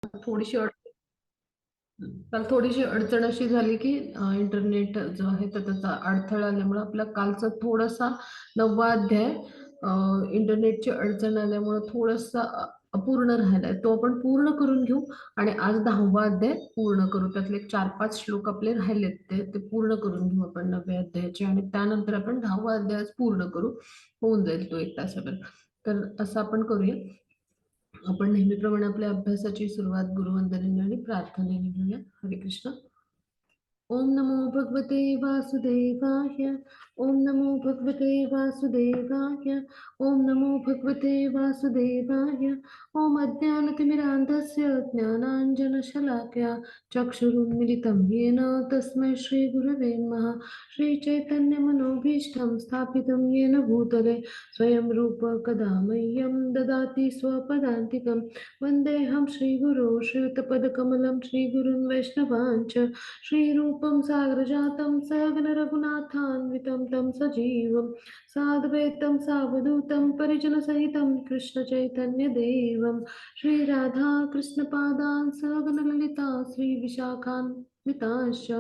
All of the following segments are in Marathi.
थोडीशी काल थोडीशी अडचण अशी झाली की इंटरनेट जो आहे तर त्याचा अडथळा आल्यामुळे आपला कालचा थोडासा 9वा अध्याय इंटरनेटची अडचण आल्यामुळे थोडासा अपूर्ण राहिलाय. तो आपण पूर्ण करून घेऊ आणि आज 10वा अध्याय पूर्ण करू. त्यातले 4-5 श्लोक आपले राहिलेत ते ते पूर्ण करून घेऊ आपण 9व्या अध्यायाचे आणि त्यानंतर आपण 10वा अध्याय पूर्ण करू. होऊन जाईल तो 1 तासाभर. तर असं आपण करूया. आपण नेहमीप्रमाणे आपल्या अभ्यासाची सुरुवात गुरुवंदनेने आणि प्रार्थनेने घेऊया. हरे कृष्ण. ओम नमो भगवते वासुदेवाय. ओम नमो भगवते वासुदेवाय. ओम नमो भगवते वासुदेवाय. ओम अज्ञानतिमिरान्धस्य ज्ञानाञ्जनशलाकया चक्षुरुन्मिलितं येन तस्मै श्रीगुरवे नमः. श्रीचैतन्यमनोभीष्टं स्थापितं येन भूतले स्वयं रूप कदा मह्यं ददाति स्वपदान्तिकं. वन्देऽहं श्रीगुरो श्रीयुतपदकमलं श्रीगुरुन् वैष्णवाञ्च श्रीरूपं सागरजातं सहगण रघुनाथान्वितं तं सजीवं साद्वैतं सावधूतं परिजनसहितं कृष्णचैतन्यदेवं श्रीराधा कृष्णपादान् सहगण ललिता श्रीविशाखान्वितांश्च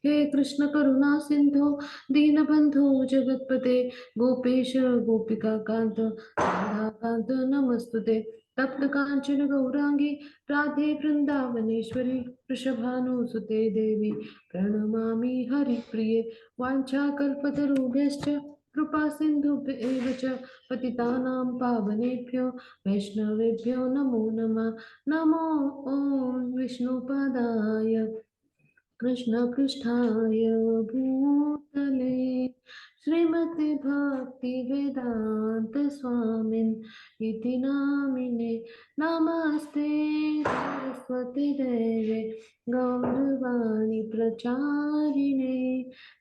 हे कृष्ण करुणा सिन्धो दीनबन्धो जगत्पते गोपेश गोपिकान्त राधाकान्त नमस्तुते तप्त कांचन गौरांगी राधे वृंदावनेश्वरी वृषभानुसुते देवी प्रणमामि हरिप्रिये वाञ्छाकल्पतरुभ्यश्च कृपा सिन्धुभ्येव च पतितानां पावनेभ्यो वैष्णवेभ्यो नमो नमः. नमो ॐ विष्णुपदाय कृष्णपृष्ठाय भूतले श्रीमते भक्ति वेदांत स्वामिन् इति नामिने. नमस्ते सरस्वती देवे गौरवाणी प्रचारिणे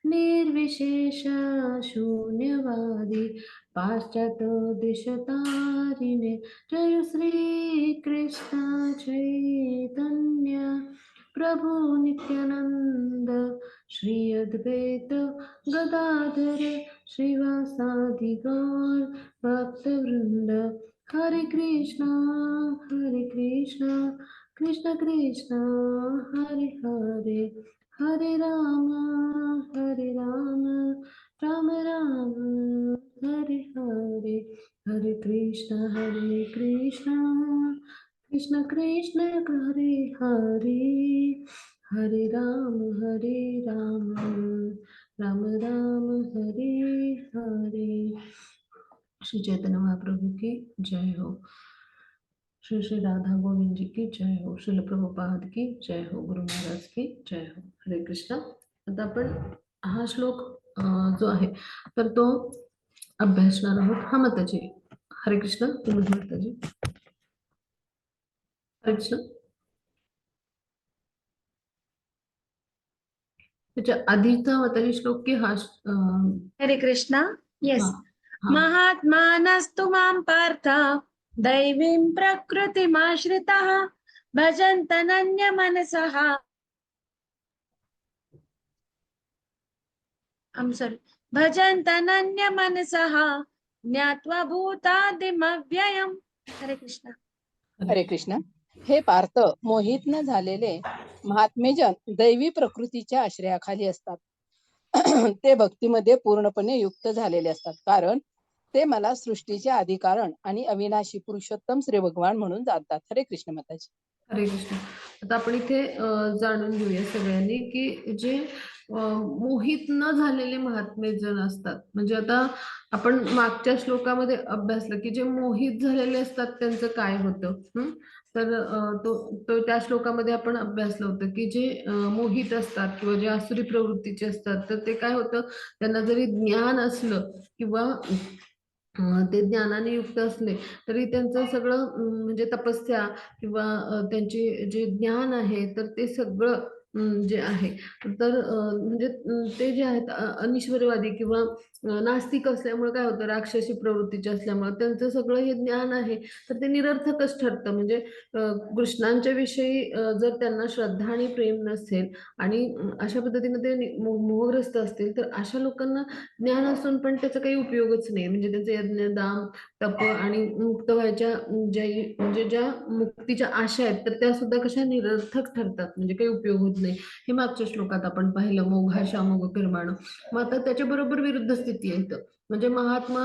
निर्विशेष शून्यवादी पाश्चात्य दिशतारिणे. जय श्री कृष्ण चैतन्य प्रभु नित्यानंद श्री अद्वैत गदाधर श्रीवासादि गौर भक्तवृंद. हरे कृष्णा कृष्ण कृष्ण हरे हरे हरे राम राम राम हरे हरे. हरे कृष्ण कृष्ण कृष्ण हरे हरे हरे राम राम राम हरे हरे. श्री चैतन्य महाप्रभु की जय हो. श्री श्री राधा गोविंद जी की जय हो. श्रील प्रभुपाद की जय हो. गुरु महाराज की जय हो. हरे कृष्ण. आता आपण हा श्लोक जो आहे तर तो अभ्यासणार आहोत. हा माताजी. हरे कृष्ण. तुम्ही माताजी. हरे कृष्ण. त्याच्या आधीचा माताजी श्लोक की हा हरे कृष्णा. येस. हा. महात्मानस्तु मां पार्थ दैवीं प्रकृतिमाश्रितः भजन्तनन्यमनसः भजन्तनन्यमनसः ज्ञात्वा भूतादिमव्ययम्. हरे कृष्ण. हरे कृष्ण. हे पार्थ, मोहित न झालेले महात्मेजन दैवी प्रकृतीच्या आश्रयाखाली असतात. ते भक्तीमध्ये पूर्णपणे युक्त झालेले असतात, कारण ते मला सृष्टीचे आदिकारण आणि अविनाशी पुरुषोत्तम श्री भगवान म्हणून जाणतात. हरे कृष्ण माताजी. हरे कृष्ण. आता आपण इथे जाणून घेऊया सगळ्यांनी की जे मोहित न झालेले महात्मे जन असतात, म्हणजे आता आपण मागच्या श्लोकामध्ये अभ्यासलं की जे मोहित झालेले असतात त्यांचं काय होतं. तर तो त्या श्लोकामध्ये आपण अभ्यासलं होतं की जे मोहित असतात किंवा जे आसुरी प्रवृत्तीचे असतात तर ते काय होतं, त्यांना जरी ज्ञान असलं किंवा ते ज्ञानाने युक्त असले तरी त्यांचं सगळं म्हणजे तपस्या किंवा त्यांचे जे ज्ञान आहे तर ते सगळं जे आहे तर म्हणजे ते जे आहेत अनिश्वरवादी किंवा नास्तिक असल्यामुळे काय होतं, राक्षसी प्रवृत्तीचे असल्यामुळे त्यांचं सगळं हे ज्ञान आहे तर ते निरर्थकच ठरतं. म्हणजे कृष्णांच्या विषयी जर त्यांना श्रद्धा आणि प्रेम नसेल आणि अशा पद्धतीने ते मोहग्रस्त असतील तर अशा लोकांना ज्ञान असून पण त्याचा काही उपयोगच नाही. म्हणजे त्यांचे यज्ञ दाम तप आणि मुक्त व्हायच्या म्हणजे ज्या मुक्तीच्या आशा आहेत तर त्या सुद्धा कशा निरर्थक ठरतात, म्हणजे काही उपयोग होत नाही. हे मागच्या श्लोकात आपण पाहिलं, मोघा शामोग कर्माणु. मग आता त्याच्या बरोबर विरुद्ध स्थिती आहे इथं. म्हणजे महात्मा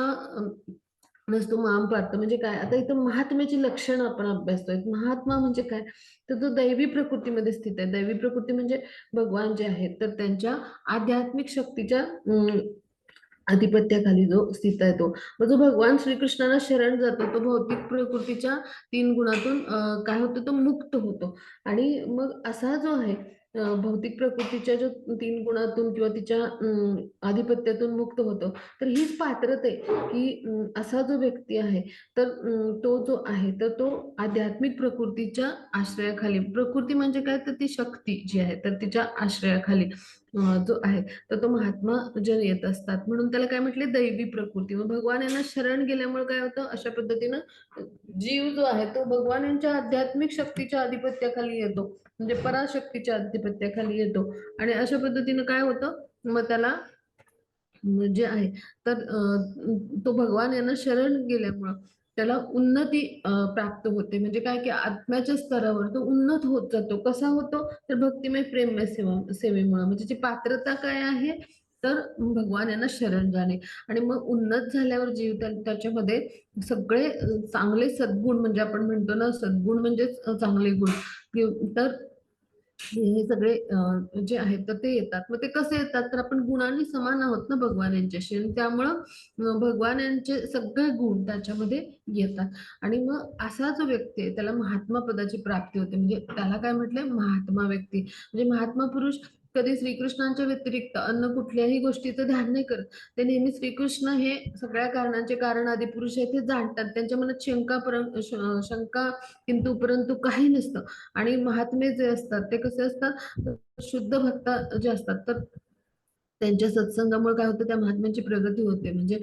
नसतो माम पार्थ. म्हणजे काय, आता इथं महात्म्याची लक्षणं आपण अभ्यासतोय. महात्मा म्हणजे काय, तर तो दैवी प्रकृतीमध्ये स्थित आहे. दैवी प्रकृती म्हणजे भगवान जे आहेत तर त्यांच्या आध्यात्मिक शक्तीच्या आधिपत्याखाली जो स्थित आहे तो. मग जो भगवान श्रीकृष्णाला शरण जातो तो भौतिक प्रकृतीच्या 3 गुणातून काय होतो, तो मुक्त होतो. आणि मग असा जो आहे भौतिक प्रकृतीच्या जो 3 गुणातून किंवा तिच्या आधिपत्यातून मुक्त होतो. तर हीच पात्रता आहे की असा जो व्यक्ती आहे तर तो जो आहे तर तो आध्यात्मिक प्रकृतीच्या आश्रयाखाली, प्रकृती म्हणजे काय तर ती शक्ती जी आहे तर तिच्या आश्रयाखाली जो आहे तर तो महात्मा जन येत असतात. म्हणून त्याला काय म्हटले, दैवी प्रकृती. मग भगवान यांना शरण गेल्यामुळे काय होतं, अशा पद्धतीनं जीव जो आहे तो भगवान यांच्या आध्यात्मिक शक्तीच्या आधिपत्याखाली येतो, म्हणजे पराशक्तीच्या आधिपत्याखाली येतो. आणि अशा पद्धतीनं काय होतं, मग त्याला जे आहे तर तो भगवान यांना शरण गेल्यामुळं त्याला उन्नती प्राप्त होते. म्हणजे काय की आत्म्याच्या स्तरावर तो उन्नत होत जातो. कसा होतो, तर भक्तिमय प्रेममय सेवेमुळे. म्हणजे ती पात्रता काय आहे, तर भगवान यांना शरण जाणे. आणि मग उन्नत झाल्यावर जीव त्याच्यामध्ये सगळे चांगले सद्गुण, म्हणजे आपण म्हणतो ना, सद्गुण म्हणजेच चांगले गुण तर हे सगळे जे आहेत तर ते येतात. मग ते कसे येतात, तर आपण गुणांनी समान आहोत ना भगवान यांच्याशी, आणि त्यामुळं भगवान यांचे सगळे गुण त्याच्यामध्ये येतात. आणि मग असा जो व्यक्ती आहे त्याला महात्मा पदाची प्राप्ती होते. म्हणजे त्याला काय म्हटलंय, महात्मा व्यक्ती. म्हणजे महात्मा पुरुष कधी श्रीकृष्णांच्या व्यतिरिक्त अन्य कुठल्याही गोष्टीचं ध्यान नाही करत. ते नेहमी श्रीकृष्ण हे सगळ्या कारणांचे कारण आदी पुरुष आहे ते जाणतात. त्यांच्या मनात शंका किंतु परंतु काही नसतं. आणि महात्मे जे असतात ते कसे असतात, शुद्ध भक्त जे असतात तर त्यांच्या सत्संगामुळे काय होतं, त्या महात्म्यांची प्रगती होते. म्हणजे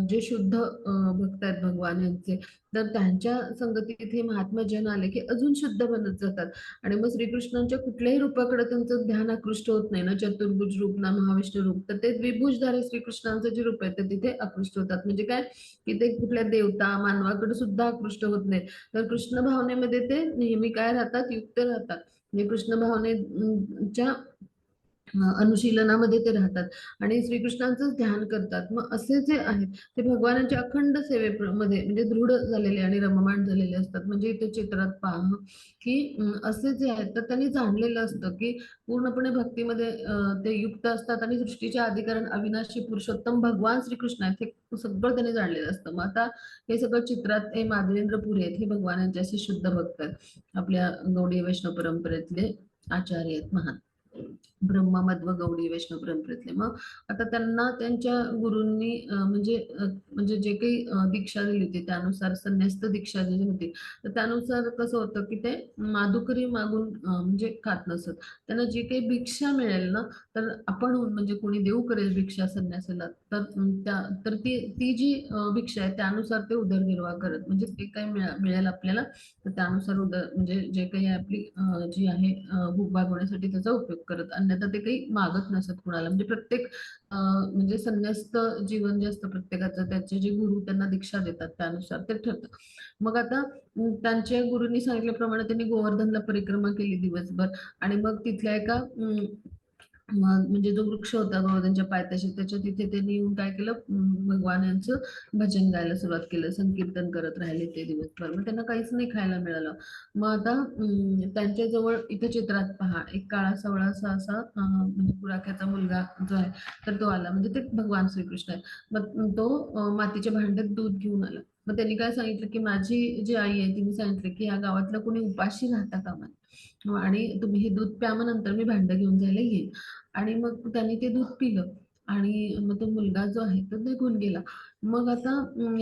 जे शुद्ध भक्त आहेत भगवान यांचे तर त्यांच्या संगतीत हे महात्मा जन आले की अजून शुद्ध बनत जातात. आणि मग श्रीकृष्णांच्या कुठल्याही रूपाकडे त्यांचं ध्यान आकृष्ट होत नाही ना, चतुर्भुज रूप ना महाविष्णू रूप, तर ते द्विभुजधारी श्रीकृष्णांचं जे रूप आहे ते तिथे आकृष्ट होतात. म्हणजे काय की ते कुठल्या देवता मानवाकडे सुद्धा आकृष्ट होत नाही. तर कृष्ण भावनेमध्ये ते नेहमी काय राहतात, युक्त राहतात. म्हणजे कृष्ण भावनेच्या अनुशीलनामध्ये ते राहतात आणि श्रीकृष्णांचं ध्यान करतात. मग असे जे आहेत ते भगवानांच्या अखंड सेवेमध्ये म्हणजे दृढ झालेले आणि रममाण झालेले असतात. म्हणजे इथे चित्रात पहा की असे जे आहेत तर त्यांनी जाणलेलं असतं की पूर्णपणे भक्तीमध्ये ते युक्त असतात आणि सृष्टीचे आदिकारण अविनाशी पुरुषोत्तम भगवान श्रीकृष्ण आहेत हे सगळं त्यांनी जाणलेलं असतं. मग आता हे सगळं चित्रात हे माधवेंद्र पुरी आहेत, हे भगवानांचे असे शुद्ध भक्त आहेत, आपल्या गौडीय वैष्णव परंपरेतले आचार्य आहेत महान, ब्रह्मा मध्व गौडी वैष्णव परंपरेतले. मग आता त्यांना त्यांच्या गुरूंनी म्हणजे जे काही दीक्षा दिली होती त्यानुसार संन्यस्त दीक्षा जी होती तर त्यानुसार कसं होतं की ते माधुकरी मागून म्हणजे खात नसत. त्यांना जी काही भिक्षा मिळेल ना, तर आपण म्हणजे कोणी देऊ करेल भिक्षा संन्यासाला तर तर ती जी भिक्षा आहे त्यानुसार ते उदरनिर्वाह करत. म्हणजे ते काय मिळेल आपल्याला तर त्यानुसार म्हणजे जे काही आपली जी आहे भूक भागवण्यासाठी त्याचा उपयोग करत. अन्यथा ते काही मागत नसत कुणाला. म्हणजे प्रत्येक म्हणजे संन्यस्त जीवन जे असतं प्रत्येकाचं, त्याचे जे गुरु त्यांना दीक्षा देतात त्यानुसार ते ठरतं. मग आता त्यांच्या गुरूंनी सांगितल्याप्रमाणे त्यांनी गोवर्धनला परिक्रमा केली दिवसभर. आणि मग तिथल्या एका म्हणजे जो वृक्ष होता गोवर्धनच्या पायथ्याशी त्याच्या तिथे त्यांनी येऊन काय केलं, भगवान यांचं भजन गायला सुरुवात केलं, संकीर्तन करत राहिले ते दिवसभर. मग त्यांना काहीच नाही खायला मिळालं. मग आता त्यांच्या जवळ इथे चित्रात पहा एक काळा सावळासा असा म्हणजे गुराख्याचा मुलगा जो आहे तर तो आला. म्हणजे ते भगवान श्रीकृष्ण आहे. मग तो मातीच्या भांड्यात दूध घेऊन आला. मग त्यांनी काय सांगितलं की माझी जी आई आहे तिने सांगितलं की या गावातलं कोणी उपाशी राहता कामा नये आणि तुम्ही हे दूध प्या, मग नंतर मी भांडं घेऊन जायला येईल. आणि मग त्यांनी ते दूध पिलं आणि मग तो मुलगा जो आहे तो निघून गेला. मग आता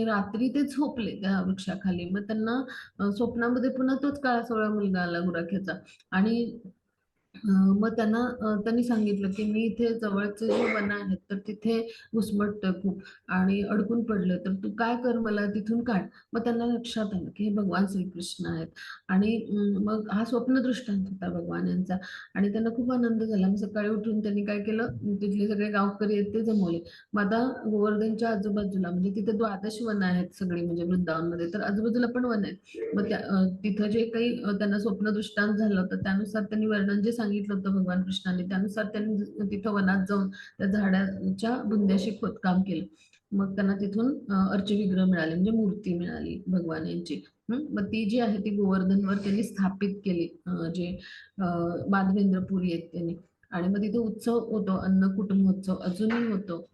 रात्री ते झोपले त्या वृक्षाखाली. मग त्यांना स्वप्नामध्ये पुन्हा तोच काळा सोळा मुलगा आला गुराख्याचा. आणि मग त्यांनी सांगितलं की मी इथे जवळचे जे वन आहेत तर तिथे घुसमटतोय खूप आणि अडकून पडलं, तर तू काय कर, मला तिथून काढ. मग त्यांना लक्षात आलं की हे भगवान श्रीकृष्ण आहेत आणि मग हा स्वप्न दृष्टांत होता भगवान यांचा आणि त्यांना खूप आनंद झाला. मग सकाळी उठून त्यांनी काय केलं, तिथले सगळे गावकरी आहेत ते जमवले. मग आता गोवर्धनच्या आजूबाजूला म्हणजे तिथे 12 वन आहेत सगळी, म्हणजे वृंदावनमध्ये तर आजूबाजूला पण वन आहेत. मग तिथं जे काही त्यांना स्वप्न दृष्टांत झालं होतं त्यानुसार त्यांनी वर्णन जे सांगितलं होतं भगवान कृष्णाने, त्यानुसार त्यांनी तिथं वनात जाऊन त्या झाडाच्या बुंद्याशी खोदकाम केलं. मग त्यांना तिथून अर्चविग्रह मिळाले, म्हणजे मूर्ती मिळाली भगवान यांची. मग ती जी आहे ती गोवर्धनवर त्यांनी स्थापित केली, जे माधवेंद्रपुरी आहेत त्यांनी. आणि मग तिथे उत्सव होतो, अन्नकूट महोत्सव अजूनही होतो.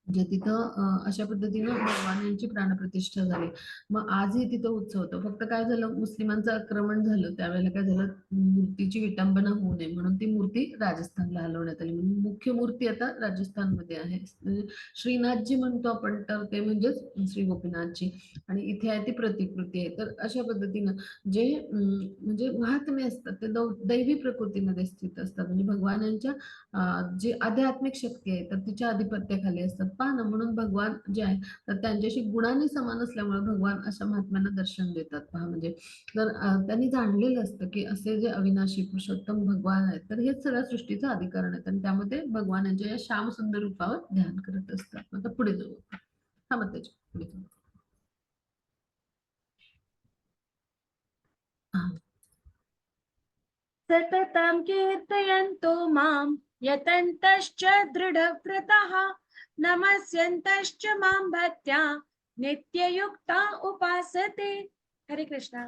म्हणजे तिथं अशा पद्धतीनं भगवान यांची प्राणप्रतिष्ठा झाली. मग आजही तिथं उत्सव होतो. फक्त काय झालं, मुस्लिमांचं आक्रमण झालं त्यावेळेला काय झालं, मूर्तीची विटंबना होऊ नये म्हणून ती मूर्ती राजस्थानला हलवण्यात आली. म्हणून मुख्य मूर्ती आता राजस्थानमध्ये आहे. श्रीनाथजी म्हणतो आपण तर ते म्हणजेच श्री गोपीनाथजी, आणि इथे आहे ती प्रतिकृती आहे. तर अशा पद्धतीनं जे म्हणजे महात्मे असतात ते दैवी प्रकृतीमध्ये स्थित असतात. म्हणजे भगवानांच्या जी आध्यात्मिक शक्ती आहे तर तिच्या आधिपत्याखाली असतात. पहा ना, म्हणून भगवान जे आहे तर त्यांच्याशी गुणांनी समान असल्यामुळे भगवान अशा महात्म्यांना दर्शन देतात. पहा म्हणजे तर त्यांनी जाणलेलं असतं की असे जे अविनाशी पुरुषोत्तम भगवान आहेत तर हेच सगळ्या सृष्टीचा अधिकरण आहेत आणि त्यामध्ये भगवान यांच्या या श्याम सुंदर रूपावर ध्यान करत असतात. आता पुढे जाऊ. हा मग त्याच्या पुढे जाऊ. हा. सततं कीर्तयन्तो मां यतन्तश्च दृढव्रतः नमस्यन्तश्च मां भक्त्या नित्ययुक्ता उपासते. हरे कृष्णा.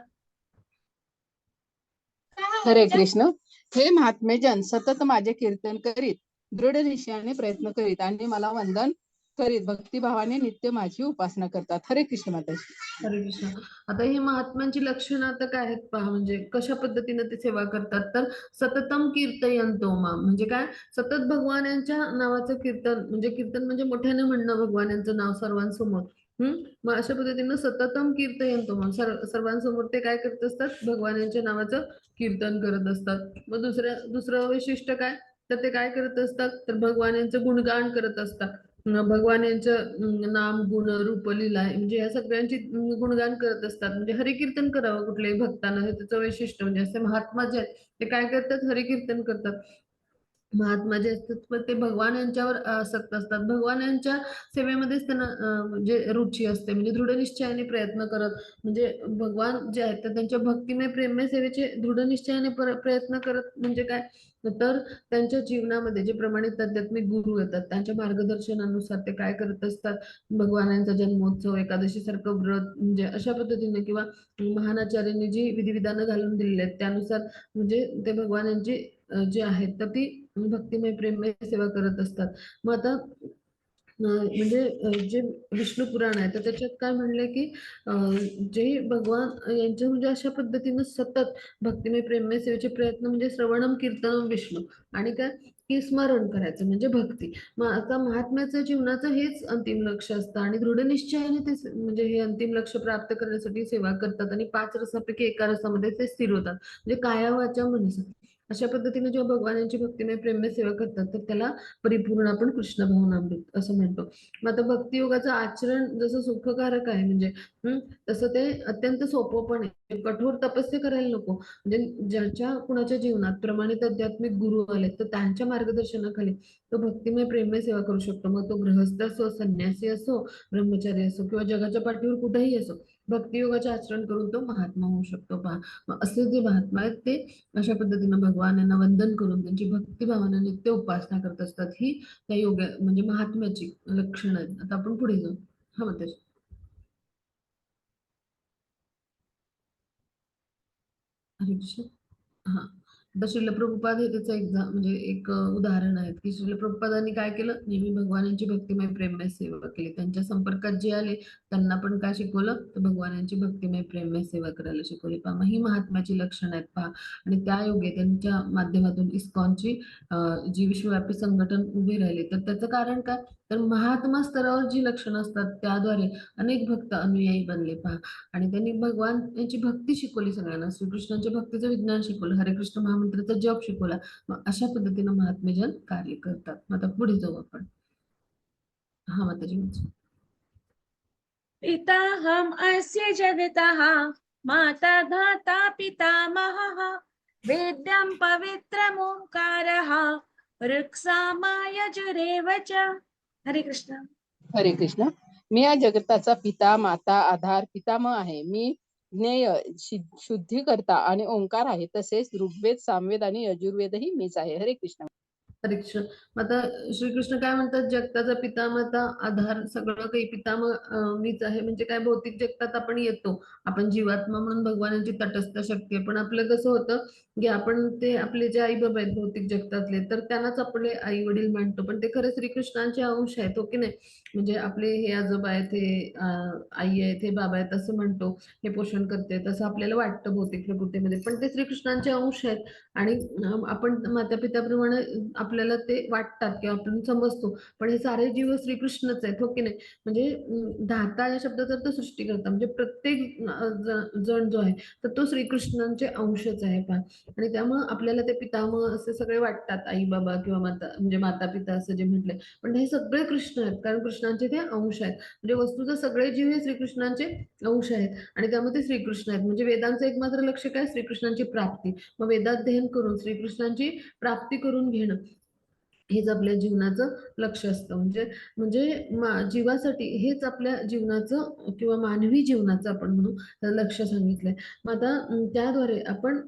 हरे कृष्ण. हे महात्मेजन सतत माझे कीर्तन करीत, दृढ निश्चयाने प्रयत्न करीत आणि मला वंदन करीत भक्तिभावाने नित्य माझी उपासना करतात. हरे कृष्ण माताजी. हरे कृष्ण. आता ही महात्म्यांची लक्षणं आता काय आहेत पहा, म्हणजे कशा पद्धतीने ते सेवा करतात. तर सततम कीर्तयन्तो माम, म्हणजे काय, सतत भगवान यांच्या नावाचं कीर्तन, म्हणजे कीर्तन म्हणजे मोठ्याने म्हणणं भगवान यांचं नाव सर्वांसमोर. मग अशा पद्धतीनं सततम कीर्तयन्तो माम, सर्वांसमोर ते काय करत असतात, भगवान यांच्या नावाचं कीर्तन करत असतात. मग दुसरं वैशिष्ट्य काय, तर ते काय करत असतात, तर भगवान यांचं गुणगान करत असतात. भगवान यांचं नाम गुण रूप लीला म्हणजे या सगळ्यांची गुणगान करत असतात. म्हणजे हरिकीर्तन करावं कुठल्याही भक्तानं, हे त्याचं वैशिष्ट्य. म्हणजे असे महात्मा जे आहेत ते काय करतात, हरिकीर्तन करतात. महात्मा जे असतात पण ते भगवान यांच्यावर आसक्त असतात. भगवान यांच्या सेवेमध्येच त्यांना म्हणजे रुची असते. म्हणजे दृढ निश्चयाने प्रयत्न करत, म्हणजे भगवान जे आहेत तर त्यांच्या भक्तिमय प्रेममय सेवेचे दृढ निश्चयाने प्रयत्न करत, म्हणजे काय, तर त्यांच्या जीवनामध्ये जे प्रमाणित आध्यात्मिक गुरु येतात त्यांच्या मार्गदर्शनानुसार ते काय करत असतात, भगवानांचा जन्मोत्सव, एकादशी सारखं व्रत, म्हणजे अशा पद्धतीने किंवा महानाचार्यांनी जी विधिविधानं घालून दिलेली आहेत त्यानुसार म्हणजे ते भगवानांची जे आहेत तर ती भक्तिमय प्रेममय सेवा करत असतात. मग आता म्हणजे जे विष्णू पुराण आहे तर त्याच्यात काय म्हणलंय की जे भगवान यांच्या म्हणजे अशा पद्धतीनं सतत भक्तिमय प्रेममय सेवेचे प्रयत्न म्हणजे श्रवणम कीर्तनम विष्णू, आणि काय की स्मरण करायचं म्हणजे भक्ती. मग आता महात्म्याचं जीवनाचं हेच अंतिम लक्ष असतं आणि दृढ निश्चयाने ते म्हणजे हे अंतिम लक्ष प्राप्त करण्यासाठी सेवा करतात आणि 5 रसापैकी एका रसामध्ये ते स्थिर होतात, म्हणजे काया वाचा मनसा. अशा पद्धतीने जेव्हा भगवान यांची भक्तिमय प्रेममय सेवा करतात तर त्याला परिपूर्ण आपण कृष्ण भावनामृत असं म्हणतो. मग आता भक्तियोगाचं आचरण जसं सुखकारक आहे म्हणजे तसं ते अत्यंत सोपं पण आहे. कठोर तपस्या करायला नको. म्हणजे ज्याच्या कुणाच्या जीवनात प्रमाणित आध्यात्मिक गुरु आले तर त्यांच्या मार्गदर्शनाखाली तो भक्तिमय प्रेममय सेवा करू शकतो. मग तो गृहस्थ असो, संन्यासी असो, ब्रह्मचारी असो किंवा जगाच्या पाठीवर कुठेही असो, भक्तियोगाचे आचरण करून तो महात्मा होऊ शकतो. पहा, मग असे जे महात्मा आहेत ते अशा पद्धतीनं भगवान यांना वंदन करून त्यांची भक्तिभावाने नित्य उपासना करत असतात. ही त्या योगा म्हणजे महात्म्याची लक्षणं आहेत. आता आपण पुढे जाऊ. हा मग हरे कृष्ण. हा. आता श्रील प्रभुपाद हे त्याचं म्हणजे एक उदाहरण आहे की श्रील प्रभुपादांनी काय केलं, नेहमी भगवानांची भक्तिमय प्रेममय सेवा केली. त्यांच्या संपर्कात जे आले त्यांना पण काय शिकवलं, तर भगवानांची भक्तिमय प्रेममय सेवा करायला शिकवली. पहा, मग ही महात्म्याची लक्षणं आहेत. पहा, आणि त्या योगे त्यांच्या माध्यमातून इस्कॉनची जी विश्वव्यापी संघटन उभी राहिली. तर त्याचं कारण काय, तर महात्मा स्तरावर जी लक्षणं असतात त्याद्वारे अनेक भक्त अनुयायी बनले. पहा, आणि त्यांनी भगवान यांची भक्ती शिकवली सगळ्यांना, श्रीकृष्णांच्या भक्तीचं विज्ञान शिकवलं. हरे कृष्ण महामंत्र मंत्राचा जप शिकवला. मग अशा पद्धतीनं महात्मेजन कार्य करतात. मग आता पुढे जाऊ आपण. हा माताजी वाचा. पिताहम् अस्य जगतः माता धाता पितामहः वेद्यं पवित्रमोङ्कारः ऋक्सामायजुरेव च. हरे कृष्ण. हरे कृष्ण. मी या जगताचा पिता, माता, आधार, पितामह आहे. मी ज्ञेय, शुद्धीकर्ता आणि ओंकार आहे. तसेच ऋग्वेद, सामवेद आणि यजुर्वेदही मीच आहे. हरे कृष्ण. हरे कृष्ण. आता श्रीकृष्ण काय म्हणतात, जगताचा पितामाता आधार सगळं काही पितामह मीच आहे. म्हणजे काय, भौतिक जगतात आपण येतो, आपण जीवात्मा म्हणून भगवानाची तटस्थ शक्ती आहे. पण आपलं कसं होतं की आपण ते आपले जे आई बाबा आहेत भौतिक जगतातले, तर त्यांनाच आपले आई वडील मानतो, पण ते खरं श्रीकृष्णांचे अंश आहेत, हो की नाही. म्हणजे आपले हे आजोबा आहेत, हे आई आहेत, हे बाबा आहेत असं म्हणतो, हे पोषण करते तसं आपल्याला वाटतं भौतिक प्रकृतीमध्ये, पण ते श्रीकृष्णांचे अंश आहेत. आणि आपण माता पित्याप्रमाणे आपल्याला ते वाटतात किंवा आपण समजतो, पण हे सारे जीव श्रीकृष्णच आहेत, हो की नाही. म्हणजे धाता या शब्दाचा अर्थ सृष्टीकर्ता, म्हणजे प्रत्येक जण जो आहे तर तो श्रीकृष्णांचे अंशच आहे पहा. आणि त्यामुळे आपल्याला ते पितामह असे सगळे वाटतात, आई बाबा किंवा माता, म्हणजे माता पिता असं जे म्हटलंय, पण हे सगळे कृष्ण आहेत, कारण कृष्णांचे ते अंश आहेत. म्हणजे वस्तुतः सगळे जीव हे श्रीकृष्णांचे अंश आहेत आणि त्यामध्ये श्रीकृष्ण आहेत. म्हणजे वेदांचं एकमात्र लक्ष काय, श्रीकृष्णांची प्राप्ती. मग वेदाध्ययन करून श्रीकृष्णांची प्राप्ती करून घेणं हेच आपल्या जीवनाचं लक्ष असतं. म्हणजे म्हणजे जीवासाठी हेच आपल्या जीवनाचं किंवा मानवी जीवनाचं आपण म्हणू लक्ष सांगितलंय. मग आता त्याद्वारे आपण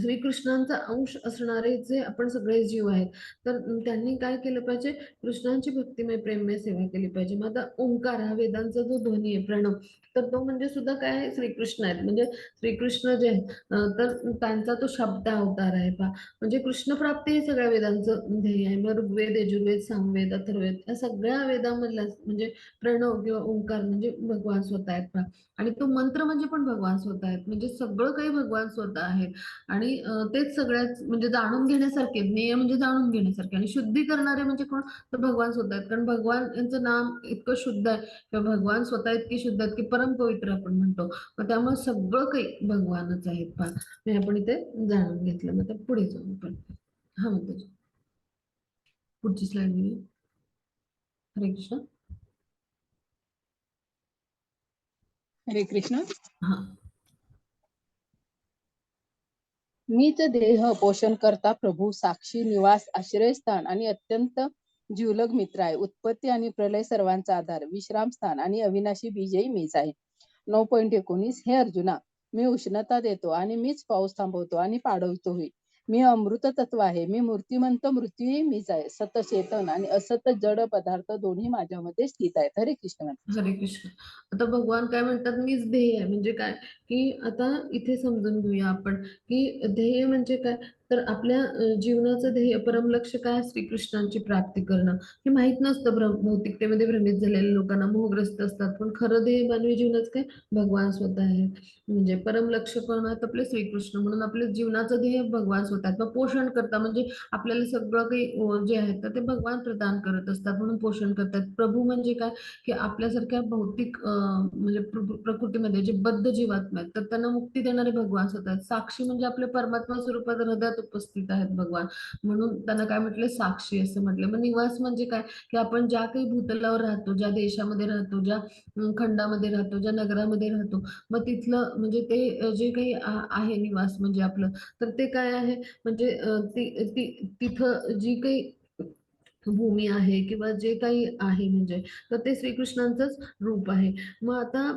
श्रीकृष्णांचा अंश असणारे जे आपण सगळे जीव आहेत, तर त्यांनी काय केलं पाहिजे, कृष्णांची भक्तिमय प्रेममय सेवा केली पाहिजे. मग आता ओंकार हा वेदांचा जो ध्वनी आहे, प्रणव, तर तो म्हणजे सुद्धा काय आहे, श्रीकृष्ण आहेत. म्हणजे श्रीकृष्ण जे आहेत तर त्यांचा तो शब्द अवतार आहे पहा. म्हणजे कृष्ण प्राप्ती हे सगळ्या वेदांचं ध्येय आहे. मग ऋग्वेद, यजुर्वेद, सामवेद, अथर्ववेद या सगळ्या वेदांमधला म्हणजे प्रणव किंवा ओंकार म्हणजे भगवान स्वतः आहेत पहा. आणि तो मंत्र म्हणजे पण भगवान स्वतः आहेत. म्हणजे सगळं काही भगवान स्वतः आहेत. आणि तेच सगळ्यात म्हणजे जाणून घेण्यासारखे, ज्ञेय म्हणजे जाणून घेण्यासारखे, आणि शुद्धी करणारे म्हणजे कोण, तर भगवान स्वतः आहेत. कारण भगवान यांचं नाम इतकं शुद्ध आहे किंवा भगवान स्वतः इतके शुद्ध आहेत की परम पवित्र आपण म्हणतो. मग त्यामुळे सगळं काही भगवानच आहेत पहा. हे आपण इथे जाणून घेतलं. मग आता पुढे जाऊ आपण. हा म्हणतो पुढची स्लाइड घेऊया. हरे कृष्ण. हरे कृष्ण. हा. मीच देह पोषण करता प्रभू, साक्षी निवास आश्रयस्थान आणि अत्यंत जीवलग मित्र आहे. उत्पत्ती आणि प्रलय सर्वांचा आधार, विश्राम स्थान आणि अविनाशी बीजही मीच आहे. 9.19. हे अर्जुना, मी उष्णता देतो आणि मीच पाऊस थांबवतो आणि पाडवतोही. मी अमृत तत्व आहे. मी मूर्तिमंत, मृत्यूही मीच आहे. सत चेतन आणि असत जड पदार्थ दोन्ही माझ्यामध्ये स्थित आहेत. हरे कृष्ण. हरे कृष्ण. आता भगवान काय म्हणतात, मीच ध्येय आहे. म्हणजे काय, की आता इथे समजून घेऊया आपण की ध्येय म्हणजे काय, तर आपल्या जीवनाचं ध्येय परमलक्ष काय, श्रीकृष्णांची प्राप्ती करणं. हे माहित नसतं भौतिकतेमध्ये भ्रमित झालेल्या लोकांना, मोहग्रस्त असतात. पण खरं ध्येय मानवी जीवनाचं काय, भगवान स्वतः आहे. म्हणजे परमलक्ष कोण आहेत, आपले श्रीकृष्ण. म्हणून आपल्या जीवनाचं ध्येय भगवान स्वतः आहेत. मग पोषण करता म्हणजे आपल्याला सगळं काही जे आहे तर ते भगवान प्रदान करत असतात, म्हणून पोषण करतात. प्रभू म्हणजे काय, की आपल्यासारख्या भौतिक म्हणजे प्रकृतीमध्ये जे बद्ध जीवात्मा आहेत तर त्यांना मुक्ती देणारे भगवान स्वतः आहेत. साक्षी म्हणजे आपल्या परमात्मा स्वरूपात हृदयात उपस्थित आहेत भगवान, म्हणून त्यांना काय म्हटले, साक्षी असं म्हटले. मग निवास म्हणजे काय, की आपण ज्या काही भूतलावर राहतो, ज्या देशामध्ये राहतो, ज्या खंडामध्ये राहतो, ज्या नगरामध्ये राहतो, मग तिथलं म्हणजे ते जे काही आहे निवास म्हणजे आपलं, तर ते काय आहे, म्हणजे तिथं जी काही भूमी आहे किंवा जे काही आहे म्हणजे, तर ते श्रीकृष्णांचंच रूप आहे. मग आता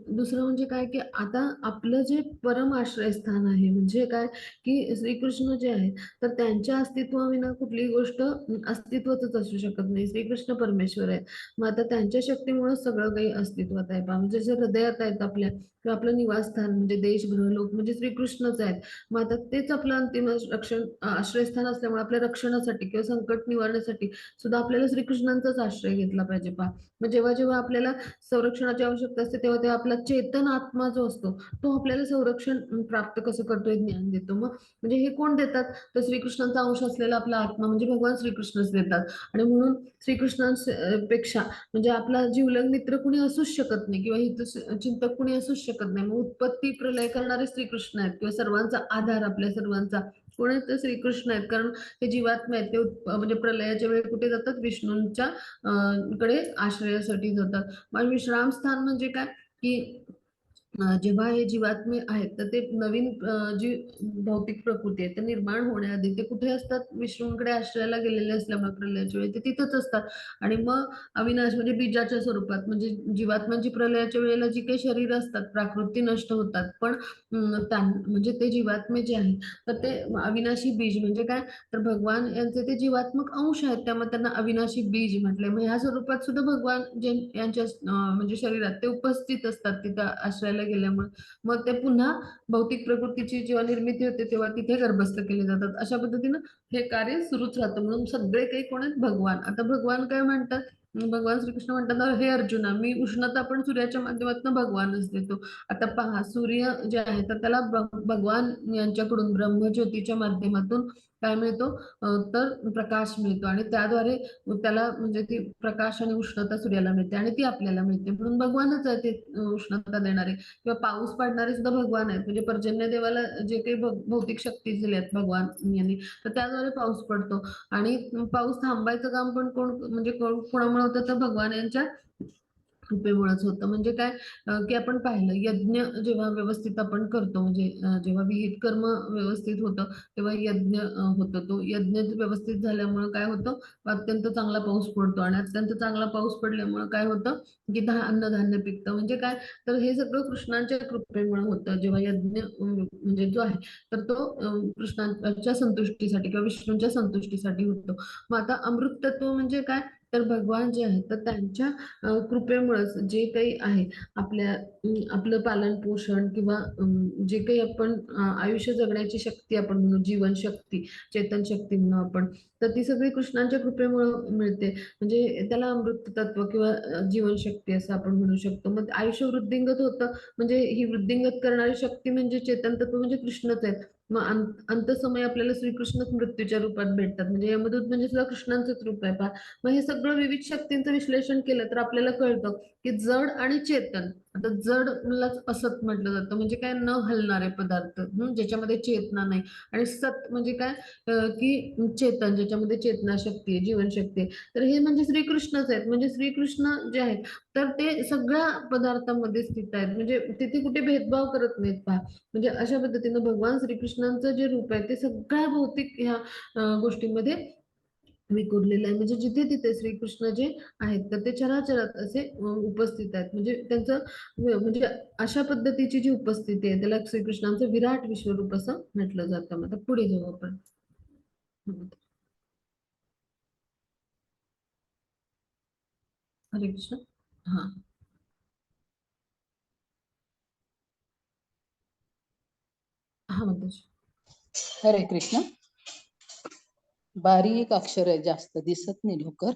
दुसरं म्हणजे काय, की आता आपलं जे परम आश्रयस्थान आहे म्हणजे काय, की श्रीकृष्ण जे आहे तर त्यांच्या अस्तित्वाविना कुठलीही गोष्ट अस्तित्वातच असू शकत नाही. श्रीकृष्ण परमेश्वर आहेत. मग आता त्यांच्या शक्तीमुळे सगळं काही अस्तित्वात आहे पहा. म्हणजे जे हृदयात आहेत आपल्या, किंवा आपलं निवासस्थान म्हणजे देश ग्रह लोक म्हणजे श्रीकृष्णच आहेत. मग आता तेच आपलं अंतिम रक्षण आश्रयस्थान असल्यामुळे आपल्या रक्षणासाठी किंवा संकट निवारण्यासाठी सुद्धा आपल्याला श्रीकृष्णांचाच आश्रय घेतला पाहिजे पहा. मग जेव्हा जेव्हा आपल्याला संरक्षणाची आवश्यकता असते तेव्हा तेव्हा आपला चेतन आत्मा जो असतो तो आपल्याला संरक्षण प्राप्त कसं करतोय ज्ञान देतो. मग म्हणजे हे कोण देतात, तर श्रीकृष्णांचा अंश असलेला आपला आत्मा म्हणजे भगवान श्रीकृष्णच देतात. आणि म्हणून श्रीकृष्णांपेक्षा म्हणजे आपला जीवलग मित्र कुणी असूच शकत नाही किंवा हित चिंतक कुणी असूच शकत नाही. मग उत्पत्ती प्रलय करणारे श्रीकृष्ण आहेत किंवा सर्वांचा आधार, आपल्या सर्वांचा कोण आहेत तर श्रीकृष्ण आहेत, कारण ते जीवात्मा आहेत. ते म्हणजे प्रलयाच्या वेळी कुठे जातात, विष्णूंच्या कडे आश्रयासाठी जातात. मग विश्राम स्थान म्हणजे काय, की जेव्हा हे जीवात्मे आहेत तर ते नवीन जी भौतिक प्रकृती आहे ते निर्माण होण्याआधी ते कुठे असतात, विष्णूंकडे आश्रयाला गेलेले असल्यामुळे प्रलयाच्या वेळी ते तिथंच असतात. आणि मग अविनाश म्हणजे बीजाच्या स्वरूपात, म्हणजे जीवात्म्यांची प्रलयाच्या वेळेला जी काही शरीर असतात प्राकृती नष्ट होतात, पण म्हणजे ते जीवात्मे जे आहेत तर ते अविनाशी बीज म्हणजे काय, तर भगवान यांचे ते जीवात्मक अंश आहेत, त्यामुळे त्यांना अविनाशी बीज म्हटले. मग ह्या स्वरूपात सुद्धा भगवान जे यांच्या म्हणजे शरीरात ते उपस्थित असतात तिथं आश्रयाला गेल्यामुळे. मग ते पुन्हा भौतिक प्रकृतीची जेव्हा निर्मिती होते तेव्हा तिथे गर्भस्थ केले जातात. अशा पद्धतीनं हे कार्य सुरूच राहतं. म्हणून सगळे काही कोण आहेत, भगवान. आता भगवान काय म्हणतात, भगवान श्रीकृष्ण म्हणतात, हे अर्जुना, मी उष्णता पण सूर्याच्या माध्यमातून भगवानच देतो. आता पहा, सूर्य जे आहे तर त्याला भगवान यांच्याकडून ब्रह्मज्योतीच्या माध्यमातून काय मिळतो, तर प्रकाश मिळतो, आणि त्याद्वारे त्याला म्हणजे ती प्रकाश आणि उष्णता सूर्याला मिळते आणि ती आपल्याला मिळते. म्हणून भगवानच आहे ते उष्णता देणारे. किंवा पाऊस पाडणारे सुद्धा भगवान आहेत. म्हणजे पर्जन्य देवाला जे काही भौतिक शक्ती दिल्या आहेत भगवान यांनी, तर त्याद्वारे पाऊस पडतो. आणि पाऊस थांबायचं काम पण म्हणजे कोणामुळे होतं, तर भगवान यांच्या कृपेमुळेच होतं. म्हणजे काय, की आपण पाहिलं यज्ञ जेव्हा व्यवस्थित आपण करतो, म्हणजे जेव्हा विहित कर्म व्यवस्थित होतं तेव्हा यज्ञ होतो. तो यज्ञ व्यवस्थित झाल्यामुळे काय होतं, अत्यंत चांगला पाऊस पडतो, आणि अत्यंत चांगला पाऊस पडल्यामुळे काय होतं, की अन्नधान्य पिकतं. म्हणजे काय, तर हे सगळं कृष्णांच्या कृपेमुळे होतं. जेव्हा यज्ञ म्हणजे जो आहे तर तो कृष्णांच्या संतुष्टीसाठी किंवा विष्णूंच्या संतुष्टीसाठी होतो. मग आता अमृत तत्व म्हणजे काय, तर भगवान जे आहेत तर त्यांच्या कृपेमुळेच जे काही आहे आपलं पालन पोषण किंवा जे काही आपण आयुष्य जगण्याची शक्ती आपण म्हणू, जीवन शक्ती, चेतन शक्ती म्हणू आपण, तर ती सगळी कृष्णांच्या कृपेमुळे मिळते. म्हणजे त्याला अमृत तत्व किंवा जीवनशक्ती असं आपण म्हणू शकतो. मग आयुष्य वृद्धिंगत होतं, म्हणजे ही वृद्धिंगत करणारी शक्ती म्हणजे चेतन तत्व म्हणजे कृष्णच आहेत. मग अंतसमय आपल्याला श्रीकृष्णच मृत्यूच्या रूपात भेटतात, म्हणजे यमदूत म्हणजे सुद्धा कृष्णांचंच रूप आहे. मग हे सगळं विविध शक्तींचं विश्लेषण केलं तर आपल्याला कळतं की जड आणि चेतन. आता जडलाच असत म्हटलं जातं, म्हणजे काय, न हलणारे पदार्थ, ज्याच्यामध्ये चेतना नाही. आणि सत म्हणजे काय, की चेतन, ज्याच्यामध्ये चेतना शक्ती आहे, जीवनशक्ती आहे. तर हे म्हणजे श्रीकृष्णच आहेत. म्हणजे श्रीकृष्ण जे आहेत तर ते सगळ्या पदार्थांमध्ये स्थित आहेत, म्हणजे तिथे कुठे भेदभाव करत नाहीत पहा. म्हणजे अशा पद्धतीनं भगवान श्रीकृष्णांचं जे रूप आहे ते सगळ्या भौतिक ह्या गोष्टींमध्ये विखुरलेलं आहे. म्हणजे जिथे तिथे श्रीकृष्ण जे आहेत तर ते चराचरात असे उपस्थित आहेत. म्हणजे त्यांचं म्हणजे अशा पद्धतीची जी उपस्थिती आहे त्याला श्रीकृष्णांचं विराट विश्वरूप असं म्हटलं जातं. मग आता पुढे जाऊ आपण. हरे कृष्ण. हा हा म्हणतो. हरे कृष्ण. बारीक अक्षर जास्त दिसत नाही लवकर.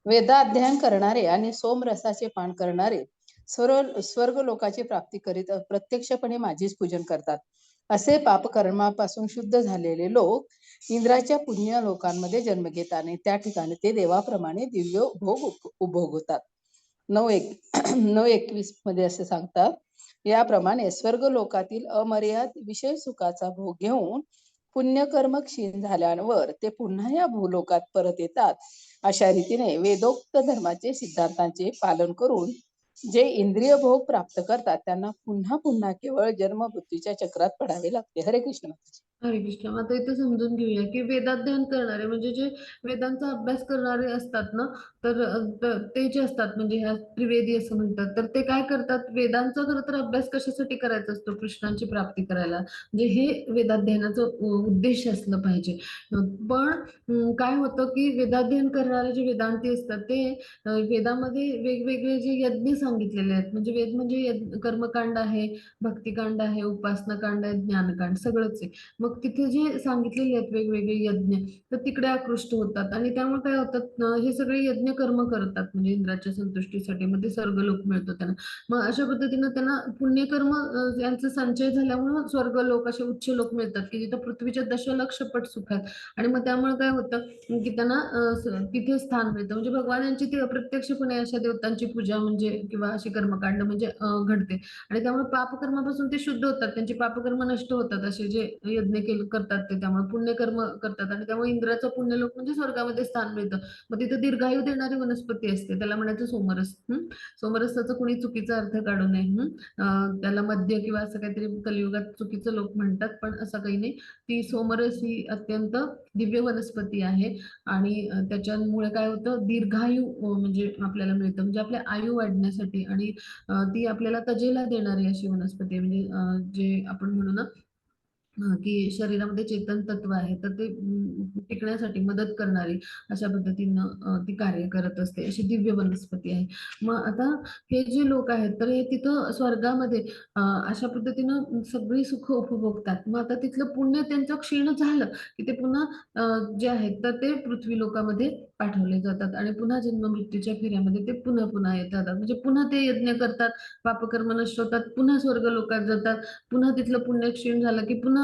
वेदाध्ययन करणारे आणि सोमरसाचे पान करणारे स्वर्ग लोकाची प्राप्ती करीत प्रत्यक्षपणे माझेच पूजन करतात. असे पापकर्मापासून शुद्ध झालेले लोक इंद्राच्या पुण्य लोकांमध्ये जन्म घेतात आणि त्या ठिकाणी ते देवाप्रमाणे दिव्य भोग उपभोगतात. 9:21 मध्ये असे सांगतात, याप्रमाणे स्वर्ग लोकातील अमर्याद विषय सुखाचा भोग घेऊन पुण्यकर्म क्षीण झाल्यावर ते पुन्हा या भूलोकात परत येतात. अशा रीतीने वेदोक्त धर्माचे सिद्धांतांचे पालन करून जे इंद्रिय भोग प्राप्त करतात त्यांना पुन्हा पुन्हा केवळ जन्म मृत्यूच्या चक्रात पडावे लागते. हरे कृष्ण. हरे कृष्ण. आता इथे समजून घेऊया की वेदाध्ययन करणारे म्हणजे जे वेदांचा अभ्यास करणारे असतात ना, तर ते जे असतात म्हणजे ह्या त्रिवेदी असं म्हणतात, तर ते काय करतात, वेदांचा खरं तर अभ्यास कशासाठी करायचा असतो, कृष्णांची प्राप्ती करायला. म्हणजे हे वेदाध्ययनाचं उद्देश असलं पाहिजे. पण काय होतं की वेदाध्ययन करणारे जे वेदांती असतात ते वेदामध्ये वेगवेगळे जे यज्ञ सांगितलेले आहेत, म्हणजे वेद म्हणजे कर्मकांड आहे, भक्तिकांड आहे, उपासनाकांड आहे, ज्ञानकांड सगळंच आहे. मग तिथे जे सांगितलेले आहेत वेगवेगळे यज्ञ, तर तिकडे आकृष्ट होतात आणि त्यामुळे काय होतात, हे सगळे यज्ञ कर्म करतात म्हणजे इंद्राच्या संतुष्टीसाठी, मग ते स्वर्गलोक मिळतो त्यांना. मग अशा पद्धतीनं त्यांना पुण्यकर्म यांचा संचय झाल्यामुळे स्वर्गलोक असे उच्च लोक मिळतात की जिथं पृथ्वीच्या दशलक्ष पट सुख आहेत. आणि मग त्यामुळे काय होतं की त्यांना तिथे स्थान मिळतं. म्हणजे भगवान यांची ती अप्रत्यक्षपणे अशा देवतांची पूजा म्हणजे किंवा अशी कर्मकांड म्हणजे घडते. आणि त्यामुळे पापकर्मापासून ते शुद्ध होतात, त्यांची पापकर्म नष्ट होतात, असे जे यज्ञ करतात ते, त्यामुळे पुण्यकर्म करतात आणि त्यामुळे इंद्राचं पुण्यलोक म्हणजे स्वर्गामध्ये स्थान मिळतं. मग तिथे दीर्घायू देणारी वनस्पती असते, त्याला म्हणायचं सोमरस. सोमरसाचा कुणी चुकीचा अर्थ काढू नये. त्याला मध्य किंवा असं काहीतरी कलियुगात चुकीचं लोक म्हणतात, पण असं काही नाही. ती सोमरस ही अत्यंत दिव्य वनस्पती आहे आणि त्याच्यामुळे काय होतं, दीर्घायू म्हणजे आपल्याला मिळतं, म्हणजे आपले आयु वाढण्यासाठी. आणि ती आपल्याला तजेला देणारी अशी वनस्पती आहे. म्हणजे जे आपण म्हणू ना की शरीरामध्ये चेतन तत्व आहे, तर ते टिकण्यासाठी मदत करणारी अशा पद्धतीनं ती कार्य करत असते, अशी दिव्य वनस्पती आहे. मग आता हे जे लोक आहेत, तर हे तिथं स्वर्गामध्ये अशा पद्धतीनं सगळी सुख उपभोगतात. मग आता तिथलं पुण्य त्यांचं क्षीण झालं की ते पुन्हा जे आहेत तर ते पृथ्वी लोकामध्ये पाठवले जातात आणि पुन्हा जन्म मृत्यूच्या फेऱ्यामध्ये ते पुन्हा पुन्हा येतात. म्हणजे पुन्हा ते यज्ञ करतात, पापकर्म नष्ट होतात, पुन्हा स्वर्ग लोकात जातात, पुन्हा तिथलं पुण्य क्षीण झालं की पुन्हा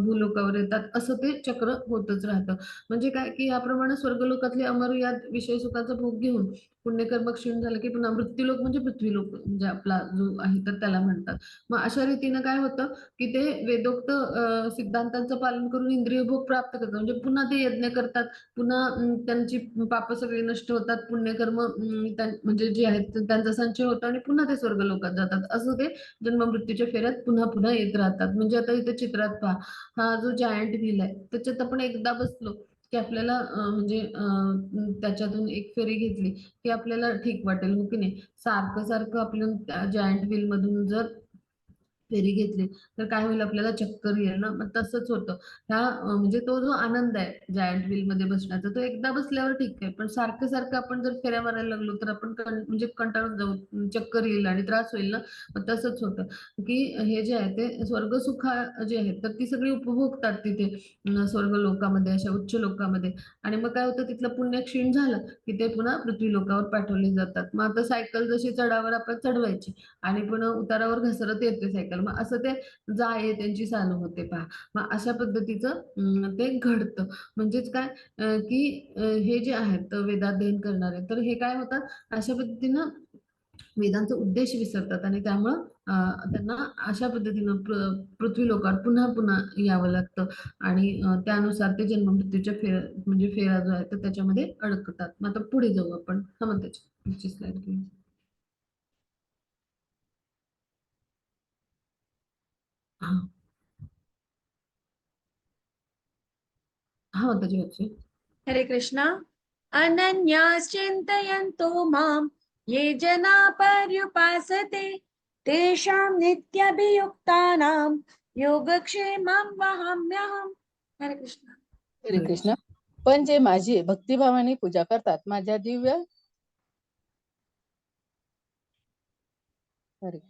भूलोकावर येतात. असं ते चक्र होतच राहतं. म्हणजे काय की याप्रमाणे स्वर्गलोकातले अमर्याद विषय सुखाचा भोग घेऊन पुण्यकर्म क्षीण झालं की पुन्हा मृत्यूलोक म्हणजे पृथ्वीलोक म्हणजे आपला जो आहे तर त्याला म्हणतात. मग अशा रीतीनं काय होतं की ते वेदोक्त सिद्धांतांचं पालन करून इंद्रिय भोग प्राप्त करतात. म्हणजे पुन्हा ते यज्ञ करतात, पुन्हा त्यांची पाप सगळी नष्ट होतात, पुण्यकर्म म्हणजे जे आहेत त्यांचा संचय होतो आणि पुन्हा ते स्वर्गलोकात जातात. असं ते जन्म मृत्यूच्या फेऱ्यात पुन्हा पुन्हा येत राहतात. म्हणजे आता इथे चित्रात पहा, हा जो जायंट व्हील आहे त्याच्यात आपण एकदा बसलो की आपल्याला म्हणजे त्याच्यातून एक फेरी घेतली की आपल्याला ठीक वाटेल, हो की नाही. सारखं सारखं आपलं त्या जायंट व्हील मधून जर फेरी घेतली तर काय होईल, आपल्याला चक्कर येईल ना. मग तसंच होतं ह्या म्हणजे तो जो आनंद आहे जायंट व्हील मध्ये बसण्याचा, तो एकदा बसल्यावर ठीक आहे, पण सारखं सारखं आपण जर फेऱ्या मारायला लागलो तर आपण म्हणजे कंटाळून जाऊ, चक्कर येईल आणि त्रास होईल ना. मग तसंच होतं की हे जे आहे ते स्वर्ग सुख जे आहेत तर ती सगळी उपभोगतात तिथे स्वर्ग लोकामध्ये, अशा उच्च लोकामध्ये. आणि मग काय होतं, तिथलं पुण्य क्षीण झालं की ते पुन्हा पृथ्वी लोकावर पाठवले जातात. मग आता सायकल जशी चढावर आपण चढवायची आणि पुन्हा उतारावर घसरत येते सायकल, मग असं ते जाळे त्यांची चालू होते पहा. मग अशा पद्धतीचं ते घडतं. म्हणजेच काय की हे जे आहेत वेदाध्ययन करणारे, तर हे काय होतात, अशा पद्धतीनं वेदांचा उद्देश विसरतात आणि त्यामुळं त्यांना अशा पद्धतीनं पृथ्वी लोकावर पुन्हा पुन्हा यावं लागतं आणि त्यानुसार ते जन्म मृत्यूच्या म्हणजे फेरा जो आहे तर त्याच्यामध्ये अडकतात. मग आता पुढे जाऊ आपण. हा, मग त्याची पुढची स्लाइड घेऊ. हा हा, त्याची वरची. हरे कृष्णा. अनन्याश्चिन्तयन्तो मां ये जना पर्युपासते तेषां नित्यभियुक्तानां योगक्षेमं वहाम्यहम्. हरे कृष्णा. हरे कृष्ण. पण जे माझी भक्तिभावाने पूजा करतात, माझ्या दिव्य हरे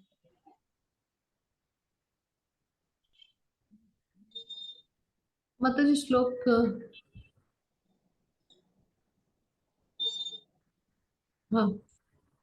मग त्याचे श्लोक हा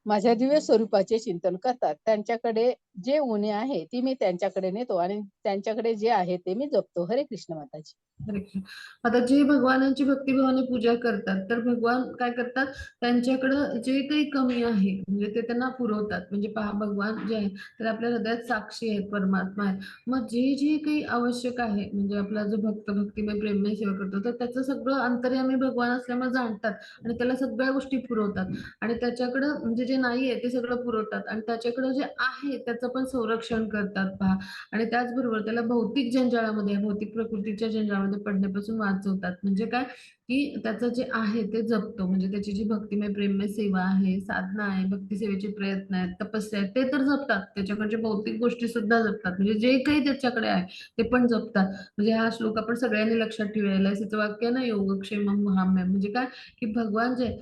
माझ्या दिव्य स्वरूपाचे चिंतन करतात, त्यांच्याकडे जे उणे आहे ती मी त्यांच्याकडे नेतो आणि त्यांच्याकडे जे आहे ते मी जपतो. हरे कृष्ण माताजी. हरे कृष्ण. आता जे भगवानांची भक्तिभावाने पूजा करतात तर भगवान काय करतात, त्यांच्याकडं जे काही कमी आहे म्हणजे ते त्यांना पुरवतात. म्हणजे पहा, भगवान जे आहे तर आपल्या हृदयात साक्षी आहेत, परमात्मा आहे. मग जे जे काही आवश्यक आहे म्हणजे आपला जो भक्त भक्तिमय प्रेममय सेवा करतो तर त्याचं सगळं अंतर्यामी भगवान असल्यामुळे जाणतात आणि त्याला सगळ्या गोष्टी पुरवतात. आणि त्याच्याकडं म्हणजे जे नाही आहे ते सगळं पुरवतात आणि त्याच्याकडं जे आहे त्याचं पण संरक्षण करतात पहा. आणि त्याचबरोबर त्याला भौतिक जंजाळामध्ये, भौतिक प्रकृतीच्या जंजाळामध्ये पडण्यापासून वाचवतात. म्हणजे काय की त्याचं जे आहे ते जपतो. म्हणजे त्याची जी भक्तिमय प्रेममय सेवा आहे, साधना आहे, भक्ती सेवेचे प्रयत्न आहेत, तपस्या आहेत, ते तर जपतात. त्याच्याकडच्या भौतिक गोष्टी सुद्धा जपतात. म्हणजे जे काही त्याच्याकडे आहे ते पण जपतात. म्हणजे हा श्लोक आपण सगळ्यांनी लक्षात ठेवायला. त्याचं वाक्य ना, योगक्षेमं वहाम्यहम्. म्हणजे काय की भगवान जे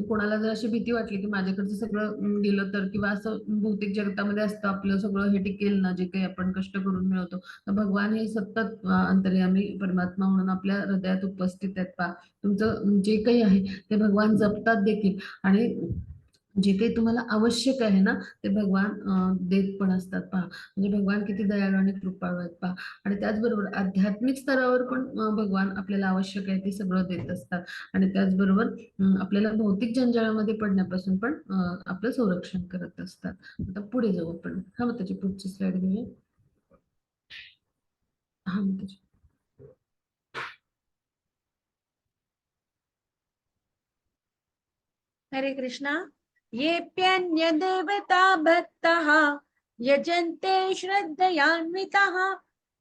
कोणाला जर अशी भीती वाटली की माझ्याकडचं सगळं गेलं तर, किंवा असं भौतिक जगतामध्ये असतं आपलं सगळं हे टिकेल ना, जे काही आपण कष्ट करून मिळवतो, तर भगवान हे सतत अंतर्यामी परमात्मा म्हणून आपल्या हृदयात उपस्थित आहेत पहा. तुमचं जे काही आहे ते भगवान जपतात देखील आणि जे काही तुम्हाला आवश्यक आहे ना ते भगवान देत पण असतात पहा. म्हणजे भगवान किती दयाळू आणि कृपाळू आहेत पहा. आणि त्याचबरोबर आध्यात्मिक स्तरावर पण भगवान आपल्याला आवश्यक आहे ते सगळं देत असतात. आणि त्याचबरोबर आपल्याला भौतिक जंजाळामध्ये पडण्यापासून पण आपलं संरक्षण करत असतात. आता पुढे जाऊ आपण. हा, मग त्याची पुढची स्लाइड घेऊया. हा, मग त्याची हरे कृष्णा. येऽप्यन्य देवता भक्तः यजन्ते श्रद्धयान्वितः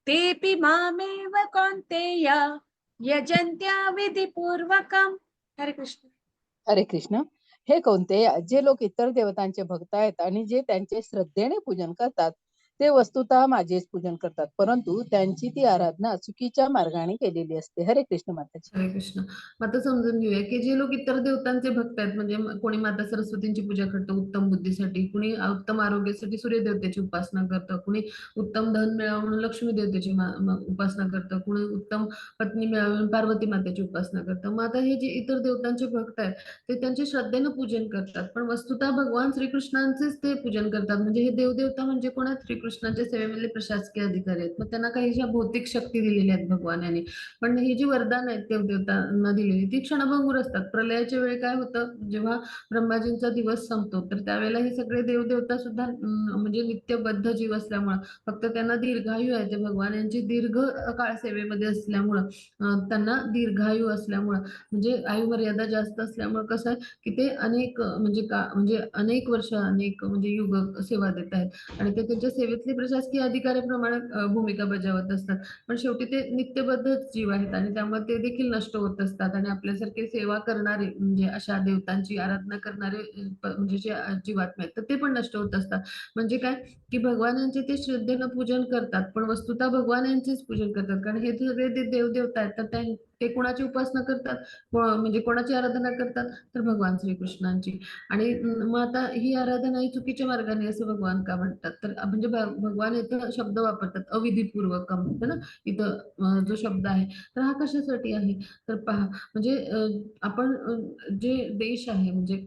तेऽपि मामेव कौन्तेय यजन्त्या विधिपूर्वकम्. हरे कृष्ण. हरे कृष्ण. हे कोणते जे लोक इतर देवतांचे भक्त आहेत आणि जे त्यांचे श्रद्धेने पूजन करतात ते वस्तुतः माझेच पूजन करतात, परंतु त्यांची ती आराधना चुकीच्या मार्गाने केलेली असते. हरे कृष्ण माताजी. हरे कृष्ण. मग आता समजून घेऊया की जे लोक इतर देवतांचे भक्त आहेत, म्हणजे कोणी माता सरस्वतींची पूजा करतं उत्तम बुद्धीसाठी, कुणी उत्तम आरोग्यासाठी सूर्य देवतेची उपासना करतं, कुणी उत्तम धन मिळावं म्हणून लक्ष्मी देवतेची उपासना करतं, कुणी उत्तम पत्नी मिळावी म्हणून पार्वती मातेची उपासना करतं. मग आता हे जे इतर देवतांचे भक्त आहेत ते त्यांचे श्रद्धेनं पूजन करतात, पण वस्तुतः भगवान श्रीकृष्णांचेच ते पूजन करतात. म्हणजे हे देवदेवता म्हणजे कोण आहेत? श्रीकृष्णाच्या सेवेमधले प्रशासकीय अधिकारी आहेत. मग त्यांना काही ज्या भौतिक शक्ती दिलेल्या आहेत भगवानाने, पण ही जी वरदान आहेत देवदेवतांना दिलेली ती क्षणभंगूर असतात. प्रलयाच्या वेळी काय होतं, जेव्हा ब्रह्माजींचा दिवस संपतो तर त्यावेळेला हे सगळे देवदेवता सुद्धा म्हणजे नित्यबद्ध जीव असल्यामुळं, फक्त त्यांना दीर्घायू आहे, ते भगवान यांची दीर्घ काळ सेवेमध्ये असल्यामुळं, त्यांना दीर्घायू असल्यामुळं, म्हणजे आयु मर्यादा जास्त असल्यामुळं कसं आहे की ते अनेक म्हणजे अनेक वर्ष अनेक म्हणजे युग सेवा देत आहेत आणि ते त्यांच्या सेवेतले प्रशासकीय अधिकाऱ्याप्रमाणे भूमिका बजावत असतात. पण शेवटी ते नित्यबद्ध जीव आहेत आणि त्यामुळे ते देखील नष्ट होत असतात आणि आपल्यासारखे सेवा करणारे म्हणजे अशा देवतांची आराधना करणारे म्हणजे जे जीवात्मा आहेत तर ते पण नष्ट होत असतात. म्हणजे काय की भगवान यांचे ते श्रद्धेनं पूजन करतात, पण वस्तुतः भगवान यांचेच पूजन करतात, कारण हे सगळे ते देवदेवता आहेत तर ते कोणाची उपासना करतात, म्हणजे कोणाची आराधना करतात, तर भगवान श्रीकृष्णांची. आणि मग आता ही आराधना ही चुकीच्या मार्गाने असं भगवान का म्हणतात, तर म्हणजे भगवान इथं शब्द वापरतात अविधीपूर्वक म्हणतात ना इथं, जो शब्द आहे तर हा कशासाठी आहे, तर पहा म्हणजे आपण जे देश आहे म्हणजे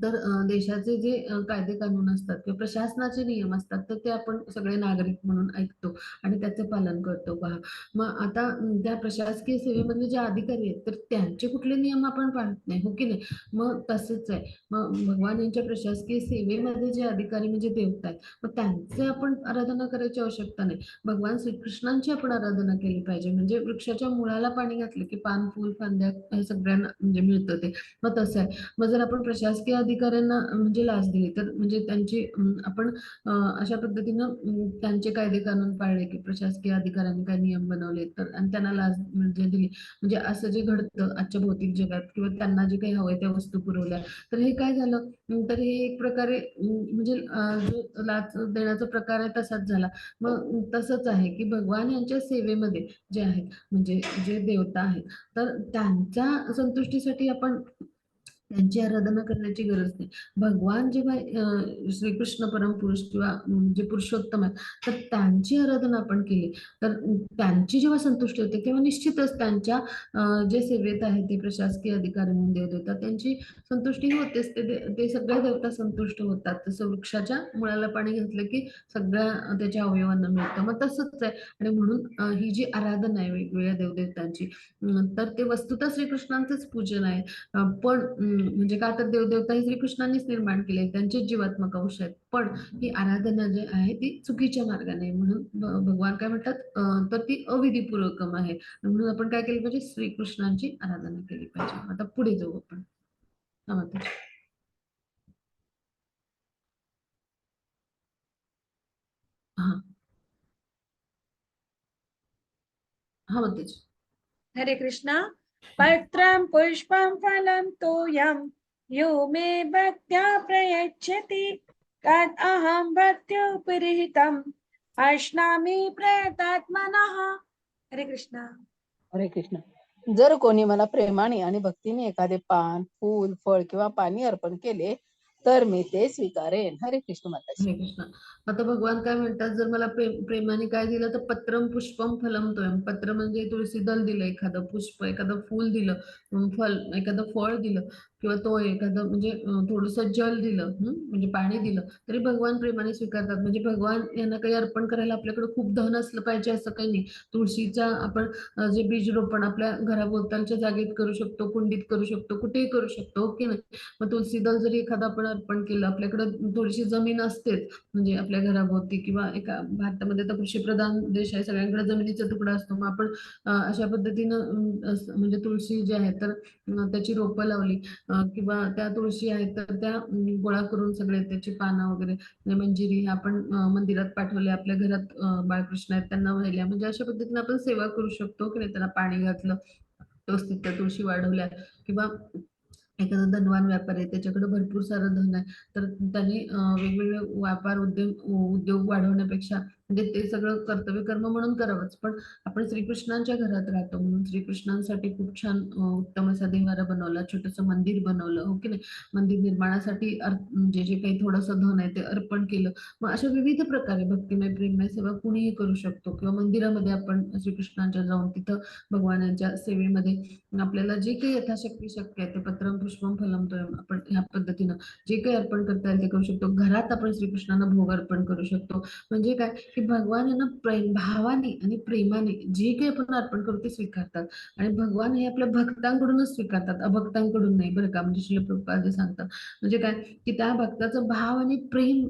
तर देशाचे जे कायदे कानून असतात किंवा प्रशासनाचे नियम असतात तर ते आपण सगळे नागरिक म्हणून ऐकतो आणि त्याचे पालन करतो. पहा, मग आता त्या प्रशासकीय सेवेमधले जे अधिकारी आहेत तर त्यांचे कुठले नियम आपण पाळत नाही, हो की नाही. मग तसंच आहे, मग भगवान यांच्या प्रशासकीय सेवेमध्ये जे अधिकारी म्हणजे देवता आहेत मग त्यांचे आपण आराधना करायची आवश्यकता नाही. भगवान श्रीकृष्णांची आपण आराधना केली पाहिजे. म्हणजे वृक्षाच्या मुळाला पाणी घातलं की पान फुल फांद्या हे सगळ्यांना म्हणजे मिळतं ते. मग तसं आहे, मग जर आपण प्रशासकीय अधिकाऱ्यांना म्हणजे लाच दिली तर म्हणजे त्यांची आपण अशा पद्धतीनं त्यांचे कायदे कानून पाळले की प्रशासकीय अधिकाऱ्यांनी काय नियम बनवले तर आणि त्यांना लाच म्हणजे दिली, म्हणजे असं जे घडतं आजच्या भौतिक जगात किंवा त्यांना जे काही हवंय त्या वस्तू पुरवल्या तर हे काय झालं, तर हे एक प्रकारे म्हणजे जो लाच देण्याचा प्रकार आहे तसाच झाला. मग तसंच आहे की भगवान यांच्या सेवेमध्ये जे आहेत म्हणजे जे देवता आहेत तर त्यांच्या संतुष्टीसाठी आपण त्यांची आराधना करण्याची गरज नाही. भगवान जेव्हा श्रीकृष्ण परमपुरुष किंवा जे पुरुषोत्तम आहेत तर त्यांची आराधना आपण केली तर त्यांची जेव्हा संतुष्टी होते तेव्हा निश्चितच त्यांच्या जे सेवेत आहे ते प्रशासकीय अधिकारी म्हणून देवदेवता त्यांची संतुष्टी होतेच. ते सगळ्या देवता संतुष्ट होतात. तसं वृक्षाच्या मुळाला पाणी घातलं की सगळ्या त्याच्या अवयवांना मिळतं. मग तसंच आहे आणि म्हणून ही जी आराधना आहे वेगवेगळ्या देवदेवतांची तर ते वस्तुतः श्रीकृष्णांचंच पूजन आहे. पण म्हणजे का तर देवदेवता हे श्रीकृष्णांनीच निर्माण केले, त्यांचेच जीवात्मक अंश आहेत, पण ही आराधना जी आहे ती चुकीच्या मार्गाने आहे. म्हणून भगवान काय म्हणतात, तर ती अविधीपूर्वकम आहे. म्हणून आपण काय केलं पाहिजे, श्रीकृष्णांची आराधना केली पाहिजे. आता पुढे जाऊ आपण. हा माताजी. हा हा माताजी. हरे कृष्णा. पत्रं पुष्पं फलं तोयं यो मे भक्त्या प्रयच्छति तत् अहं भक्त्युपरीतं अश्नामि प्रयतात्मनः. हरे कृष्णा. हरे कृष्ण. जर कोणी मला प्रेमाने आणि भक्तीने एखादे पान फूल फळ किंवा पाणी अर्पण केले तर मी ते स्वीकारेन. हरे कृष्ण माताजी. हरे कृष्ण. आता भगवान काय म्हणतात, जर मला प्रेमाने काय दिलं तर पत्रम पुष्पम फलम तोयम. पत्र म्हणजे तुळशी दल दिलं, एखादं पुष्प एखादं फूल दिलं, फल एखादं फळ दिलं किंवा तो एखादं म्हणजे थोडंसं जल दिलं, म्हणजे पाणी दिलं तरी भगवान प्रेमाने स्वीकारतात. म्हणजे भगवान यांना काही अर्पण करायला आपल्याकडे खूप धन असलं पाहिजे असं काही नाही. तुळशीचा आपण जे बीज रोपण आपल्या घराभोवतालच्या जागेत करू शकतो, कुंडीत करू शकतो, कुठेही करू शकतो, ओके नाही. मग तुळशी दल जरी एखादं आपण अर्पण केलं, आपल्याकडे थोडीशी जमीन असतेच म्हणजे आपल्या घराभोवती किंवा एका भारतामध्ये तर कृषीप्रधान देश आहे, सगळ्यांकडे जमिनीचा तुकडा असतो. मग आपण अशा पद्धतीनं म्हणजे तुळशी जी आहे तर त्याची रोपं लावली किंवा त्या तुळशी आहेत तर त्या गोळा करून सगळे त्याची पानं वगैरे म्हणजे मंजिरी ह्या आपण मंदिरात पाठवल्या, आपल्या घरात बाळकृष्ण आहेत त्यांना वाहिल्या, म्हणजे अशा पद्धतीने आपण सेवा करू शकतो की नाही. त्याला पाणी घातलं, व्यवस्थित त्या तुळशी वाढवल्या, किंवा एखादा धनवान व्यापारी आहे त्याच्याकडे भरपूर सारं धन आहे, तर त्यांनी वेगवेगळे व्यापार उद्योग वाढवण्यापेक्षा म्हणजे ते सगळं कर्तव्य कर्म म्हणून करावंच, पण आपण श्रीकृष्णांच्या घरात राहतो म्हणून श्रीकृष्णांसाठी खूप छान उत्तम असा देवारा बनवला, छोटंसं मंदिर बनवलं, हो की नाही. मंदिर निर्माणासाठी म्हणजे जे काही थोडंसं धन आहे ते अर्पण केलं. मग अशा विविध प्रकारे भक्तिमय प्रेममय सेवा कुणीही करू शकतो, किंवा मंदिरामध्ये आपण श्रीकृष्णांच्या जाऊन तिथं भगवानांच्या सेवेमध्ये आपल्याला जे काही यथाशक्ती शक्य आहे ते पत्रम पुष्पम फलम तोयम आपण ह्या पद्धतीनं जे काही अर्पण करता येईल ते करू शकतो. घरात आपण श्रीकृष्णांना भोग अर्पण करू शकतो. म्हणजे काय की भगवान यांना प्रेम भावाने आणि प्रेमाने जे काही आपण अर्पण करू ते स्वीकारतात, आणि भगवान हे आपल्या भक्तांकडूनच स्वीकारतात, अभक्तांकडून नाही, बरं का. म्हणजे श्रील प्रभुपाद सांगतात म्हणजे काय की त्या भक्ताचं भाव आणि प्रेम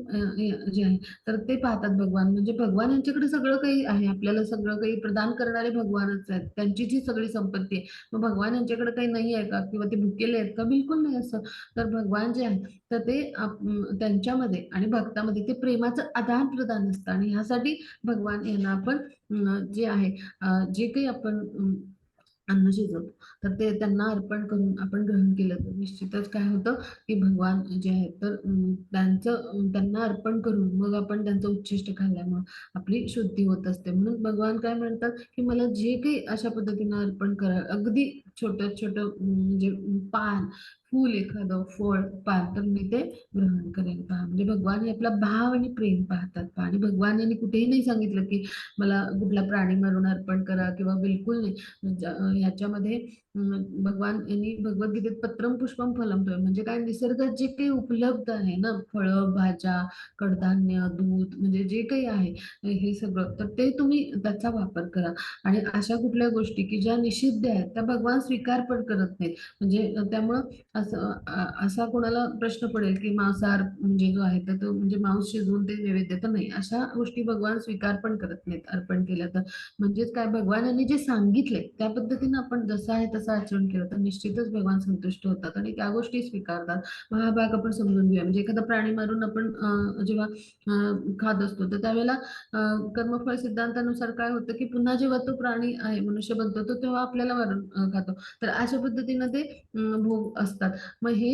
जे आहे तर ते पाहतात भगवान. म्हणजे भगवान यांच्याकडे सगळं काही आहे, आपल्याला सगळं काही प्रदान करणारे भगवानच आहेत, त्यांची जी सगळी संपत्ती आहे. मग भगवान यांच्याकडे काही नाही आहे का, किंवा ते भुकेले आहेत का? बिलकुल नाही असं. तर भगवान जे आहे तर ते त्यांच्यामध्ये आणि भक्तामध्ये ते प्रेमाचं आदान प्रदान असतं, आणि ह्यासाठी भगवान यांना आपण जे आहे जे काही आपण अन्न शिजवतो तर ते त्यांना अर्पण करून आपण ग्रहण केलं तर निश्चितच काय होतं की भगवान जे आहेत तर त्यांचं त्यांना अर्पण करून मग आपण त्यांचं उच्छिष्ट खाल्ल्यामुळे आपली शुद्धी होत असते. म्हणून भगवान काय म्हणतात की मला जे काही अशा पद्धतीनं अर्पण करा, अगदी छोटं छोटं म्हणजे पान, फूल, एखादं फळ, पान, तर मी ते ग्रहण करेन पहा. म्हणजे भगवान हे आपला भाव आणि प्रेम पाहतात पहा. आणि भगवान यांनी कुठेही नाही सांगितलं की मला कुठला प्राणी मारून अर्पण करा, किंवा बिलकुल नाही. ह्याच्यामध्ये भगवान यांनी भगवद्गीतेत पत्रम पुष्पम फलम तोय म्हणजे काय, निसर्गात जे काही उपलब्ध आहे ना, फळं, भाज्या, कडधान्य, दूध, म्हणजे जे काही आहे हे सगळं, तर ते तुम्ही त्याचा वापर करा. आणि अशा कुठल्या गोष्टी की ज्या निषिद्ध आहेत त्या भगवान स्वीकार पण करत नाहीत. म्हणजे त्यामुळं असं असा कोणाला प्रश्न पडेल की मांसाहार म्हणजे जो आहे तर तो म्हणजे मांस शिजवून ते नैवेद्य, तर नाही, अशा गोष्टी भगवान स्वीकार पण करत नाहीत अर्पण केल्या तर. म्हणजेच काय, भगवानांनी जे सांगितले त्या पद्धतीने आपण जसं आहे तसं आचरण केलं तर निश्चितच भगवान संतुष्ट होतात आणि त्या गोष्टी स्वीकारतात. मग हा भाग आपण समजून घेऊया. म्हणजे एखादा प्राणी मारून आपण जेव्हा खात असतो तर त्यावेळेला कर्मफळ सिद्धांतानुसार काय होतं की पुन्हा जेव्हा तो प्राणी आहे मनुष्य बनतो तो तेव्हा आपल्याला मारून खातो. तर अशा पद्धतीनं ते भोग असतात. मग हे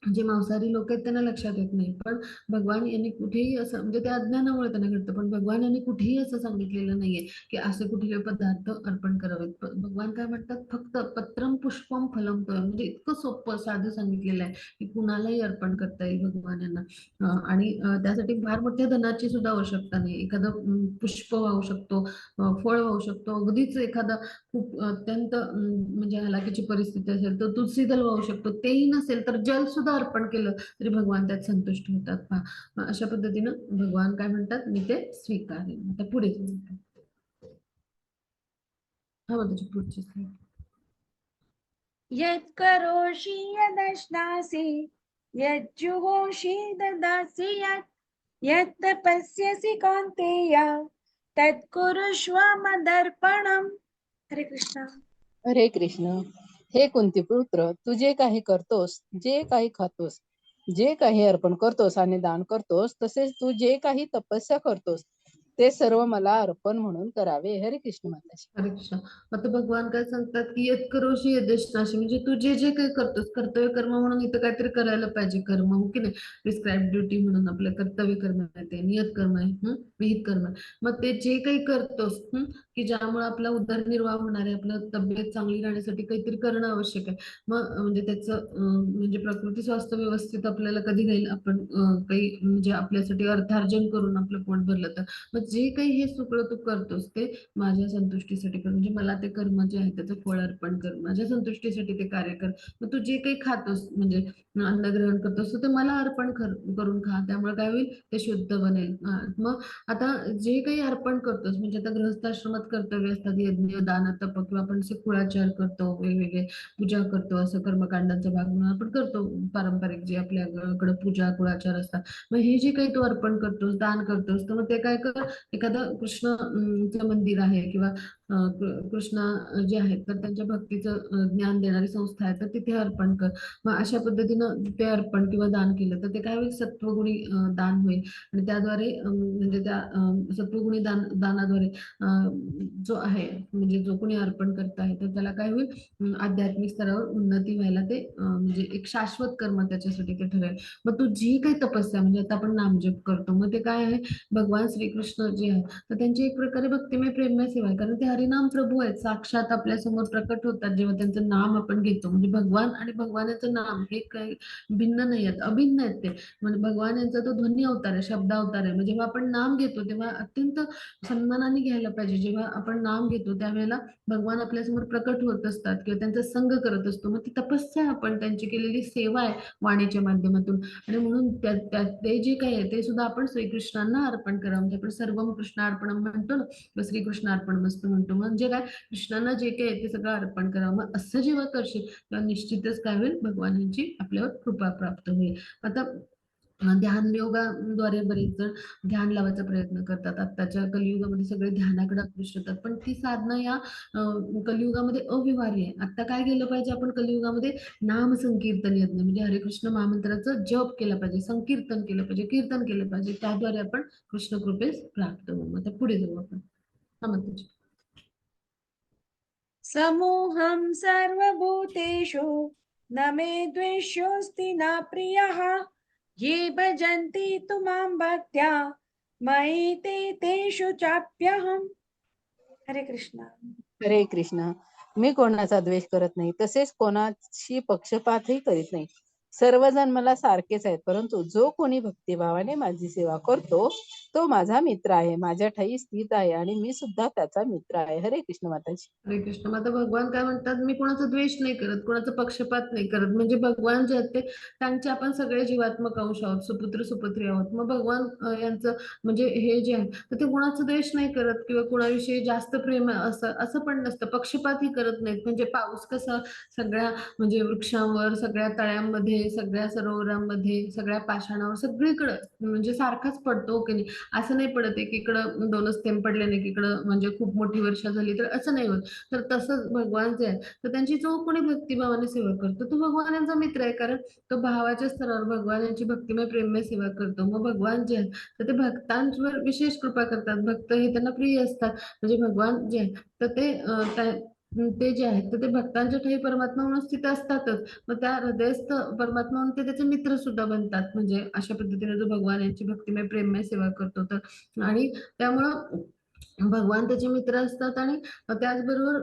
जे मांसाहारी लोक आहेत त्यांना लक्षात येत नाही, पण भगवान यांनी कुठेही असं म्हणजे त्या अज्ञानामुळे त्यांना घडतं, पण भगवान यांनी कुठेही असं सांगितलेलं नाहीये की असे कुठले पदार्थ अर्पण करावेत. भगवान काय म्हणतात, फक्त पत्रम पुष्पम फलम तोय, म्हणजे इतकं सोपं साधं सांगितलेलं आहे की कुणालाही अर्पण करता येईल भगवान यांना. आणि त्यासाठी फार मोठ्या धनाची सुद्धा आवश्यकता नाही. एखादं पुष्प वाहू शकतो, फळ वाहू शकतो, अगदीच एखादा खूप अत्यंत म्हणजे हलाखीची परिस्थिती असेल तर तुलसी दल वाहू शकतो, तेही नसेल तर जल सुद्धा अर्पण केलं तरी भगवान त्यात संतुष्ट होतात पहा. मग अशा पद्धतीनं भगवान काय म्हणतात, मी ते स्वीकारेन. आता पुढे म्हणतात. हा मग त्याची पुढची slide. यत्करोषि यदश्नासि यज्जुहोषि ददासि यत् तपस्यसि कौन्तेय तत्कुरुष्व मदर्पणम्. हरे कृष्ण. हरे कृष्ण. हे कुंती पुत्र, तू जे काही करतोस, जे काही खातोस, जे काही अर्पण करतोस आणि दान करतोस, तसेच तू जे काही तपस्या करतोस ते सर्व मला अर्पण म्हणून करावे. हरे कृष्ण माताजी. हरे कृष्ण. आता भगवान काय सांगतात की यत करोषी यदेशनाशी, म्हणजे तू जे जे काही करतोस कर्तव्य कर्म म्हणून इथं काहीतरी करायला पाहिजे कर्म, हो की नाही. प्रिस्क्राईब ड्युटी म्हणून आपलं कर्तव्य कर्म आहे ते, नियत कर्म आहे, विहित कर्म आहे. मग ते जे काही करतोस की ज्यामुळे आपला उदरनिर्वाह होणार आहे, आपलं तब्येत चांगली राहण्यासाठी काहीतरी करणं आवश्यक आहे. मग म्हणजे त्याचं म्हणजे प्रकृती स्वास्थ्य व्यवस्थित आपल्याला कधी राहील, आपण काही म्हणजे आपल्यासाठी अर्थार्जन करून आपलं पोट भरलं तर. मग जे काही हे सगळं तू करतोस ते माझ्या संतुष्टीसाठी कर, म्हणजे मला ते कर्म जे आहे त्याचं फळ अर्पण कर, माझ्या संतुष्टीसाठी ते कार्य कर. मग तू जे काही खातोस म्हणजे अन्न ग्रहण करतोस ते मला अर्पण करून खा, त्यामुळे काय होईल, ते शुद्ध बनेल. मग आता जे काही अर्पण करतोस म्हणजे आता गृहस्थाश्रमात कर्तव्य असतात, यज्ञ, दान, तप, किंवा आपण असे कुळाचार करतो, वेगवेगळे पूजा करतो, असं कर्मकांडांचा भाग म्हणून आपण करतो पारंपरिक जे आपल्याकडे पूजा कुळाचार असतात. मग हे जे काही तू अर्पण करतोस, दान करतोस, तर मग ते काय कर, एखादं कृष्ण चं मंदिर आहे किंवा कृष्ण जे आहेत तर त्यांच्या भक्तीचं ज्ञान देणारी संस्था आहे तर तिथे अर्पण कर. मग अशा पद्धतीनं ते अर्पण किंवा दान केलं तर ते काय होईल, सत्वगुणी दान होईल. आणि त्याद्वारे म्हणजे त्या सत्वगुणी दानाद्वारे जो आहे म्हणजे जो कोणी अर्पण करत आहे तर त्याला काय होईल, आध्यात्मिक स्तरावर उन्नती व्हायला ते म्हणजे एक शाश्वत कर्म त्याच्यासाठी ते ठरेल. मग तू जी काही तपस्या म्हणजे आता आपण नामजप करतो मग ते काय आहे, भगवान श्रीकृष्ण जे आहे तर त्यांची एक प्रकारे भक्तिमय प्रेममय सेवा आहे. कारण ते हरिनाम प्रभू आहेत, साक्षात आपल्या समोर प्रकट होतात जेव्हा त्यांचं नाम आपण घेतो. म्हणजे भगवान आणि भगवानाचं नाम हे काही भिन्न नाही आहेत, अभिन्न आहेत ते. म्हणजे भगवान यांचा तो ध्वनी अवतार आहे, शब्द अवतार आहे. म्हणजे जेव्हा आपण नाम घेतो तेव्हा अत्यंत सन्मानाने घ्यायला पाहिजे. जेव्हा आपण नाम घेतो त्यावेळेला भगवान आपल्यासमोर प्रकट होत असतात किंवा त्यांचा संग करत असतो. मग ती तपस्या आपण त्यांची केलेली सेवा आहे वाणीच्या माध्यमातून. आणि म्हणून ते जे काही आहे ते सुद्धा आपण श्रीकृष्णांना अर्पण करावं. म्हणजे आपण सर्वम कृष्णार्पण म्हणतो ना, किंवा श्रीकृष्ण अर्पण मस्त म्हणतो. म्हणजे काय, कृष्णांना जे काही आहे ते सगळं अर्पण करावं. मग असं जेव्हा करशील तेव्हा निश्चितच काय होईल, भगवानांची आपल्यावर कृपा प्राप्त होईल. आता ध्यान योगाद्वारे बरेच जण ध्यान लावायचा प्रयत्न करतात. आत्ताच्या कलियुगामध्ये सगळे ध्यानाकडे आकृष्ट होतात, पण ती साधना या कलियुगामध्ये अव्यवहार्य आहे. आता काय केलं पाहिजे, आपण कलियुगामध्ये नाम संकीर्तन यज्ञ म्हणजे हरे कृष्ण महामंत्राचं जप केलं पाहिजे, संकीर्तन केलं पाहिजे, कीर्तन केलं पाहिजे. त्याद्वारे आपण कृष्ण कृपेस प्राप्त होऊ. आता पुढे जाऊ आपण. हा म्हणतो. समूहं सर्वभूतेषु न मे द्वेष्योऽस्ति न प्रियः ये भजन्ति तु मां भक्त्या मयि ते तेषु चाप्यहम्. हरे कृष्ण. हरे कृष्ण. मी कोणाचा द्वेष करत नाही, तसेच कोणाशी पक्षपातही करीत नाही. सर्वजण मला सारखेच आहेत, परंतु जो कोणी भक्तिभावाने माझी सेवा करतो तो माझा मित्र आहे, माझ्या ठायी स्थित आहे आणि मी सुद्धा त्याचा मित्र आहे. हरे कृष्ण माताजी. हरे कृष्ण. माता भगवान काय म्हणतात, मी कोणाचा द्वेष नाही करत, कोणाचा पक्षपात नाही करत. म्हणजे भगवान जे आहेत ते त्यांचे आपण सगळे जीवात्मक अंश आहोत, सुपुत्र सुपुत्री आहोत. मग भगवान यांचं म्हणजे हे जे आहे तर ते कोणाचा द्वेष नाही करत किंवा कोणाविषयी जास्त प्रेम आहे असं असं पण नसतं. पक्षपातही करत नाहीत. म्हणजे पाऊस कसा सगळ्या म्हणजे वृक्षांवर, सगळ्या तळ्यांमध्ये, सगळ्या सरोवरांमध्ये, सगळ्या पाषाणावर सगळीकडे म्हणजे सारखाच पडतो की नाही. असं नाही पडत एकीकडं 2च थेंब पडले नाही एकीकडं म्हणजे खूप मोठी वर्षा झाली तर असं नाही होत. तर तसंच भगवान जे आहे तर त्यांची जो कोणी भक्तिभावाने सेवा करतो तो भगवान यांचा मित्र आहे. कारण तो भावाच्या स्तरावर भगवान यांची भक्तिमय प्रेममय सेवा करतो. मग भगवान जे आहे तर ते भक्तांवर विशेष कृपा करतात. भक्त हे त्यांना प्रिय असतात. म्हणजे भगवान जे आहे तर ते जे आहेत तर ते भक्तांच्या ठायी परमात्मा म्हणून स्थित असतातच. मग त्या हृदयस्थ परमात्मा म्हणून ते त्याचे मित्र सुद्धा बनतात. म्हणजे अशा पद्धतीने जो भगवान यांची भक्तिमय प्रेममय सेवा करतो तर आणि त्यामुळं भगवान त्याचे मित्र असतात. आणि त्याचबरोबर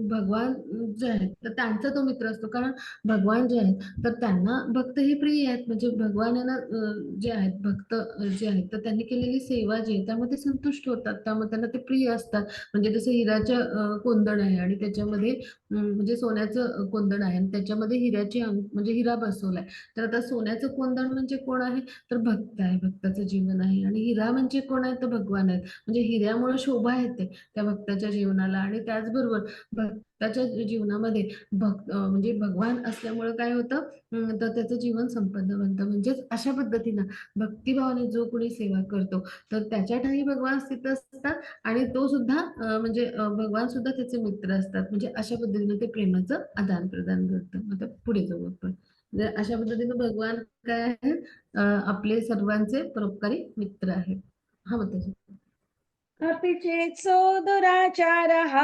भगवान जे आहेत तर त्यांचा तो मित्र असतो. कारण भगवान जे आहेत तर त्यांना भक्त हे प्रिय आहेत. म्हणजे भगवान यांना जे आहेत भक्त जे आहेत तर त्यांनी केलेली सेवा जी आहे त्यामध्ये संतुष्ट होतात, त्यामुळे त्यांना ते प्रिय असतात. म्हणजे जसं हिराच्या कोंदण आहे आणि त्याच्यामध्ये म्हणजे सोन्याचं कोंदण आहे आणि त्याच्यामध्ये हिऱ्याची म्हणजे हिरा बसवलाय. तर आता सोन्याचं कोंदण म्हणजे कोण आहे, तर भक्त आहे, भक्ताचं जीवन आहे. आणि हिरा म्हणजे कोण आहे, तर भगवान आहेत. म्हणजे हिऱ्यामुळे शोभा येते त्या भक्ताच्या जीवनाला. आणि त्याचबरोबर भक्ताच्या जीवनामध्ये म्हणजे भगवान असल्यामुळे काय होतं, तर त्याचं जीवन संपन्न बनतं. म्हणजेच अशा पद्धतीनं भक्तिभावाने जो कोणी सेवा करतो तर त्याच्या ठायी भगवान स्थित असतात आणि तो सुद्धा म्हणजे भगवान सुद्धा त्याचे मित्र असतात. म्हणजे अशा पद्धतीने ते प्रेमाचं आदान प्रदान करतं. आता पुढे जाऊ आपण. म्हणजे अशा पद्धतीने भगवान काय आहे, आपले सर्वांचे परोपकारी मित्र आहेत. हा मग अपि चेत् सो दुराचारः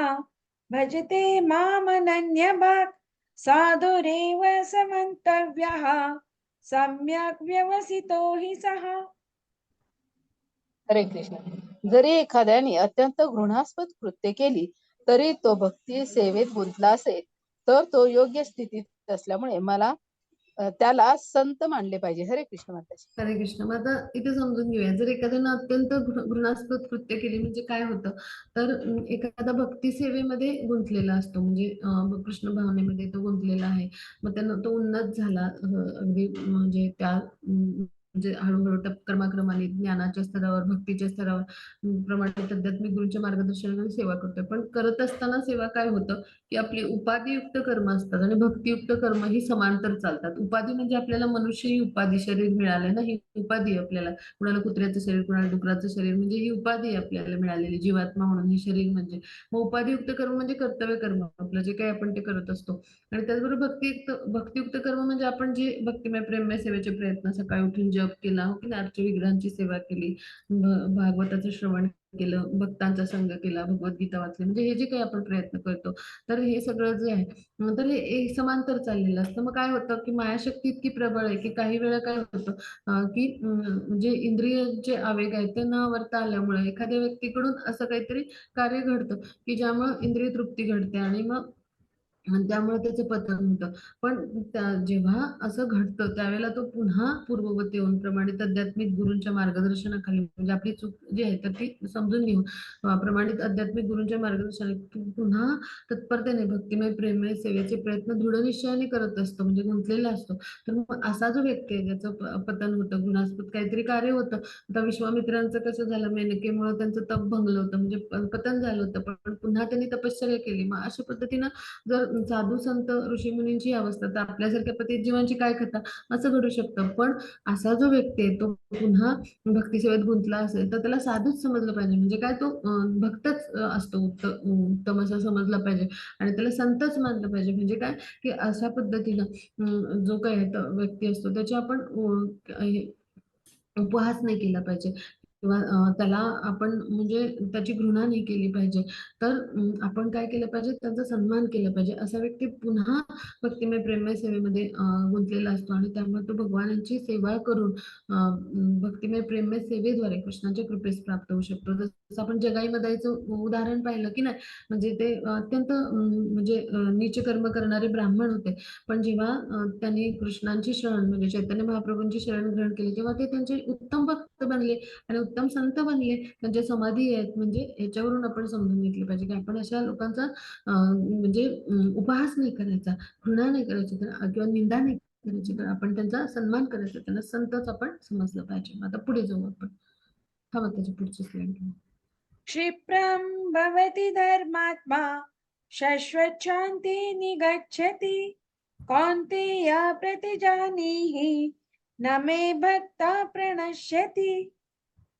भजते मामनन्यभाक् साधुरेव समन्तव्यः सम्यक् व्यवसितो हि सः. हरे कृष्ण. जरी एखाद्याने अत्यंत घृणास्पद कृत्य केली तरी तो भक्ती सेवेत गुंतला असेल तर तो योग्य स्थितीत असल्यामुळे मला त्याला संत मानले पाहिजे. हरे कृष्ण माताजी. हरे कृष्ण. मग आता इथे समजून घेऊया, जर एखाद्यानं अत्यंत घृणास्पद कृत्य केली म्हणजे काय होतं, तर एखादा भक्ती सेवेमध्ये गुंतलेला असतो. म्हणजे कृष्ण भावनेमध्ये तो गुंतलेला आहे. मग त्यानं तो उन्नत झाला अगदी म्हणजे त्या म्हणजे हळूहळू क्रमाक्रमाने ज्ञानाच्या स्तरावर, भक्तीच्या स्तरावर प्रमाणित आध्यात्मिक गुरूंच्या मार्गदर्शनाखाली सेवा करतोय. पण करत असताना सेवा काय होतं, की आपली उपाधियुक्त कर्म असतात आणि भक्तियुक्त कर्म ही समांतर चालतात. उपाधी म्हणजे आपल्याला मनुष्य ही उपाधी, शरीर मिळालंय ना, ही उपाधी आहे आपल्याला. कुणाला कुत्र्याचं शरीर, कुणाला डुकराचं शरीर, म्हणजे ही उपाधी आहे आपल्याला मिळालेली, जीवात्मा म्हणून हे शरीर म्हणजे. मग उपाधियुक्त कर्म म्हणजे कर्तव्य कर्म, आपलं जे काही आपण ते करत असतो. आणि त्याचबरोबर भक्तियुक्त कर्म म्हणजे आपण जे भक्तिमय प्रेममय सेवेचे प्रयत्न, सकाळी उठून जप केला, हो की नाही, विग्रहांची सेवा केली, भागवताचं श्रवण केलं, भक्तांचा संग केला, भगवद्गीता वाचली, म्हणजे हे जे काही आपण प्रयत्न करतो, तर हे सगळं जे आहे, तर हे एक समांतर चाललेलं असतं. मग काय होतं, की मायाशक्ती इतकी प्रबळ आहे, की काही वेळा काय होतं, की जे इंद्रियांचे आवेग आहेत ते न आवरता आल्यामुळे एखाद्या व्यक्तीकडून असं काहीतरी कार्य घडतं, की ज्यामुळे इंद्रिय तृप्ती घडते आणि मग आणि त्यामुळे त्याचं पतन होतं. पण जेव्हा असं घडतं त्यावेळेला तो पुन्हा पूर्ववत येऊन प्रमाणित आध्यात्मिक गुरूंच्या मार्गदर्शनाखाली, म्हणजे आपली चूक जी आहे तर ती समजून घेऊन प्रमाणित आध्यात्मिक गुरूंच्या मार्गदर्शनाखाली पुन्हा तत्परतेने भक्तिमय प्रेममय सेवेचे प्रयत्न दृढनिश्चयाने करत असतो, म्हणजे गुंतलेला असतो. तर मग असा जो व्यक्ती आहे ज्याचं पतन होतं, गुणास्पद काहीतरी कार्य होतं. आता विश्वामित्रांचं कसं झालं, मेनकेमुळे त्यांचं तप भंगलं होतं, म्हणजे पतन झालं होतं, पण पुन्हा त्यांनी तपश्चर्या केली. मग अशा पद्धतीनं जर साधू संत ऋषीमुनींची अवस्था, तर आपल्यासारख्या पतित जीवांची काय कथा, असं घडू शकतं. पण असा जो व्यक्ती आहे तो पुन्हा भक्तिसेवेत गुंतला असेल तर त्याला साधूच समजलं पाहिजे, म्हणजे काय तो भक्तच असतो, उत्तम असं समजलं पाहिजे आणि त्याला संतच मानलं पाहिजे. म्हणजे काय, की अशा पद्धतीनं जो काही व्यक्ती असतो त्याची आपण उपहास नाही केला पाहिजे किंवा त्याला आपण म्हणजे त्याची घृणा नाही केली पाहिजे. तर आपण काय केलं पाहिजे, त्यांचा सन्मान केला पाहिजे. असा व्यक्ती पुन्हा भक्तिमय प्रेममय सेवेमध्ये गुंतलेला असतो आणि त्यामुळे तो भगवानांची सेवा करून भक्तिमय प्रेममय सेवेद्वारे कृष्णाच्या कृपेस प्राप्त होऊ शकतो. जसं आपण जगाई मदाईचं उदाहरण पाहिलं की नाही, म्हणजे ते अत्यंत म्हणजे नीच कर्म करणारे ब्राह्मण होते. पण जेव्हा त्यांनी कृष्णांची शरण म्हणजे चैतन्य महाप्रभूंची शरण ग्रहण केली, तेव्हा ते त्यांचे उत्तम भक्त बनले आणि उत्तम संत बनले. त्यांच्या समाधी आहेत, म्हणजे याच्यावरून आपण समजून घेतलं पाहिजे, की आपण अशा लोकांचा म्हणजे उपहास नाही करायचा, घृणा नाही करायची किंवा निंदा नाही करायची, तर आपण त्यांचा सन्मान करायचा, त्यांना संतच आपण समजलं पाहिजे. आता पुढे जाऊ आपण. थांबा, त्याची पुढची स्लाइड घेऊ. क्षिप्रं भवति धर्मात्मा शश्वच्छान्ति निगच्छति कौन्तेय प्रतिजानीहि न मे भक्ता प्रणश्यति.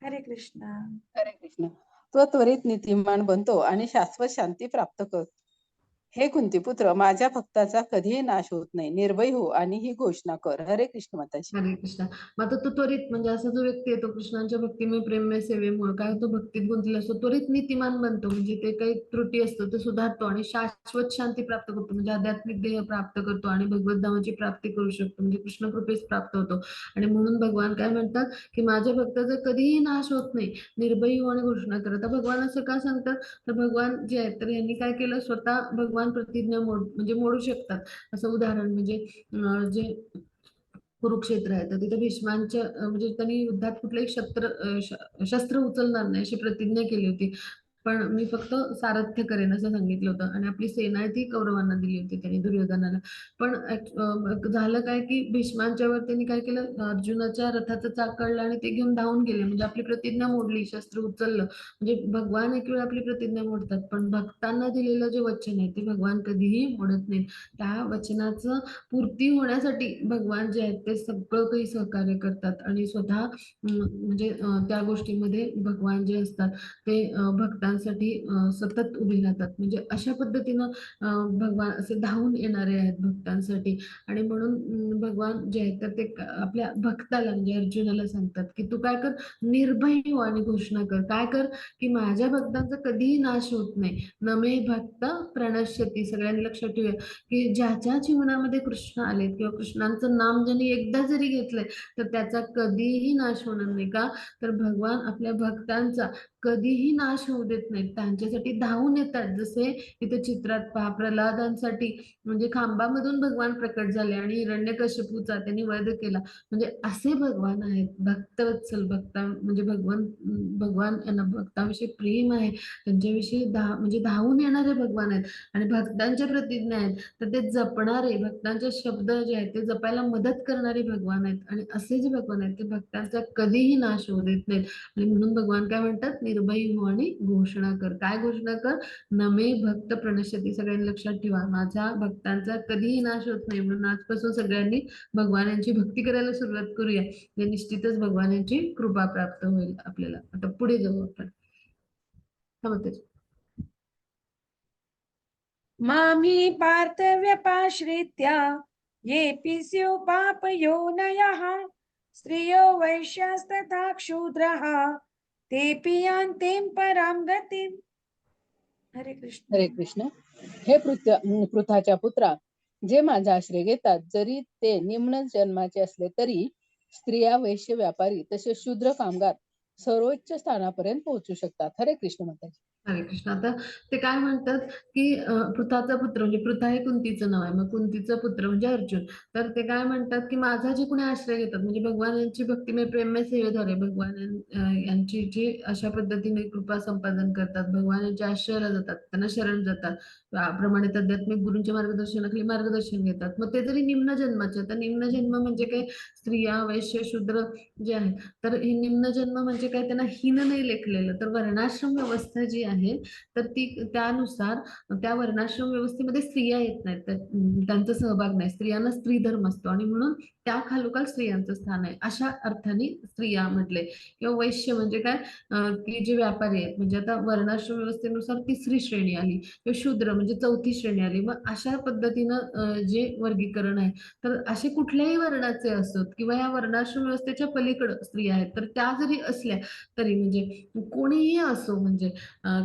हरे कृष्णा. हरे कृष्ण. तो त्वरित नीतिमान बनतो आणि शाश्वत शांती प्राप्त करतो. हे कुंतीपुत्र, माझ्या भक्ताचा कधीही नाश होत नाही. निर्भय हो आणि ही घोषणा कर. हरे कृष्ण माताजी. हरे कृष्णा. मग आता तो त्वरित म्हणजे असा जो व्यक्ती आहे तो कृष्णांच्या भक्तिमय प्रेममय सेवेमुळे काय होतो, भक्तीत गुंतलेला असतो, त्वरित नीतिमान बनतो, म्हणजे ते काही त्रुटी असतो ते सुधारतो आणि शाश्वत शांती प्राप्त करतो, म्हणजे आध्यात्मिक ध्येय प्राप्त करतो आणि भगवत धामाची प्राप्ती करू शकतो, म्हणजे कृष्ण कृपेस प्राप्त होतो. आणि म्हणून भगवान काय म्हणतात, की माझ्या भक्ताचा कधीही नाश होत नाही, निर्भयी हो आणि घोषणा कर. आता भगवान असं का सांगतात, तर भगवान जे आहेत तर यांनी काय केलं, स्वतः भगवान प्रतिज्ञा म्हणजे मोडू शकतात. असं उदाहरण म्हणजे जे कुरुक्षेत्र आहे, तर तिथे भीष्मांच्या म्हणजे त्यांनी युद्धात कुठलंही शस्त्र उचलणार नाही अशी प्रतिज्ञा केली होती. पण मी फक्त सारथ्य करेन असं सांगितलं होतं आणि आपली सेना आहे ती कौरवांना दिली होती त्यांनी, दुर्योधनाला. पण झालं काय, की भीष्मांच्यावर त्यांनी काय केलं, अर्जुनाच्या रथाचं चाक काढलं आणि ते घेऊन धावून गेले, म्हणजे आपली प्रतिज्ञा मोडली, शस्त्र उचललं. म्हणजे भगवान एक वेळ आपली प्रतिज्ञा मोडतात, पण भक्तांना दिलेलं जे वचन आहे ते भगवान कधीही मोडत नाहीत. त्या वचनाचं पूर्ती होण्यासाठी भगवान जे आहेत ते सगळं काही सहकार्य करतात आणि स्वतः म्हणजे त्या गोष्टीमध्ये भगवान जे असतात ते भक्तांसाठी सतत उभे राहतात. म्हणजे अशा पद्धतीनं भगवान असे धावून येणारे आहेत भक्तांसाठी. आणि म्हणून भगवान जे आहेत तर ते आपल्या भक्ताला म्हणजे अर्जुनाला सांगतात, की तू काय कर, निर्भय हो आणि घोषणा कर. काय कर, की माझ्या भक्तांचा कधीही नाश होत नाही. न मे भक्त प्रणश्यती. सगळ्यांनी लक्षात ठेवूया, की ज्याच्या जीवनामध्ये कृष्ण आले किंवा कृष्णांचं नाम ज्यांनी एकदा जरी घेतलंय तर त्याचा कधीही नाश होणार नाही. का, तर भगवान आपल्या भक्तांचा कधीही नाश होऊ देत नाहीत. त्यांच्यासाठी धावून येतात. जसे इथे चित्रात पहा, प्रल्हादांसाठी म्हणजे खांबामधून भगवान प्रकट झाले आणि हिरण्यकश्यपूचा त्यांनी वध केला. म्हणजे असे भगवान आहेत. भक्तवत्सल, म्हणजे भगवान यांना भक्तांविषयी प्रेम आहे. त्यांच्याविषयी म्हणजे धावून येणारे भगवान आहेत आणि भक्तांच्या प्रतिज्ञा आहेत. तर ते जपणारे भक्तांचे शब्द जे आहेत ते जपायला मदत करणारे भगवान आहेत आणि असे जे भगवान आहेत ते भक्तांचा कधीही नाश होऊ देत नाहीत. आणि म्हणून भगवान काय म्हणतात, निर्भयी हो आणि घोषणा कर. काय घोषणा कर? नमे भक्त प्रणश्यती. सगळ्यांनी लक्षात ठेवा, माझ्या भक्तांचा कधीही नाश होत नाही. म्हणून आजपासून सगळ्यांनी भगवानांची भक्ती करायला सुरुवात करूया. म्हणजे निश्चितच भगवानांची कृपा प्राप्त होईल आपल्याला. आता पुढे जाऊ आपण. हा म्हणते. मामी पार्थ व्यपाश्रित्य येऽपि स्युः पापयोनयः स्त्रियो वैश्यास्तथा क्षूद्रः तेऽपि यान्तीं परां गतिम्. हरे कृष्ण. हरे कृष्ण. हे पृथाच्या पुत्रा, जे माझा आश्रय घेतात, जरी ते निम्न जन्माचे असले तरी स्त्रिया, वैश्य, व्यापारी तसेच शूद्र कामगार सर्वोच्च स्थानापर्यंत पोहोचू शकतात. हरे कृष्ण माताजी. हरे कृष्ण. आता ते काय म्हणतात की पृथाचा पुत्र, म्हणजे पृथा हे कुंतीचं नाव आहे. मग कुंतीचा पुत्र म्हणजे अर्जुन. तर ते काय म्हणतात की माझा जे कोणी आश्रय घेतात, म्हणजे भगवानांची भक्तिमय प्रेममय सेवेद्वारे भगवान यांची जी अशा पद्धतीने कृपा संपादन करतात, भगवान यांच्या आश्रयाला जातात, त्यांना शरण जातात, प्रमाणित आध्यात्मिक गुरूंच्या मार्गदर्शनाखाली मार्गदर्शन घेतात. मग ते जरी निम्न जन्माचे, तर निम्न जन्म म्हणजे काय, स्त्रिया, वैश्य, शूद्र जे आहेत, तर हे निम्न जन्म म्हणजे काय, त्यांना हीन नाही लेखलेलं. तर वर्णाश्रम व्यवस्था जी आहे, तर ती त्यानुसार त्या वर्णाश्रम व्यवस्थेमध्ये स्त्रिया येत नाहीत, त्यांचा सहभाग नाही. स्त्रियांना स्त्री धर्म असतो आणि म्हणून त्या खालोखाल स्त्रियांचं स्थान आहे, अशा अर्थाने स्त्रिया म्हटले. किंवा वैश्य म्हणजे काय, की जे व्यापारी आहेत, म्हणजे आता वर्णाश्रम व्यवस्थेनुसार तिसरी श्रेणी आली, किंवा शूद्र म्हणजे चौथी श्रेणी आली. मग अशा पद्धतीनं जे वर्गीकरण आहे, तर असे कुठल्याही वर्णाचे असोत किंवा या वर्णाश्रम व्यवस्थेच्या पलीकडे स्त्रिया आहेत, तर त्या जरी असल्या तरी, म्हणजे कोणीही असो, म्हणजे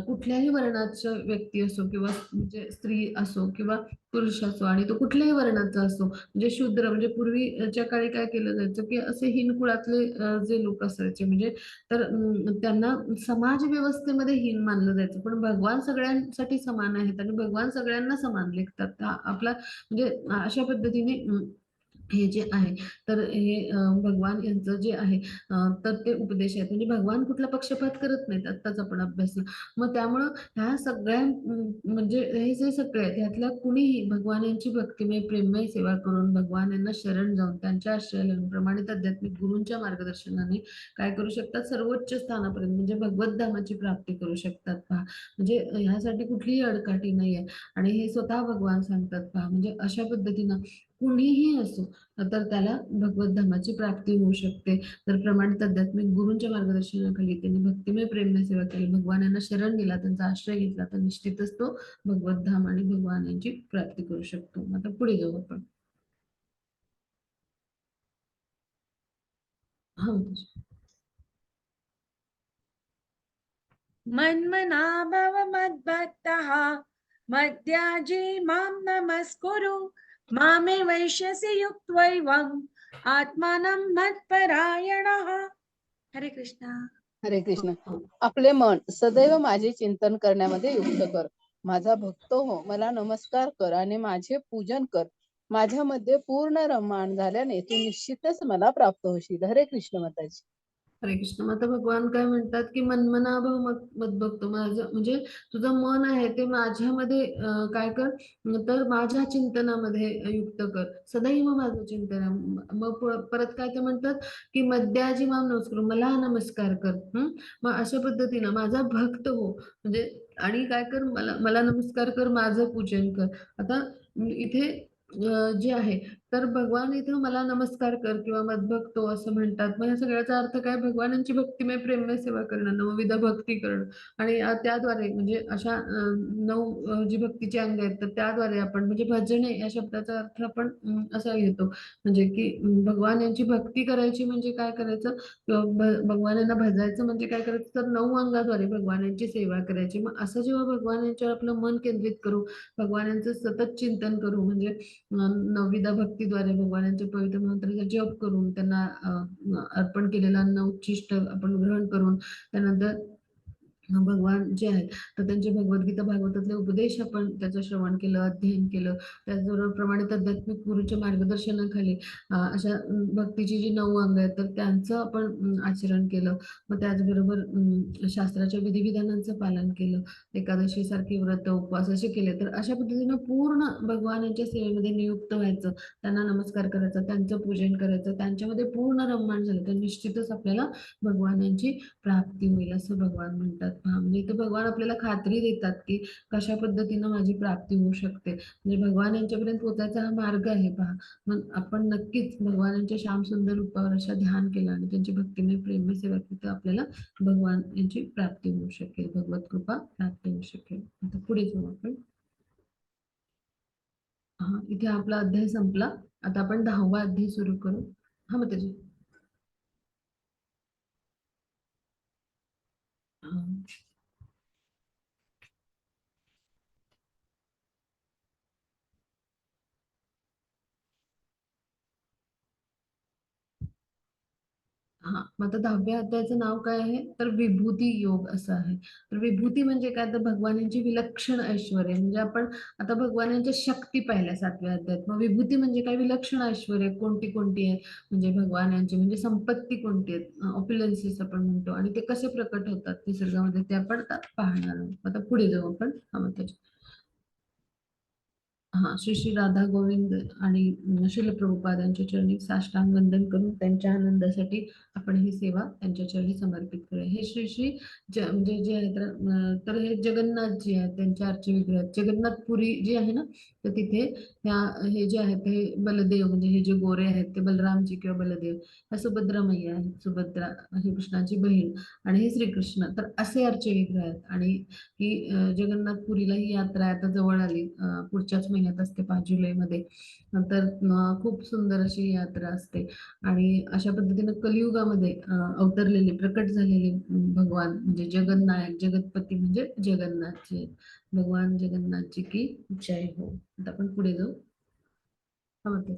कुठल्याही वर्णाच्या व्यक्ती असो किंवा म्हणजे स्त्री असो किंवा पुरुष असो, आणि तो कुठल्याही वर्णाचा असो, म्हणजे शूद्र म्हणजे पूर्वीच्या काळी काय केलं जायचं की असे हीन कुळातले जे लोक असायचे, म्हणजे तर त्यांना समाज व्यवस्थेमध्ये हीन मानलं जायचं. पण भगवान सगळ्यांसाठी समान आहेत आणि भगवान सगळ्यांना समान लेखतात. आपला म्हणजे अशा पद्धतीने हे जे आहे, तर हे भगवान यांचं जे आहे, तर ते उपदेश आहेत. म्हणजे भगवान कुठला पक्षपात करत नाहीत. आत्ताच आपण अभ्यासलं. मग त्यामुळं ह्या सगळ्या म्हणजे हे जे सगळे आहेत, ह्यातल्या कुणीही भगवान यांची भक्तिमय प्रेममय सेवा करून भगवान यांना शरण जाऊन त्यांच्या आश्रयाला येऊन प्रमाणित आध्यात्मिक गुरूंच्या मार्गदर्शनाने काय करू शकतात, सर्वोच्च स्थानापर्यंत म्हणजे भगवत धामाची प्राप्ती करू शकतात. पहा, म्हणजे ह्यासाठी कुठलीही अडकाठी नाहीये आणि हे स्वतः भगवान सांगतात. पहा, म्हणजे अशा पद्धतीनं कुणीही असो, तर त्याला भगवत धामाची प्राप्ती होऊ शकते. तर प्रमाणित आध्यात्मिक गुरूंच्या मार्गदर्शनाखाली त्यांनी भक्तिमय प्रेममय सेवा केली, भगवान यांना शरण गेला, त्यांचा आश्रय घेतला, तर निश्चितच तो भगवत धाम आणि भगवान यांची प्राप्ती करू शकतो. आता पुढे जाऊ आपण. हा, मन्मना भव मद्भक्तः मद्याजी मां नमस्कुरु मामे वैश्यसि युक्त्वैवम् आत्मानं मत्परायणः. हरे कृष्णा. हरे कृष्ण. आपले मन सदैव माझे चिंतन करण्यामध्ये युक्त कर. माझा भक्त हो, मला नमस्कार कर आणि माझे पूजन कर. माझ्यामध्ये पूर्ण रममाण झाल्याने तू निश्चितच मला प्राप्त होशील. हरे कृष्ण माताजी. हरे कृष्ण. माता भगवान काय म्हणतात की मन्मनाभव मद्भक्तो, माझं म्हणजे तुझं मन आहे ते माझ्यामध्ये काय कर, तर माझ्या चिंतनामध्ये युक्त कर, सदैव माझं चिंतन आहे. मग परत काय ते म्हणतात की मद्याजी माम नमस्कार, मला नमस्कार कर. मग अशा पद्धतीनं माझा भक्त हो, म्हणजे आणि काय कर, मला मला नमस्कार कर, माझं पूजन कर. आता इथे जे आहे, तर भगवान इथं मला नमस्कार कर किंवा मद्भक्तो असं म्हणतात. मग या सगळ्याचा अर्थ काय, भगवानांची भक्तिमय प्रेममय सेवा करणं, नवविध भक्ती करणं आणि त्याद्वारे म्हणजे अशा 9 जी भक्तीची अंग आहेत, तर त्याद्वारे आपण म्हणजे भजने या शब्दाचा अर्थ आपण असा घेतो, म्हणजे की भगवान यांची भक्ती करायची म्हणजे काय करायचं, भगवान यांना भजायचं म्हणजे काय करायचं, तर 9 अंगाद्वारे भगवान यांची सेवा करायची. मग असं जेव्हा भगवान यांच्यावर आपलं मन केंद्रित करू, भगवान यांचं सतत चिंतन करू, म्हणजे नवविध भक्तीद्वारे भगवानांच्या पवित्र मंत्राचा जप करून त्यांना अर्पण केलेलं अन्न उच्छिष्ट आपण ग्रहण करून, त्यानंतर भगवान जे आहेत तर त्यांचे भगवद्गीता भागवतातले उपदेश आपण त्याचं श्रवण केलं, अध्ययन केलं. त्याचबरोबर प्रमाणित आध्यात्मिक गुरूच्या मार्गदर्शनाखाली अशा भक्तीची जी 9 अंग आहेत तर त्यांचं आपण आचरण केलं. मग त्याचबरोबर शास्त्राच्या विधिविधानांचं पालन केलं. एकादशी सारखी व्रत, उपवास असे केले. तर अशा पद्धतीनं पूर्ण भगवानांच्या सेवेमध्ये नियुक्त व्हायचं. त्यांना नमस्कार करायचा, त्यांचं पूजन करायचं, त्यांच्यामध्ये पूर्ण रममाण झालं तर निश्चितच आपल्याला भगवानांची प्राप्ती होईल असं भगवान म्हणतात. म्हणजे इथं भगवान आपल्याला खात्री देतात की कशा पद्धतीनं माझी प्राप्ती होऊ शकते. म्हणजे भगवान यांच्यापर्यंत पोहोचायचा हा मार्ग आहे पहा. मग आपण नक्कीच भगवानांच्या श्याम सुंदर रूपावर अशा ध्यान केलं आणि त्यांची भक्तिमय प्रेममय सेवा केली तर आपल्याला भगवान यांची प्राप्ती होऊ शकेल, भगवत कृपा प्राप्त होऊ शकेल. आता पुढे जाऊ आपण. हा, इथे आपला अध्याय संपला. आता आपण 10वा अध्याय सुरू करू. हा मग त्याची हा, मग आता 10व्या अध्यायाचं नाव काय आहे तर विभूती योग असं आहे. तर विभूती म्हणजे काय तर भगवानांची विलक्षण ऐश्वर्य. म्हणजे आपण आता भगवानांच्या शक्ती पाहिल्या 7व्या अध्यायात. मग विभूती म्हणजे काय विलक्षण ऐश्वर्य कोणती कोणती आहे म्हणजे भगवान यांची म्हणजे संपत्ती कोणती आहेत, ऑप्युलन्सेस आपण म्हणतो आणि ते कसे प्रकट होतात निसर्गामध्ये ते आपण आता पाहणार आहोत. आता पुढे जाऊ आपण. हा मग त्याच्या हा, श्री श्री राधा गोविंद आणि श्रील प्रभुपाद यांच्या चरणी साष्टांग वंदन करून त्यांच्या आनंदासाठी आपण ही सेवा त्यांच्या चरणी समर्पित करूया. हे श्री श्री म्हणजे जे आहे तर हे जगन्नाथ जी आहेत त्यांच्या आरचे विग्रह आहेत. जगन्नाथपुरी जी आहे ना तर तिथे हे जे आहेत हे बलदेव म्हणजे हे जे गोरे आहेत ते बलरामजी किंवा बलदेव ह्या सुभद्रा मैया आहेत. सुभद्रा ही कृष्णाची बहीण आणि हे श्रीकृष्ण तर असे आरचे विग्रह आहेत. आणि ही जगन्नाथपुरीला ही यात्रा आहे आता जवळ आली. पुढच्याच महिन्यात असते 5 जुलैमध्ये. नंतर खूप सुंदर अशी ही यात्रा असते आणि अशा पद्धतीनं कलियुगामध्ये अवतरलेले प्रकट झालेले भगवान म्हणजे जगन्नायक जगतपती म्हणजे जगन्नाथजी आहेत. भगवान जगन्नाथजी की जय हो. आता आपण पुढे जाऊ. हा म्हणते.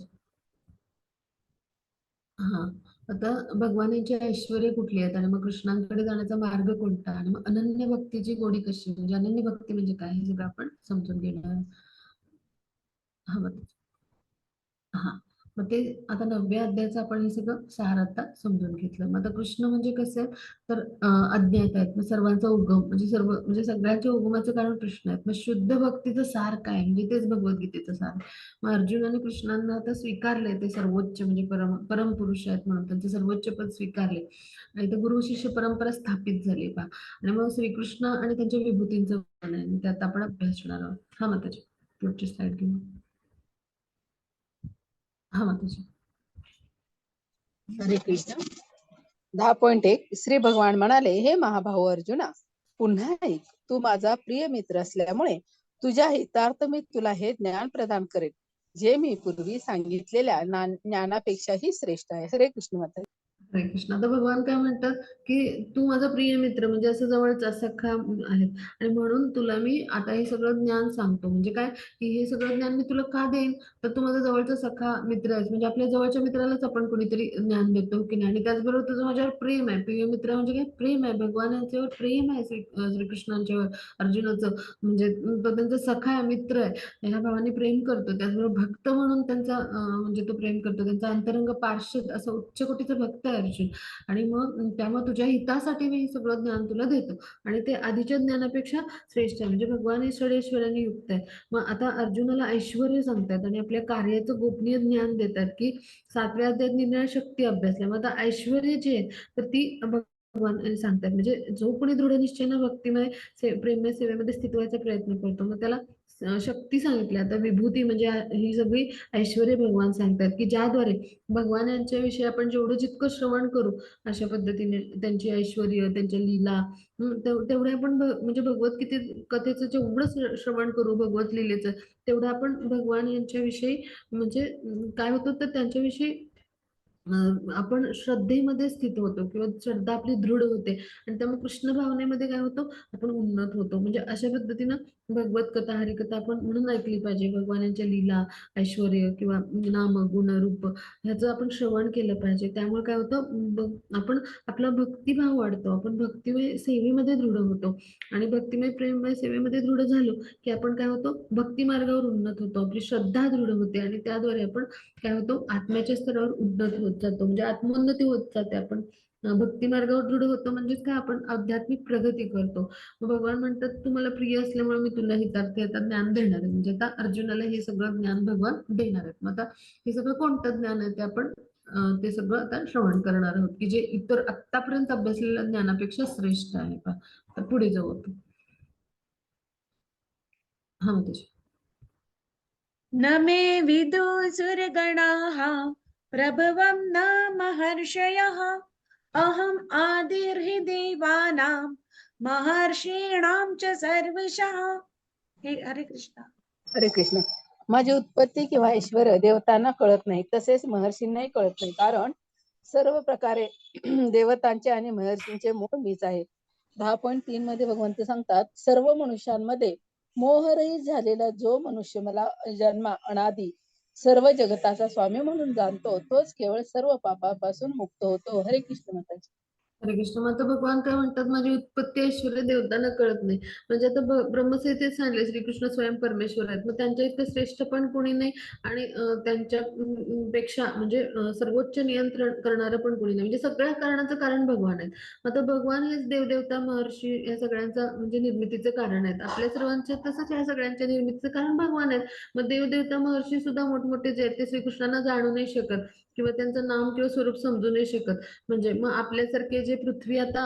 हा, आता भगवानाची ऐश्वर्य कुठली आहेत आणि मग कृष्णांकडे जाण्याचा मार्ग कोणता आणि मग अनन्य भक्तीची गोडी कशी म्हणजे अनन्य भक्ती म्हणजे काय हे सगळं आपण समजून घेणार आहोत. हा मग हा, मग ते आता 9व्या अध्यायाचं आपण हे सगळं सार आता समजून घेतलं. मग आता कृष्ण म्हणजे कसं आहे तर अज्ञात आहेत. मग सर्वांचा उगम म्हणजे सर्व म्हणजे सगळ्यांच्या उगमाचं कारण कृष्ण आहेत. मग शुद्ध भक्तीचं सार काय म्हणजे तेच भगवद्गीतेचं सार आहे. मग अर्जुनाने कृष्णांना आता स्वीकारले ते सर्वोच्च म्हणजे परमपुरुष आहेत म्हणून त्यांचं सर्वोच्च पद स्वीकारले आणि ते गुरु शिष्य परंपरा स्थापित झाली पहा. आणि मग श्रीकृष्ण आणि त्यांच्या विभूतींचं वर्णन आहे आणि त्यात आपण अभ्यास करणार आहोत. हा मग त्याची पुढची स्लाइड घेऊन. हा मग त्याची हरे कृष्ण. 10.1 श्री भगवान म्हणाले, हे महाभाऊ अर्जुना, पुन्हा ऐक. तू माझा प्रिय मित्र असल्यामुळे तुझ्या हितार्थ मी तुला हे ज्ञान प्रदान करेन, जे मी पूर्वी सांगितलेल्या ज्ञानापेक्षाही श्रेष्ठ आहे. हरे कृष्ण माता. हरे कृष्ण. आता भगवान काय म्हणतात की तू माझा प्रिय मित्र म्हणजे असं जवळचा सखा आहेत आणि म्हणून तुला मी आता हे सगळं ज्ञान सांगतो. म्हणजे काय की हे सगळं ज्ञान मी तुला का देईन तर तू माझा जवळचा सखा मित्र आहेस. म्हणजे आपल्या जवळच्या मित्रालाच आपण कोणीतरी ज्ञान देतो की नाही. आणि त्याचबरोबर तुझं माझ्यावर प्रेम आहे. प्रिय मित्र म्हणजे काय प्रेम आहे. भगवान यांच्यावर प्रेम आहे श्रीकृष्णांच्यावर अर्जुनाचं म्हणजे तो त्यांचा सखा आहे मित्र आहे. ह्या भावाने प्रेम करतो. त्याचबरोबर भक्त म्हणून त्यांचा म्हणजे तो प्रेम करतो. त्यांचा अंतरंग पार्षद असं उच्च कोटीचा भक्त आहे अर्जुन. आणि मग त्यामुळे तुझ्या हितासाठी मी हे सगळं ज्ञान तुला देतो आणि ते आधीच्या ज्ञानापेक्षा श्रेष्ठ आहे. म्हणजे भगवान हे षडैश्वर्याने युक्त आहे. मग आता अर्जुनाला ऐश्वर्य सांगतात आणि आपल्या कार्याचं गोपनीय ज्ञान देतात की 7व्या अध्यायात निर्णय शक्ती अभ्यासल्या. मग आता ऐश्वर्य जे आहे तर ती भगवान सांगतात. म्हणजे जो कोणी दृढ निश्चयनं भक्तिमय प्रेममय सेवेमध्ये स्थित व्हायचा प्रयत्न करतो मग त्याला शक्ती सांगितली. आता विभूती म्हणजे ही सगळी ऐश्वर्य भगवान सांगतात की ज्याद्वारे भगवान यांच्याविषयी आपण जेवढं जितकं श्रवण करू अशा पद्धतीने त्यांची ऐश्वर्य त्यांच्या लीला तेवढे आपण म्हणजे भगवत कथेचं जेवढं श्रवण करू भगवत लीलेचं तेवढं आपण भगवान यांच्याविषयी म्हणजे काय होतं तर त्यांच्याविषयी आपण श्रद्धेमध्ये स्थित होतो किंवा श्रद्धा आपली दृढ होते आणि त्यामुळे कृष्ण भावनेमध्ये काय होतो, आपण उन्नत होतो. म्हणजे अशा पद्धतीनं भगवत कथा, हरिकथा आपण म्हणून ऐकली पाहिजे. भगवानांच्या लीला, ऐश्वर्य किंवा नाम, गुण, रूप ह्याचं आपण श्रवण केलं पाहिजे. त्यामुळे काय होतं, आपण आपला भक्तिभाव वाढतो. आपण भक्तिमय सेवेमध्ये दृढ होतो आणि भक्तिमय प्रेममय सेवेमध्ये दृढ झालो की आपण काय होतो, भक्ती मार्गावर उन्नत होतो. आपली श्रद्धा दृढ होते आणि त्याद्वारे आपण काय होतो, आत्म्याच्या स्तरावर उन्नत होत जातो. म्हणजे आत्मोन्नती होत जाते. आपण भक्ती मार्गावर दृढ होतो म्हणजेच काय, आपण आध्यात्मिक प्रगती करतो. मग भगवान म्हणतात, तू मला प्रिय असल्यामुळे मी तुला हितार्थ आता ज्ञान देणार आहे. म्हणजे आता अर्जुनाला हे सगळं ज्ञान भगवान देणार आहेत. मग आता हे सगळं कोणतं ज्ञान आहे ते आपण ते सगळं आता श्रवण करणार आहोत, की जे इतर आतापर्यंत अभ्यासलेल्या ज्ञानापेक्षा श्रेष्ठ आहे. तर पुढे जाऊ आपण. हा म्हणजे न मे विदुसुरगणाः प्रभवं न महर्षयः अहम् आदिर्हि देवानां महर्षीणां च सर्वशः. हे हरे कृष्ण. हरे कृष्ण. माझी उत्पत्ती किंवा ऐश्वर्य देवतांना कळत नाही, तसेच महर्षींनाही कळत नाही, कारण सर्व प्रकारे देवतांचे आणि महर्षींचे मूळ मीच आहे. 10.3 मध्ये भगवंत सांगतात, सर्व मनुष्यांमध्ये मोहरहित झालेला जो मनुष्य मला जन्मा अनादी सर्व जगताचा स्वामी म्हणून जाणतो, तोच केवळ सर्व पापापासून मुक्त होतो. हरे कृष्ण माताजी. हरे कृष्ण. मग आता भगवान काय म्हणतात, माझी उत्पत्ती ऐश्वर्य देवतांना कळत नाही. म्हणजे आता ब्रह्मसंहितेत सांगले श्रीकृष्ण स्वयं परमेश्वर आहेत. मग त्यांच्या इतकं श्रेष्ठ पण कोणी नाही आणि त्यांच्या पेक्षा म्हणजे सर्वोच्च नियंत्रण करणारं पण कोणी नाही. म्हणजे सगळ्या कारणाचं कारण भगवान आहेत. आता भगवान हेच देवदेवता महर्षी या सगळ्यांचा म्हणजे निर्मितीचं कारण आहेत. आपल्या सर्वांचे तसंच या सगळ्यांच्या निर्मितीचं कारण भगवान आहेत. मग देवदेवता महर्षी सुद्धा मोठमोठे जे आहेत ते श्रीकृष्णांना जाणू नाही शकत किंवा त्यांचं नाम किंवा स्वरूप समजू नाही शकत. म्हणजे मग आपल्यासारखे जे पृथ्वी आता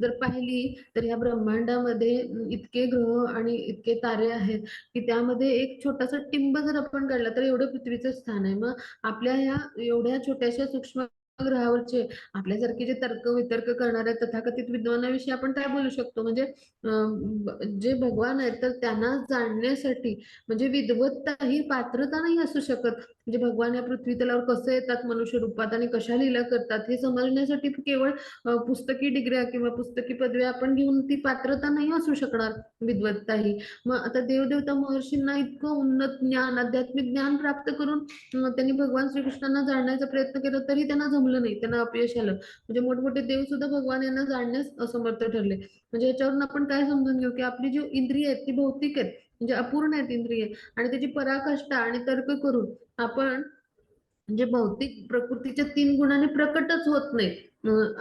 जर पाहिली तर या ब्रह्मांडामध्ये इतके ग्रह आणि इतके तारे आहेत की त्यामध्ये एक छोटासा टिंब जर आपण काढला तर एवढं पृथ्वीचं स्थान आहे. मग आपल्या ह्या एवढ्या छोट्याशा सूक्ष्म ग्रहावरचे आपल्यासारखे जे तर्क वितर्क करणाऱ्या तथाकथित विद्वानाविषयी आपण काय बोलू शकतो. म्हणजे जे भगवान आहेत तर त्यांना जाणण्यासाठी म्हणजे विद्वत्ता ही पात्रता नाही असू शकत. म्हणजे भगवान या पृथ्वी तलावर कसं येतात मनुष्य रूपात आणि कशा लीला करतात हे समजण्यासाठी केवळ पुस्तकी डिग्र्या किंवा पुस्तकी पदव्या आपण घेऊन ती पात्रता नाही असू शकणार विद्वत्ता ही. मग आता देवदेवता महर्षींना इतकं उन्नत ज्ञान, आध्यात्मिक ज्ञान प्राप्त करून त्यांनी भगवान श्रीकृष्णांना जाणण्याचा प्रयत्न केला तरी त्यांना जमलं नाही, त्यांना अपयश आलं. म्हणजे मोठमोठे देव सुद्धा भगवान यांना जाणण्यास असमर्थ ठरले. म्हणजे याच्यावरून आपण काय समजून घेऊ की आपली जी इंद्रिय आहेत ती भौतिक आहेत, म्हणजे अपूर्ण आहेत इंद्रिय आणि त्याची पराकाष्ठा आणि तर्क करून आपण म्हणजे भौतिक प्रकृतीच्या 3 गुणांनी प्रकटच होत नाही.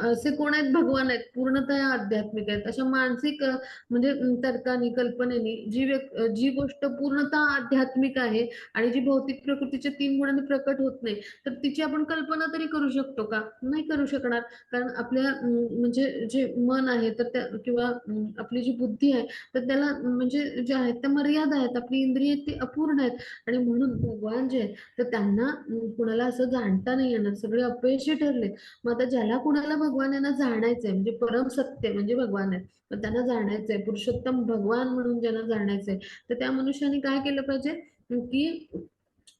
असे कोण आहेत, भगवान आहेत, पूर्णतः आध्यात्मिक आहेत. अशा मानसिक म्हणजे तर्काने, कल्पनेने जी गोष्ट पूर्णतः आध्यात्मिक आहे आणि जी भौतिक प्रकृतीच्या 3 गुणांनी प्रकट होत नाही, तर तिची आपण कल्पना तरी करू शकतो का? नाही करू शकणार. कारण आपल्या म्हणजे जे मन आहे तर त्या किंवा आपली जी बुद्धी आहे तर त्याला म्हणजे जे आहेत त्या मर्यादा आहेत. आपली इंद्रिय ती अपूर्ण आहेत आणि म्हणून भगवान जे आहेत तर त्यांना कुणाला असं जाणता नाही येणार, सगळे अपयशी ठरले. मग आता ज्याला कुणाला भगवान यांना जाणायचंय म्हणजे परम सत्य म्हणजे भगवान आहे, मग त्यांना जाणायचंय, पुरुषोत्तम भगवान म्हणून ज्यांना जाणायचंय तर त्या मनुष्याने काय केलं पाहिजे की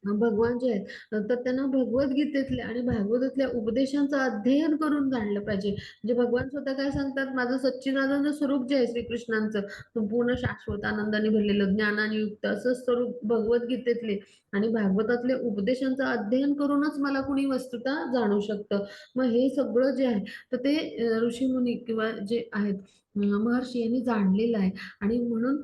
भगवान जे आहेत तर त्यांना भगवद्गीतेतल्या आणि भागवतातल्या उपदेशांचं अध्ययन करून जाणलं पाहिजे. म्हणजे भगवान स्वतः काय सांगतात, माझं सच्चिदानंद स्वरूप जे आहे श्रीकृष्णांचं संपूर्ण शाश्वत आनंदाने भरलेलं ज्ञानाने युक्त असं स्वरूप भगवद्गीतेतले आणि भागवतातले उपदेशांचं अध्ययन करूनच मला कुणी वस्तुतः जाणू शकतं. मग हे सगळं जे आहे तर ते ऋषीमुनी किंवा जे आहेत महर्षी यांनी जाणलेलं आहे आणि म्हणून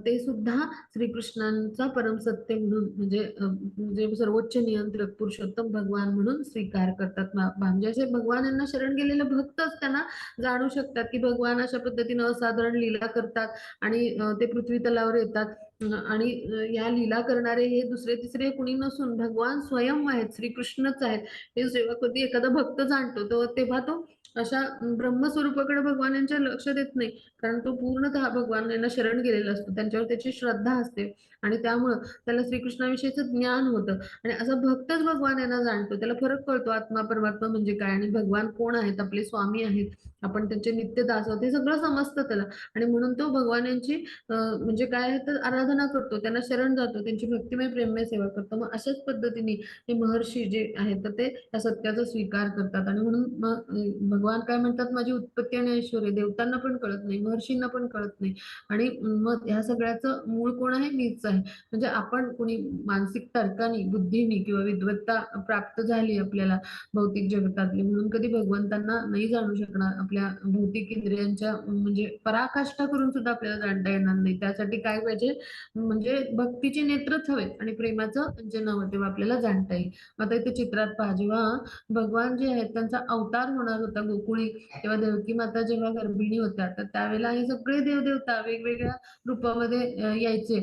ते सुद्धा श्रीकृष्णांचा परमसत्य म्हणून म्हणजे सर्वोच्च नियंत्रक पुरुषोत्तम भगवान म्हणून स्वीकार करतात. म्हणजे असे भगवान यांना शरण गेलेले भक्तच त्यांना जाणू शकतात की भगवान अशा पद्धतीने असाधारण लीला करतात आणि ते पृथ्वी तलावर येतात आणि या लीला करणारे हे दुसरे तिसरे कुणी नसून भगवान स्वयं आहेत, श्रीकृष्णच आहेत. हे जेव्हा कधी एखादा भक्त जाणतो तेव्हा तो अशा ब्रह्मस्वरूपाकडे भगवान यांच्या लक्ष देत नाही. कारण तो पूर्णतः भगवान यांना शरण गेलेला असतो. त्यांच्यावर त्याची श्रद्धा असते आणि त्यामुळं त्याला श्रीकृष्णाविषयीचं ज्ञान होतं आणि असा भक्तच भगवान यांना जाणतो. त्याला फरक कळतो आत्मा, परमात्मा म्हणजे काय आणि भगवान कोण आहेत, आपले स्वामी आहेत, आपण त्यांचे नित्य दास आहोत, हे सगळं समजतं त्याला आणि म्हणून तो भगवान यांची म्हणजे काय आहे तर आराधना करतो, त्यांना शरण जातो, त्यांची भक्तिमय, प्रेममय सेवा करतो. मग अशाच पद्धतीने हे महर्षी जे आहेत तर ते त्या सत्याचा स्वीकार करतात आणि म्हणून मग भगवान काय म्हणतात, माझी उत्पत्ती आणि ऐश्वर्य देवतांना पण कळत नाही, महर्षींना पण कळत नाही आणि मग ह्या सगळ्याचं मूळ कोण आहे, मीच आहे. म्हणजे आपण कोणी मानसिक तर्काने, बुद्धीने किंवा विद्वत्ता प्राप्त झाली आपल्याला भौतिक जगतातली म्हणून कधी भगवंतांना नाही जाणू शकणार. आपल्या भौतिक इंद्रियांच्या म्हणजे पराकाष्ठा करून सुद्धा आपल्याला जाणता येणार नाही. त्यासाठी काय पाहिजे, म्हणजे भक्तीचे नेत्रच हवेत आणि प्रेमाचं अंजन हवं, तेव्हा आपल्याला जाणता येईल. आता इथे चित्रात पहा, जेव्हा भगवान जे आहेत त्यांचा अवतार होणार होता गोकुळी, तेव्हा देवकी माता जेव्हा गर्भिणी होत्या, तर त्यावेळेला हे सगळे देवदेवता वेगवेगळ्या रूपामध्ये यायचे.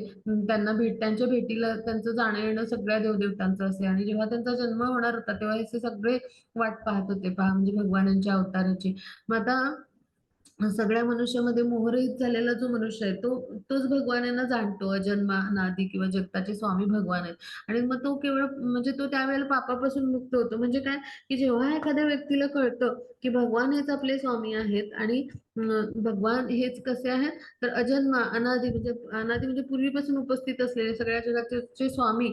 त्यांना त्यांच्या भेटीला त्यांचं जाणं येणं सगळ्या देवदेवतांचं असे आणि जेव्हा त्यांचा जन्म होणार होता, तेव्हा हे सगळे वाट पाहत होते पहा, म्हणजे भगवानांच्या अवताराची. मग आता सगळ्या मनुष्यामध्ये मोहरहित झालेला जो मनुष्य आहे तोच भगवान यांना जाणतो. अजन्मा, अनादी किंवा जगताचे स्वामी भगवान आहेत आणि मग तो केवळ म्हणजे तो त्यावेळेला पापापासून मुक्त होतो. म्हणजे काय, की जेव्हा एखाद्या व्यक्तीला कळतं की भगवान हेच आपले स्वामी आहेत आणि भगवान हेच कसे आहेत तर अजन्मा, अनादी म्हणजे पूर्वीपासून उपस्थित असलेले सगळ्या जगाचे स्वामी,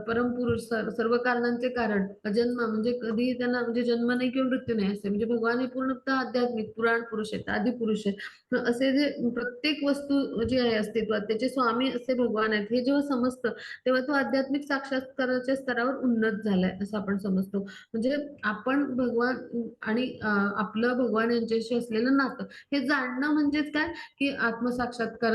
परमपुरुष, सर्व कारणांचे कारण, अजन्मा म्हणजे कधी त्यांना म्हणजे जन्म नाही किंवा मृत्यू नाही असे, म्हणजे भगवान हे पूर्णतः आध्यात्मिक पुराण पुरुष आहेत, आदी पुरुष आहेत. मग असे जे प्रत्येक वस्तू जी आहे अस्तित्वात त्याचे स्वामी असे भगवान आहेत, हे जेव्हा समजतं तेव्हा तो आध्यात्मिक साक्षात्काराच्या स्तरावर उन्नत झालाय असं आपण समजतो. म्हणजे आपण भगवान आणि आपलं भगवान यांच्याशी असलेलं नातं हे जाणणं म्हणजेच काय, की आत्मसाक्षात्कार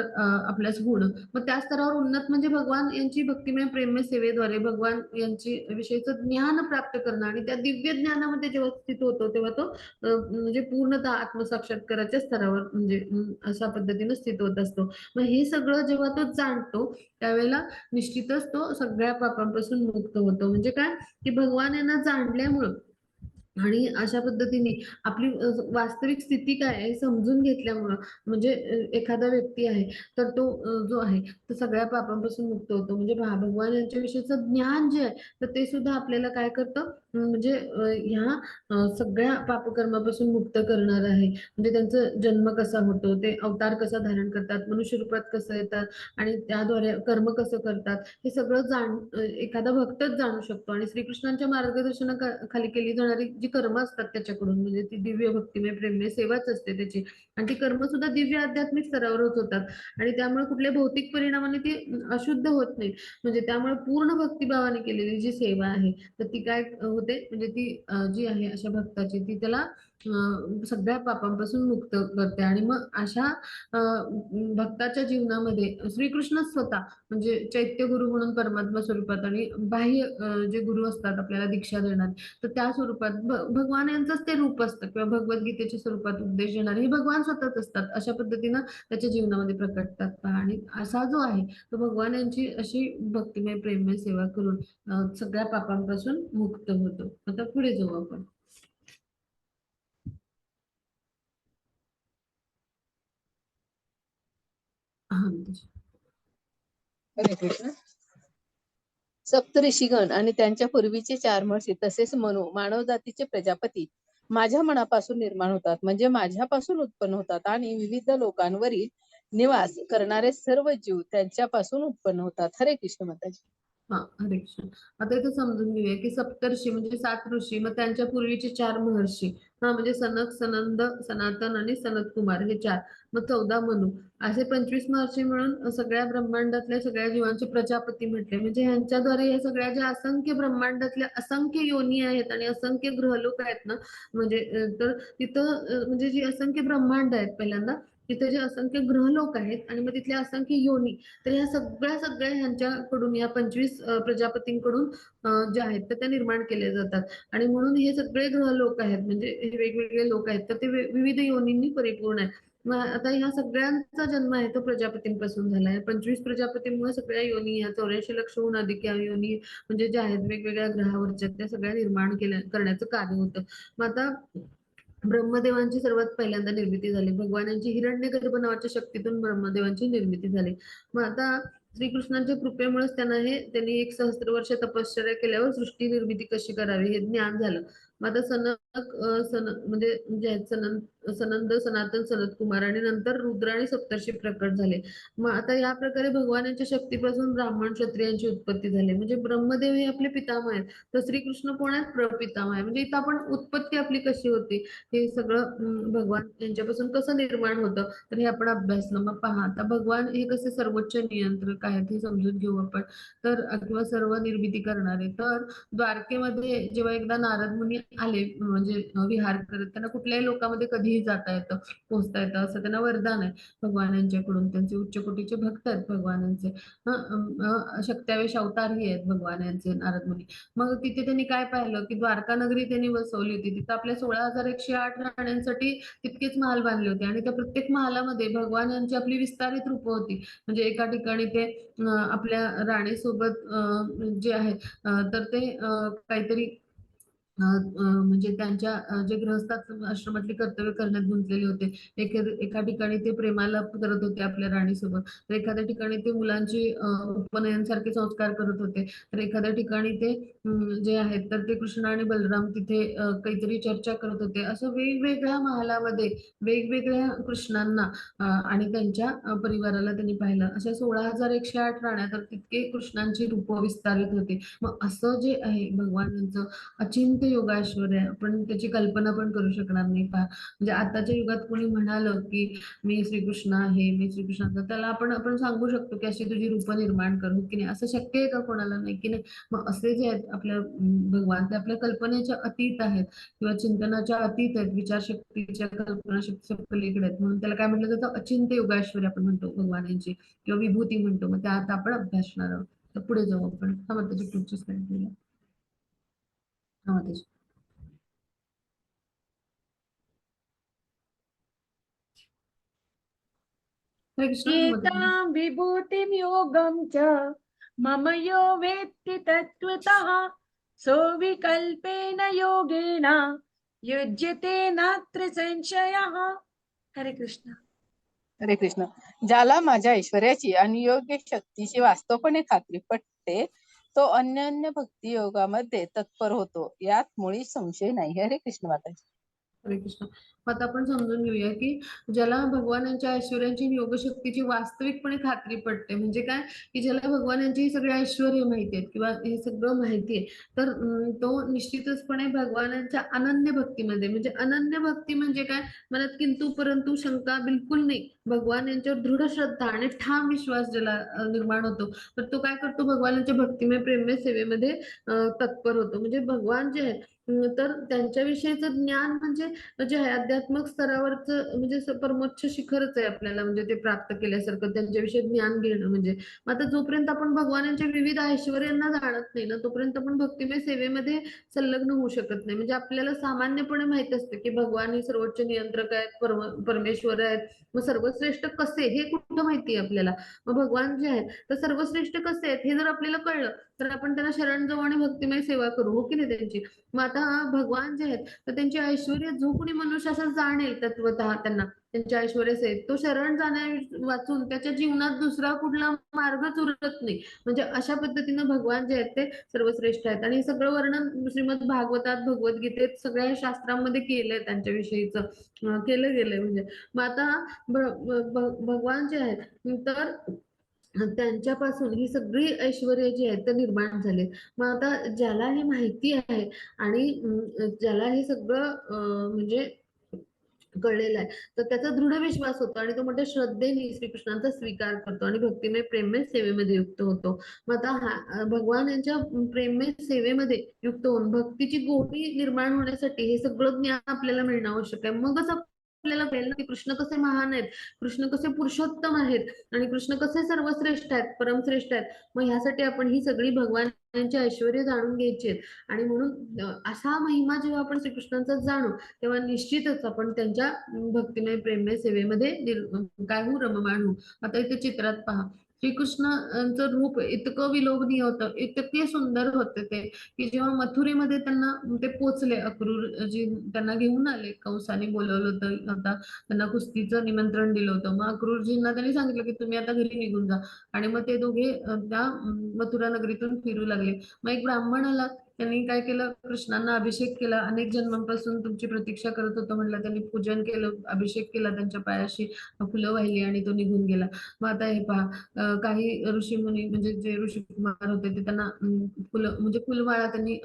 आपल्यास होणं. मग त्या स्तरावर उन्नत म्हणजे भगवान यांची भक्तिमय, प्रेममय सेवेद्वारे भगवान यांची विषयीचं ज्ञान प्राप्त करणं आणि त्या दिव्य ज्ञानामध्ये जेव्हा स्थित होतो, तेव्हा तो म्हणजे पूर्णतः आत्मसाक्षात्काराच्या स्तरावर म्हणजे अशा पद्धतीने स्थित होत असतो. मग हे सगळं जेव्हा तो जाणतो, त्यावेळेला निश्चितच तो सगळ्या पापांपासून मुक्त होतो. म्हणजे काय, की भगवान यांना जाणल्यामुळं आणि अशा पद्धतीने आपली वास्तविक स्थिती काय आहे हे समजून घेतल्यामुळं म्हणजे एखादा व्यक्ती आहे तर तो जो आहे तो सगळ्या पापांपासून मुक्त होतो. म्हणजे भगवान यांच्याविषयीचं ज्ञान जे आहे तर ते सुद्धा आपल्याला काय करतं, म्हणजे ह्या सगळ्या पापकर्मापासून मुक्त करणार आहे. म्हणजे त्यांचा जन्म कसा होतो, ते अवतार कसा धारण करतात, मनुष्य रूपात कसं येतात आणि त्याद्वारे कर्म कसं करतात, हे सगळं एखादा भक्तच जाणू शकतो आणि श्रीकृष्णांच्या मार्गदर्शनाखाली केली जाणारी जी कर्म असतात त्याच्याकडून म्हणजे ती दिव्य भक्तिमय प्रेममय सेवाच असते त्याची आणि ती कर्म सुद्धा दिव्य आध्यात्मिक स्तरावरच होतात आणि त्यामुळे कुठल्या भौतिक परिणामाने ती अशुद्ध होत नाही. म्हणजे त्यामुळे पूर्ण भक्तिभावाने केलेली जी सेवा आहे तर ती काय होते, म्हणजे ती जी आहे अशा भक्ताची ती त्याला सगळ्या पापांपासून मुक्त करते आणि मग अशा भक्ताच्या जीवनामध्ये श्रीकृष्ण स्वतः म्हणजे चैत्य गुरु म्हणून परमात्मा स्वरूपात आणि बाह्य जे गुरु असतात आपल्याला दीक्षा देणार तर त्या स्वरूपात भगवान यांचंच ते रूप असतं किंवा भगवद्गीतेच्या स्वरूपात उपदेश देणारे हे भगवान स्वतःच असतात. अशा पद्धतीनं त्याच्या जीवनामध्ये प्रकटतात पहा आणि असा जो आहे तो भगवान यांची अशी भक्तिमय प्रेममय सेवा करून सगळ्या पापांपासून मुक्त होतो. आता पुढे जाऊ आपण. हा हरे कृष्ण. सप्तऋषीगण आणि त्यांच्या पूर्वीचे 4 महर्षी तसेच मानव जातीचे प्रजापती माझ्या मनापासून निर्माण होतात, म्हणजे माझ्यापासून उत्पन्न होतात आणि विविध लोकांवरील निवास करणारे सर्व जीव त्यांच्यापासून उत्पन्न होतात. हरे कृष्ण माताजी. हरे कृष्ण. आता इथे समजून घेऊया की सप्तर्षी म्हणजे 7 ऋषी, मग त्यांच्या पूर्वीचे 4 महर्षी, म्हणजे सनक, सनंद, सनातन आणि सनत कुमार हे 4, मग 14 मनु, असे 25 महर्षी मिळून सगळ्या ब्रह्मांडातल्या सगळ्या जीवांचे प्रजापती म्हटले. म्हणजे ह्यांच्याद्वारे या सगळ्या ज्या असंख्य ब्रह्मांडातल्या असंख्य योनी आहेत आणि असंख्य ग्रहलोक आहेत ना, म्हणजे तर तिथं म्हणजे जी असंख्य ब्रह्मांड आहेत पहिल्यांदा, तिथे जे असंख्य ग्रहलोक आहेत आणि मग तिथल्या असंख्य योनी, तर ह्या सगळ्या ह्यांच्याकडून या 25 प्रजापतींकडून जे आहेत तर त्या निर्माण केले जातात आणि म्हणून हे सगळे ग्रह लोक आहेत म्हणजे हे वेगवेगळे लोक आहेत तर ते विविध योनींनी परिपूर्ण आहेत. मग आता ह्या सगळ्यांचा जन्म आहे तो प्रजापतींपासून झाला आहे. 25 प्रजापतींमुळे सगळ्या योनी, या 84 लक्षहून अधिक या योनी म्हणजे ज्या आहेत वेगवेगळ्या ग्रहावरच्या त्या सगळ्या निर्माण करण्याचं कार्य होतं. मग आता ब्रह्मदेवांची सर्वात पहिल्यांदा निर्मिती झाली. भगवानांची हिरण्यगर्भ नावाच्या शक्तीतून ब्रह्मदेवांची निर्मिती झाली. मग आता श्रीकृष्णांच्या कृपेमुळेच त्यांनी 1 सहस्त्र वर्ष तपश्चर्या केल्यावर सृष्टी निर्मिती कशी करावी हे ज्ञान झालं. मग आता म्हणजे जे आहेत सनंद, सनातन, सनत कुमार आणि नंतर रुद्र आणि सप्तर्षी प्रकट झाले. मग आता या प्रकारे भगवानांच्या शक्तीपासून ब्राह्मण क्षत्रियांची उत्पत्ती झाली. म्हणजे ब्रह्मदेव हे आपले पितामह आहेत. तर श्रीकृष्ण कोण आहेत? प्रपितामह आहे. म्हणजे इथं आपण उत्पत्ती आपली कशी होती हे सगळं भगवान यांच्यापासून कसं निर्माण होतं तर हे आपण अभ्यासलं. मग पहा आता भगवान हे कसे सर्वोच्च नियंत्रक आहेत हे समजून घेऊ आपण. तर किंवा सर्व निर्मिती करणारे. तर द्वारकेमध्ये जेव्हा एकदा नारद मुनी आले म्हणजे विहार करत, त्यांना कुठल्याही लोकांमध्ये कधीही जाता येतं, पोहोचता येतं असं त्यांना वरदान आहे भगवान यांच्याकडून. त्यांचे उच्च कोटीचे भक्त आहेत भगवानांचे. शक्त्यावेश अवतारही आहेत भगवान यांचे नारद मुनी. मग तिथे त्यांनी काय पाहिलं की द्वारका नगरी त्यांनी वसवली होती. तिथं आपल्या 16,108 राहण्यांसाठी तितकेच महाल बांधले होते आणि त्या प्रत्येक महालामध्ये भगवान यांची आपली विस्तारित रूपं होती. म्हणजे एका ठिकाणी ते आपल्या राणीसोबत जे आहे तर ते काहीतरी म्हणजे त्यांच्या जे गृहस्थ आश्रमातली कर्तव्य करण्यात गुंतलेले होते. एका ठिकाणी ते प्रेमाला करत होते आपल्या राणीसोबत, तर एखाद्या ठिकाणी ते मुलांची उपनयन सारखे संस्कार करत होते, तर एखाद्या ठिकाणी ते जे आहेत तर ते कृष्ण आणि बलराम तिथे काहीतरी चर्चा करत होते. असं वेगवेगळ्या महालामध्ये वेगवेगळ्या कृष्णांना आणि त्यांच्या परिवाराला त्यांनी पाहिलं. अशा 16,108 राण्या, तर तितके कृष्णांची रूपं विस्तारित होती. मग असं जे आहे भगवान यांचं अचिंत्य योगाश्वर आहे. आपण त्याची कल्पना पण करू शकणार नाही. पहा म्हणजे आताच्या युगात कोणी म्हणालं की मी श्रीकृष्ण आहे, मी श्रीकृष्णाचा, त्याला आपण सांगू शकतो की अशी तुझी रूप निर्माण कर, हो की नाही? असं शक्य आहे का कोणाला? नाही की नाही. मग असे जे आहेत आपल्या भगवान ते आपल्या कल्पनेच्या अतीत आहेत किंवा चिंतनाच्या अतीत आहेत, विचारशक्तीच्या कल्पनाशक्तीच्या पलीकडे आहेत. म्हणून त्याला काय म्हटलं जातं? अचिंत्य योगाश्वर आपण म्हणतो भगवानांची किंवा विभूती म्हणतो. मग त्या आता आपण अभ्यासणार आहोत. तर पुढे जाऊ आपण. मग त्याची पुढची स्लाईड. हरे कृष्ण मध्ये एतां विभूतिं योगं च मम यो वेत्ति तत्त्वतः सोऽविकल्पेन योगेन युज्यते नात्र संशयः. हरे कृष्ण. हरे कृष्ण. ज्याला माझ्या ऐश्वर्याची आणि योग्य शक्तीची वास्तवपणे खात्री पटते तो अन्य भक्ती योगामध्ये तत्पर होतो, यात मुळीच संशय नाही. हरे कृष्ण माताजी. हरे कृष्ण. आता आपण समजून घेऊया की ज्याला भगवानांच्या ऐश्वर्याची योगशक्तीची वास्तविकपणे खात्री पडते, म्हणजे काय की ज्याला भगवानांची ही सगळी ऐश्वर्य माहिती आहेत किंवा हे सगळं माहिती आहे, तर तो निश्चितचपणे भगवानांच्या अनन्य भक्तीमध्ये, म्हणजे अनन्य भक्ती म्हणजे काय, मनात किंतु परंतु शंका बिलकुल नाही, भगवान यांच्यावर दृढ श्रद्धा आणि ठाम विश्वास ज्याला निर्माण होतो, तर तो काय करतो? भगवानांच्या भक्तिमय प्रेममय सेवेमध्ये तत्पर होतो. म्हणजे भगवान जे आहेत तर त्यांच्याविषयीचं ज्ञान म्हणजे जे आहे आध्यात्मिक स्तरावरचं, म्हणजे परमोच्च शिखरच आहे आपल्याला, म्हणजे ते प्राप्त केल्यासारखं त्यांच्याविषयी ज्ञान घेणं. म्हणजे आता जोपर्यंत आपण भगवानांच्या विविध ऐश्वर्यांना जाणत नाही ना, तोपर्यंत आपण भक्तिमय सेवेमध्ये संलग्न होऊ शकत नाही. म्हणजे आपल्याला सामान्यपणे माहित असतं की भगवान हे सर्वोच्च नियंत्रक आहेत, परमेश्वर आहेत. मग सर्वश्रेष्ठ कसे हे कुठं माहिती आहे आपल्याला? मग भगवान जे आहेत तर सर्वश्रेष्ठ कसे आहेत हे जर आपल्याला कळलं तर आपण त्यांना शरण जाऊ आणि भक्तिमय सेवा करू, हो की नाही त्यांची. मग आता भगवान जे आहेत तर त्यांची ऐश्वर्य जो कोणी मनुष्य असं जाणेल तत्वतः त्यांना त्यांच्या ऐश्वर्यासहित, तो शरण जाण्या वाचून त्याच्या जीवनात दुसरा कुठला मार्गच उरत नाही. म्हणजे अशा पद्धतीनं भगवान जे आहेत ते सर्वश्रेष्ठ आहेत आणि हे सगळं वर्णन श्रीमद भागवतात, भगवद्गीतेत, सगळ्या शास्त्रांमध्ये केलंय त्यांच्याविषयीचं केलं गेलंय. म्हणजे मग आता भगवान जे आहेत तर त्यांच्यापासून ही सगळी ऐश्वर्य जी आहेत ते निर्माण झाले. मग आता ज्याला हे माहिती आहे आणि ज्याला हे सगळं म्हणजे कळलेलं आहे, तर त्याचा दृढ विश्वास होतो आणि तो मोठ्या श्रद्धेने श्रीकृष्णांचा स्वीकार करतो आणि भक्तिमय प्रेममय सेवेमध्ये युक्त होतो. मग आता भगवान यांच्या प्रेममय सेवेमध्ये युक्त होऊन भक्तीची गोडी निर्माण होण्यासाठी हे सगळं ज्ञान आपल्याला मिळणं आवश्यक आहे. मगच आपल्याला कळेल ना की कृष्ण कसे महान आहेत, कृष्ण कसे पुरुषोत्तम आहेत आणि कृष्ण कसे सर्वश्रेष्ठ आहेत, परमश्रेष्ठ आहेत. मग ह्यासाठी आपण ही सगळी भगवान यांची ऐश्वर्य जाणून घ्यायची आहेत आणि म्हणून असा महिमा जेव्हा आपण श्रीकृष्णांचा जाणू तेव्हा निश्चितच आपण त्यांच्या भक्तिमय प्रेममय सेवेमध्ये काय होऊ? रममाण होऊ. आता इथे चित्रात पहा श्रीकृष्णांचं रूप इतकं विलोभनीय होतं, इतके सुंदर होते ते, की जेव्हा मथुरेमध्ये त्यांना ते पोचले, अक्रूरजी त्यांना घेऊन आले, कंसाने बोलवलं होतं, आता त्यांना कुस्तीचं निमंत्रण दिलं होतं. मग अक्रूरजींना त्यांनी सांगितलं की तुम्ही आता घरी निघून जा. आणि मग ते दोघे त्या मथुरा नगरीतून फिरू लागले. मग एक ब्राह्मण आला, त्यांनी काय केलं, कृष्णांना अभिषेक केला. अनेक जन्मांपासून तुमची प्रतीक्षा करत होतो म्हणलं, त्यांनी पूजन केलं, अभिषेक केला त्यांच्या पायाशी, फुलं वाहिली आणि तो निघून गेला. मग आता हे पहा, काही ऋषीमुनी म्हणजे जे ऋषिकुमार होते ते त्यांना फुलं म्हणजे फुलमाळा त्यांनी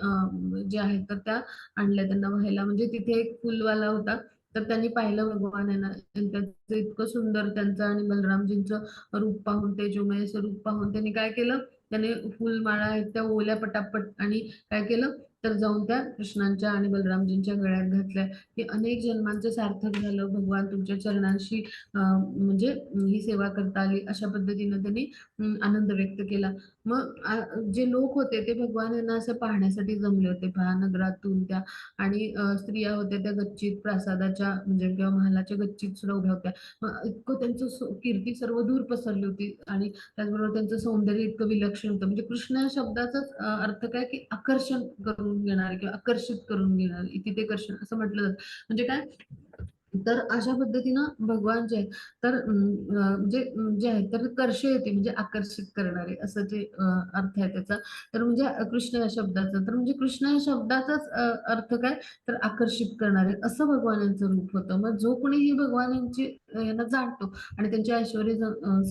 जे आहेत तर त्या आणल्या त्यांना व्हायला. म्हणजे तिथे एक फुलवाला होता, तर त्यांनी पाहिलं भगवानांना, त्यांचं इतकं सुंदर त्यांचं आणि बलरामजींचं रूप पाहून, तेजोमय स्वरूप पाहून त्यांनी काय केलं, त्याने फुलमाळा आहेत त्या ओल्या पटापट आणि काय केलं, तर जाऊन त्या कृष्णांच्या आणि बलरामजींच्या गळ्यात घातल्या, की अनेक जन्मांचं सार्थक झालं, भगवान तुमच्या चरणांशी म्हणजे ही सेवा करता आली, अशा पद्धतीने त्यांनी आनंद व्यक्त केला. मग जे लोक होते ते भगवान यांना असं पाहण्यासाठी जमले होते पहा, नगरातून त्या. आणि स्त्रिया होत्या त्या गच्चीत प्रासादाच्या म्हणजे किंवा महालाच्या गच्चीत सुद्धा उभ्या होत्या. मग इतकं त्यांचं कीर्ती सर्व दूर पसरली होती आणि त्याचबरोबर त्यांचं सौंदर्य इतकं विलक्षण होतं. म्हणजे कृष्ण या शब्दाचाच अर्थ काय, की आकर्षण करून घेणार किंवा आकर्षित करून घेणार, इथे कर्षण असं म्हटलं जातं. म्हणजे काय, तर अशा पद्धतीनं भगवान जे आहेत तर म्हणजे जे आहे तर कर्ष येते म्हणजे आकर्षित करणारे, असं जे अर्थ आहे त्याचा. तर म्हणजे कृष्ण या शब्दाचा, तर म्हणजे कृष्ण या शब्दाचाच अर्थ काय, तर आकर्षित करणारे असं भगवान यांचं रूप होतं. मग जो कोणीही भगवान यांची यांना जाणतो आणि त्यांचे ऐश्वर्य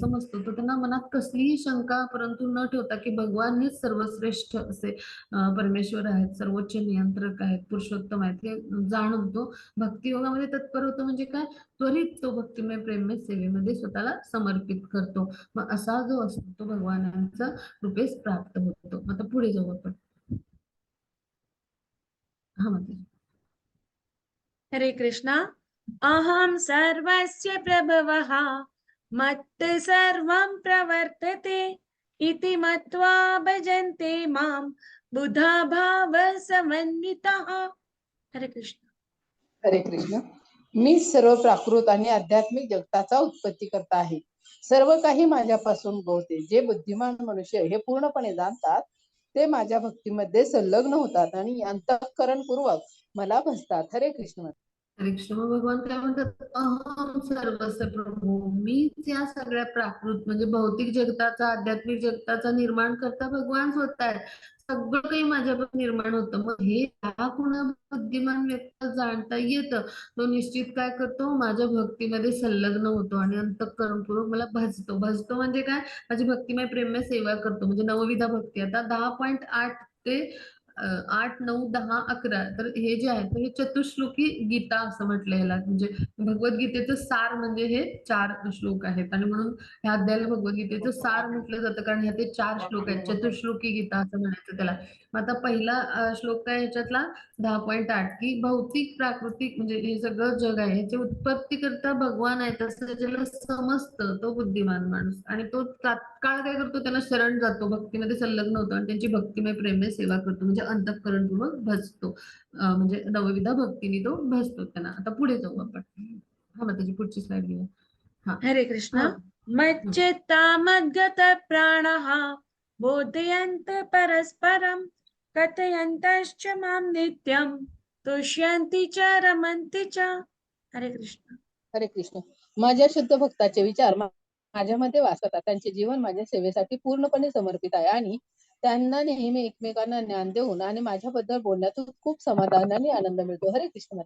समजतो, तर त्यांना मनात कसलीही शंका परंतु न ठेवता, की भगवान हेच सर्वश्रेष्ठ असे परमेश्वर आहेत, सर्वोच्च नियंत्रक आहेत, पुरुषोत्तम आहेत, हे जाणून तो भक्तियोगामध्ये तत्पर होतो. म्हणजे काय, त्वरित तो भक्तिमय प्रेममय सेवेमध्ये स्वतःला समर्पित करतो. मग असा जो असतो तो भगवानांचा रूपेस प्राप्त होतो. आता पुढे जाऊ आपण. हा माताजी. हरे कृष्णा. अहं सर्वस्य प्रभवः मत् सर्वं प्रवर्तते इति मत्वा भजन्ते मां बुधा भाव समन्वितः. हरे कृष्ण. हरे कृष्ण. मी सर्व प्राकृत आणि आध्यात्मिक जगताचा उत्पत्ती करता आहे. सर्व काही माझ्यापासून उद्भवते. जे बुद्धिमान मनुष्य हे पूर्णपणे जाणतात ते माझ्या भक्तीमध्ये संलग्न होतात आणि अंतःकरणपूर्वक मला भजतात. हरे कृष्ण. हरे कृष्ण. मग भगवान काय म्हणतात, अहम सर्वस्य प्रभू, मीच या सगळ्या प्राकृत म्हणजे भौतिक जगताचा, आध्यात्मिक जगताचा निर्माण करता भगवान स्वतः आहे. सगळं काही माझ्यापासून निर्माण होतं. मग हे ह्या कोणा बुद्धिमान व्यक्तीला जाणता येतं, तो निश्चित काय करतो, माझ्या भक्तीमध्ये संलग्न होतो आणि अंतःकरणपूर्वक मला भजतो. भजतो म्हणजे काय, माझी भक्तिमय प्रेममय सेवा करतो. म्हणजे नवविधा भक्ती. आता 10.8 ते 8, 9, 10, 11 तर हे जे आहे तर हे चतुश्लोकी गीता असं म्हटलं याला. म्हणजे भगवद्गीतेचं सार म्हणजे हे 4 श्लोक आहेत आणि म्हणून ह्या अध्यायाला भगवद्गीतेचं सार म्हटलं जातं, कारण ह्याचे 4 श्लोक आहेत. चतुश्लोकी गीता असं म्हणायचं त्याला. मग आता पहिला श्लोक काय ह्याच्यातला, 10.8, की भौतिक प्राकृतिक म्हणजे हे सगळं जग आहे, ह्याची उत्पत्ती करता भगवान आहे, तसं ज्याला समजतं तो बुद्धिमान माणूस, आणि तो तात्काळ काय करतो, त्याला शरण जातो, भक्तीमध्ये संलग्न होतो आणि त्यांची भक्तिमय प्रेममय सेवा करतो, म्हणजे अंतःकरणपूर्वक भजतो. म्हणजे नवविधा भक्तीने तो भजतो त्यांना. आता पुढे जाऊ आपण. हा मग त्याची पुढची स्लाइड घेऊया. हा हरे कृष्ण. हा. मच्चित्ता मद्गत प्राणः बोधयन्त परस्परं कथयन्तश्च मां नित्यं तुष्यन्ति च रमन्ति च. हरे कृष्ण. हरे कृष्ण. माझ्या शुद्ध भक्ताचे विचार माझ्यामध्ये वासतात. त्यांचे जीवन माझ्या सेवेसाठी पूर्णपणे समर्पित आहे आणि त्यांना नेहमी एकमेकांना ज्ञान देऊन आणि माझ्याबद्दल बोलण्यातून खूप समाधान आणि आनंद मिळतो. हरे कृष्ण.